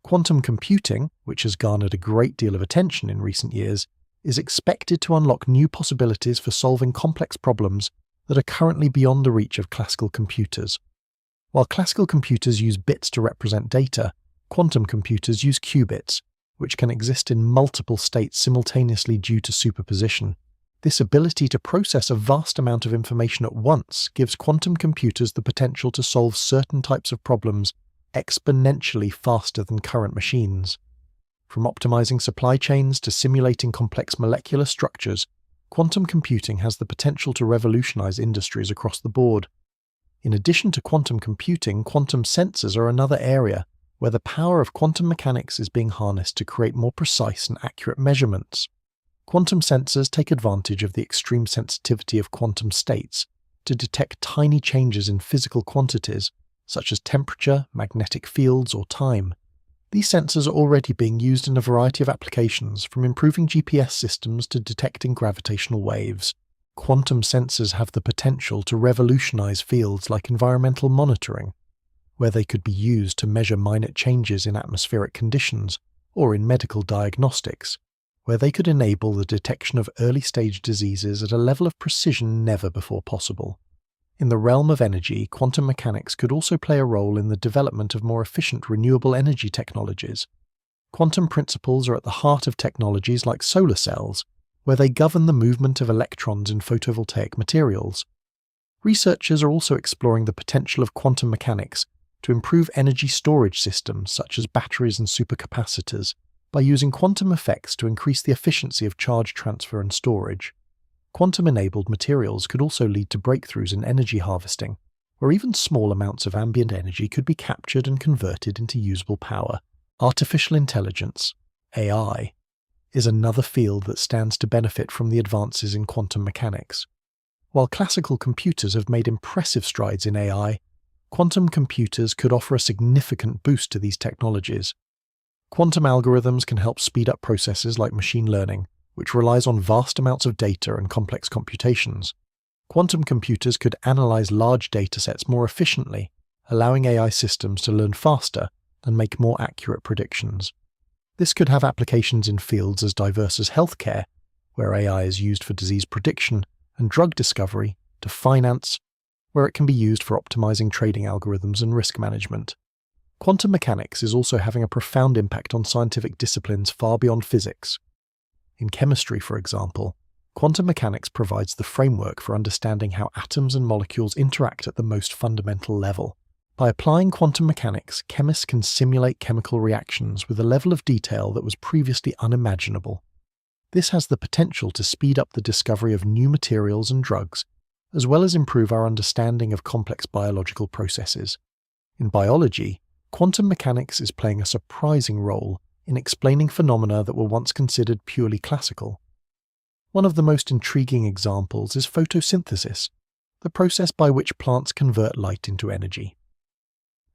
Quantum computing, which has garnered a great deal of attention in recent years, is expected to unlock new possibilities for solving complex problems that are currently beyond the reach of classical computers. While classical computers use bits to represent data, quantum computers use qubits, which can exist in multiple states simultaneously due to superposition. This ability to process a vast amount of information at once gives quantum computers the potential to solve certain types of problems exponentially faster than current machines. From optimizing supply chains to simulating complex molecular structures, quantum computing has the potential to revolutionize industries across the board. In addition to quantum computing, quantum sensors are another area where the power of quantum mechanics is being harnessed to create more precise and accurate measurements. Quantum sensors take advantage of the extreme sensitivity of quantum states to detect tiny changes in physical quantities, such as temperature, magnetic fields, or time. These sensors are already being used in a variety of applications, from improving GPS systems to detecting gravitational waves. Quantum sensors have the potential to revolutionize fields like environmental monitoring, where they could be used to measure minor changes in atmospheric conditions, or in medical diagnostics, where they could enable the detection of early-stage diseases at a level of precision never before possible. In the realm of energy, quantum mechanics could also play a role in the development of more efficient renewable energy technologies. Quantum principles are at the heart of technologies like solar cells, where they govern the movement of electrons in photovoltaic materials. Researchers are also exploring the potential of quantum mechanics to improve energy storage systems such as batteries and supercapacitors by using quantum effects to increase the efficiency of charge transfer and storage. Quantum-enabled materials could also lead to breakthroughs in energy harvesting, where even small amounts of ambient energy could be captured and converted into usable power. Artificial intelligence, AI, is another field that stands to benefit from the advances in quantum mechanics. While classical computers have made impressive strides in AI, quantum computers could offer a significant boost to these technologies. Quantum algorithms can help speed up processes like machine learning, which relies on vast amounts of data and complex computations. Quantum computers could analyze large datasets more efficiently, allowing AI systems to learn faster and make more accurate predictions. This could have applications in fields as diverse as healthcare, where AI is used for disease prediction, and drug discovery, to finance, where it can be used for optimizing trading algorithms and risk management. Quantum mechanics is also having a profound impact on scientific disciplines far beyond physics. In chemistry, for example, quantum mechanics provides the framework for understanding how atoms and molecules interact at the most fundamental level. By applying quantum mechanics, chemists can simulate chemical reactions with a level of detail that was previously unimaginable. This has the potential to speed up the discovery of new materials and drugs, as well as improve our understanding of complex biological processes. In biology, quantum mechanics is playing a surprising role in explaining phenomena that were once considered purely classical. One of the most intriguing examples is photosynthesis, the process by which plants convert light into energy.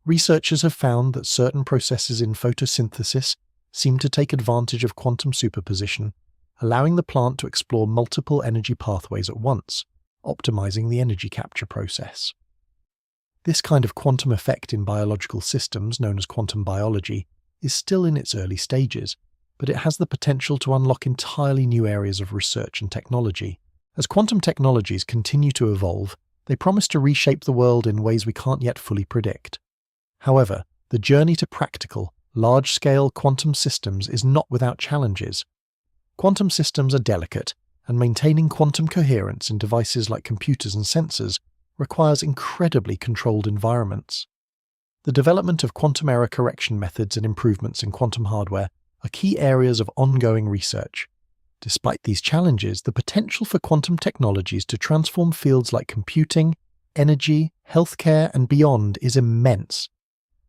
Researchers have found that certain processes in photosynthesis seem to take advantage of quantum superposition, allowing the plant to explore multiple energy pathways at once, optimizing the energy capture process. This kind of quantum effect in biological systems, known as quantum biology, is still in its early stages, but it has the potential to unlock entirely new areas of research and technology. As quantum technologies continue to evolve, they promise to reshape the world in ways we can't yet fully predict. However, the journey to practical, large-scale quantum systems is not without challenges. Quantum systems are delicate, and maintaining quantum coherence in devices like computers and sensors requires incredibly controlled environments. The development of quantum error correction methods and improvements in quantum hardware are key areas of ongoing research. Despite these challenges, the potential for quantum technologies to transform fields like computing, energy, healthcare, and beyond is immense.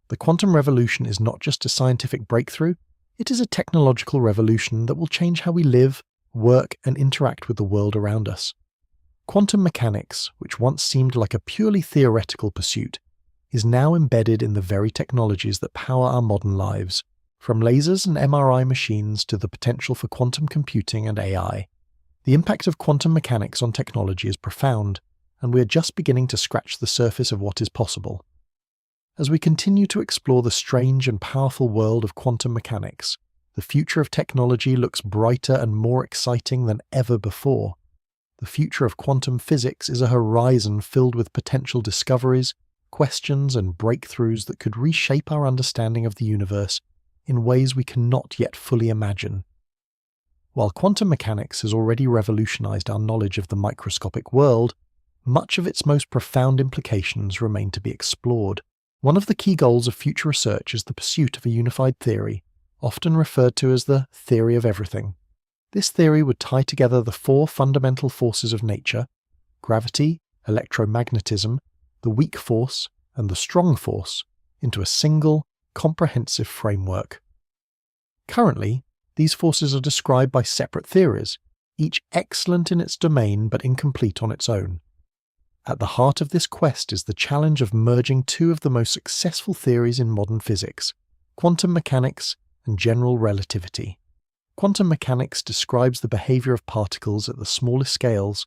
The quantum revolution is not just a scientific breakthrough, it is a technological revolution that will change how we live, work, and interact with the world around us. Quantum mechanics, which once seemed like a purely theoretical pursuit, is now embedded in the very technologies that power our modern lives, from lasers and MRI machines to the potential for quantum computing and AI. The impact of quantum mechanics on technology is profound, and we are just beginning to scratch the surface of what is possible. As we continue to explore the strange and powerful world of quantum mechanics, the future of technology looks brighter and more exciting than ever before. The future of quantum physics is a horizon filled with potential discoveries, questions, and breakthroughs that could reshape our understanding of the universe in ways we cannot yet fully imagine. While quantum mechanics has already revolutionized our knowledge of the microscopic world, much of its most profound implications remain to be explored. One of the key goals of future research is the pursuit of a unified theory, often referred to as the theory of everything. This theory would tie together the four fundamental forces of nature: gravity, electromagnetism, the weak force, and the strong force, into a single, comprehensive framework. Currently, these forces are described by separate theories, each excellent in its domain but incomplete on its own. At the heart of this quest is the challenge of merging two of the most successful theories in modern physics: quantum mechanics and general relativity. Quantum mechanics describes the behavior of particles at the smallest scales,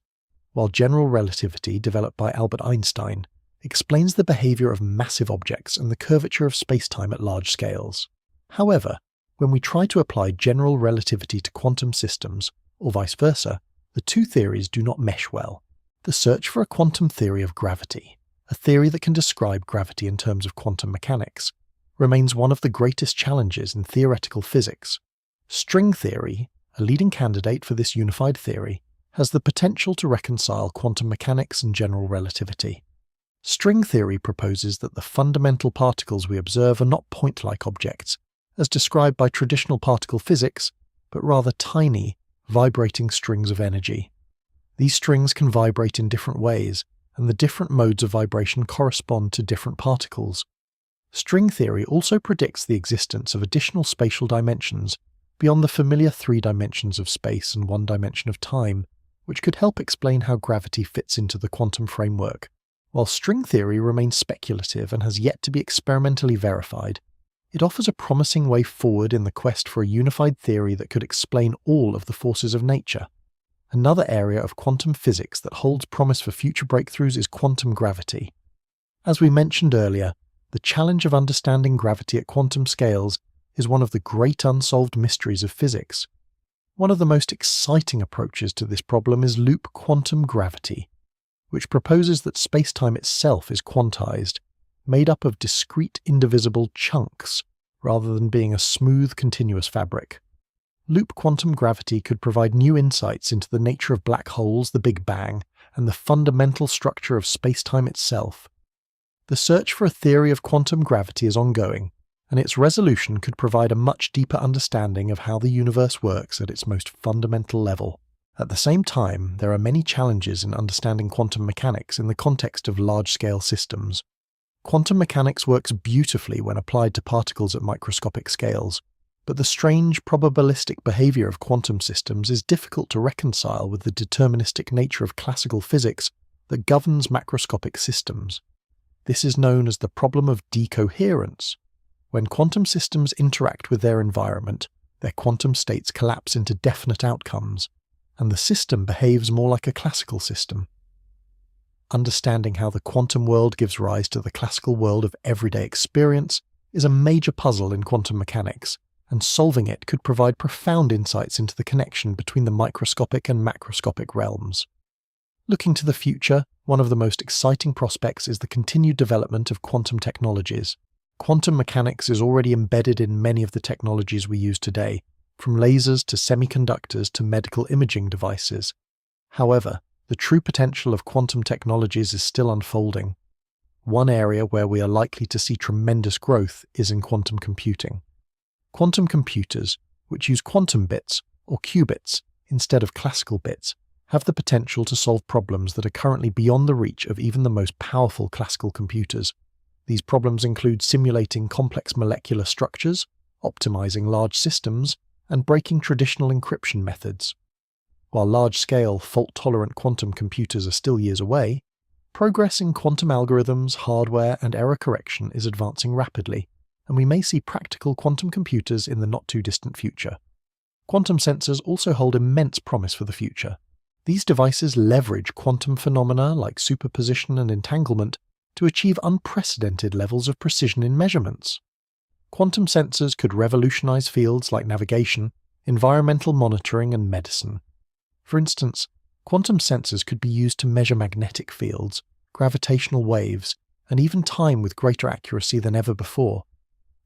while general relativity, developed by Albert Einstein, explains the behavior of massive objects and the curvature of spacetime at large scales. However, when we try to apply general relativity to quantum systems, or vice versa, the two theories do not mesh well. The search for a quantum theory of gravity, a theory that can describe gravity in terms of quantum mechanics, remains one of the greatest challenges in theoretical physics. String theory, a leading candidate for this unified theory, has the potential to reconcile quantum mechanics and general relativity. String theory proposes that the fundamental particles we observe are not point-like objects, as described by traditional particle physics, but rather tiny, vibrating strings of energy. These strings can vibrate in different ways, and the different modes of vibration correspond to different particles. String theory also predicts the existence of additional spatial dimensions beyond the familiar 3 dimensions of space and 1 dimension of time, which could help explain how gravity fits into the quantum framework. While string theory remains speculative and has yet to be experimentally verified, it offers a promising way forward in the quest for a unified theory that could explain all of the forces of nature. Another area of quantum physics that holds promise for future breakthroughs is quantum gravity. As we mentioned earlier, the challenge of understanding gravity at quantum scales is one of the great unsolved mysteries of physics. One of the most exciting approaches to this problem is loop quantum gravity, which proposes that space-time itself is quantized, made up of discrete indivisible chunks, rather than being a smooth, continuous fabric. Loop quantum gravity could provide new insights into the nature of black holes, the Big Bang, and the fundamental structure of space-time itself. The search for a theory of quantum gravity is ongoing, and its resolution could provide a much deeper understanding of how the universe works at its most fundamental level. At the same time, there are many challenges in understanding quantum mechanics in the context of large-scale systems. Quantum mechanics works beautifully when applied to particles at microscopic scales, but the strange probabilistic behavior of quantum systems is difficult to reconcile with the deterministic nature of classical physics that governs macroscopic systems. This is known as the problem of decoherence. When quantum systems interact with their environment, their quantum states collapse into definite outcomes, and the system behaves more like a classical system. Understanding how the quantum world gives rise to the classical world of everyday experience is a major puzzle in quantum mechanics, and solving it could provide profound insights into the connection between the microscopic and macroscopic realms. Looking to the future, one of the most exciting prospects is the continued development of quantum technologies. Quantum mechanics is already embedded in many of the technologies we use today, from lasers to semiconductors to medical imaging devices. However, the true potential of quantum technologies is still unfolding. One area where we are likely to see tremendous growth is in quantum computing. Quantum computers, which use quantum bits, or qubits, instead of classical bits, have the potential to solve problems that are currently beyond the reach of even the most powerful classical computers. These problems include simulating complex molecular structures, optimizing large systems, and breaking traditional encryption methods. While large-scale, fault-tolerant quantum computers are still years away, progress in quantum algorithms, hardware, and error correction is advancing rapidly, and we may see practical quantum computers in the not-too-distant future. Quantum sensors also hold immense promise for the future. These devices leverage quantum phenomena like superposition and entanglement to achieve unprecedented levels of precision in measurements. Quantum sensors could revolutionize fields like navigation, environmental monitoring, and medicine. For instance, quantum sensors could be used to measure magnetic fields, gravitational waves, and even time with greater accuracy than ever before.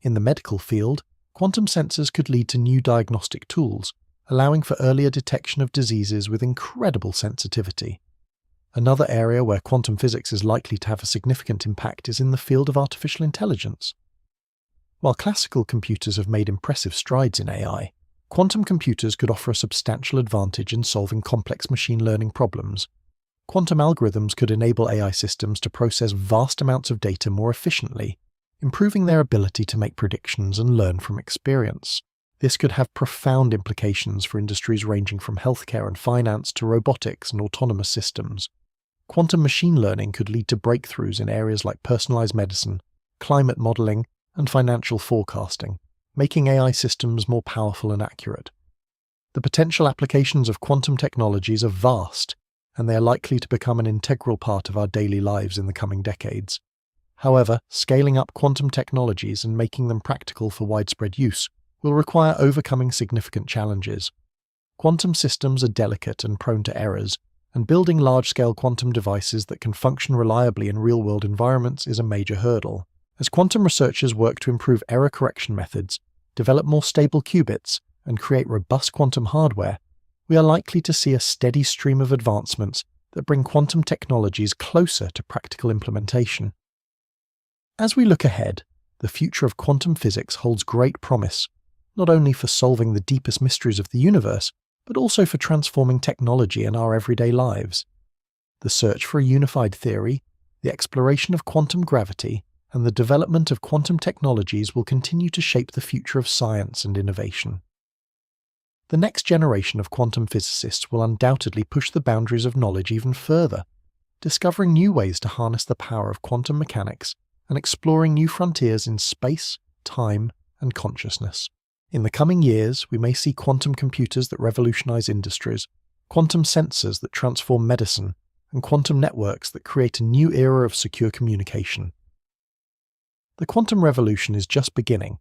In the medical field, quantum sensors could lead to new diagnostic tools, allowing for earlier detection of diseases with incredible sensitivity. Another area where quantum physics is likely to have a significant impact is in the field of artificial intelligence. While classical computers have made impressive strides in AI, quantum computers could offer a substantial advantage in solving complex machine learning problems. Quantum algorithms could enable AI systems to process vast amounts of data more efficiently, improving their ability to make predictions and learn from experience. This could have profound implications for industries ranging from healthcare and finance to robotics and autonomous systems. Quantum machine learning could lead to breakthroughs in areas like personalized medicine, climate modeling, and financial forecasting, making AI systems more powerful and accurate. The potential applications of quantum technologies are vast, and they are likely to become an integral part of our daily lives in the coming decades. However, scaling up quantum technologies and making them practical for widespread use will require overcoming significant challenges. Quantum systems are delicate and prone to errors, and building large-scale quantum devices that can function reliably in real-world environments is a major hurdle. As quantum researchers work to improve error correction methods, develop more stable qubits, and create robust quantum hardware, we are likely to see a steady stream of advancements that bring quantum technologies closer to practical implementation. As we look ahead, the future of quantum physics holds great promise, not only for solving the deepest mysteries of the universe, but also for transforming technology in our everyday lives. The search for a unified theory, the exploration of quantum gravity, and the development of quantum technologies will continue to shape the future of science and innovation. The next generation of quantum physicists will undoubtedly push the boundaries of knowledge even further, discovering new ways to harness the power of quantum mechanics and exploring new frontiers in space, time, and consciousness. In the coming years, we may see quantum computers that revolutionize industries, quantum sensors that transform medicine, and quantum networks that create a new era of secure communication. The quantum revolution is just beginning,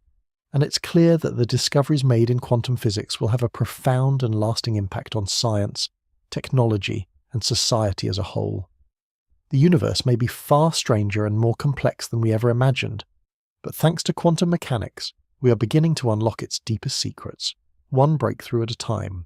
and it's clear that the discoveries made in quantum physics will have a profound and lasting impact on science, technology, and society as a whole. The universe may be far stranger and more complex than we ever imagined, but thanks to quantum mechanics, we are beginning to unlock its deepest secrets, one breakthrough at a time.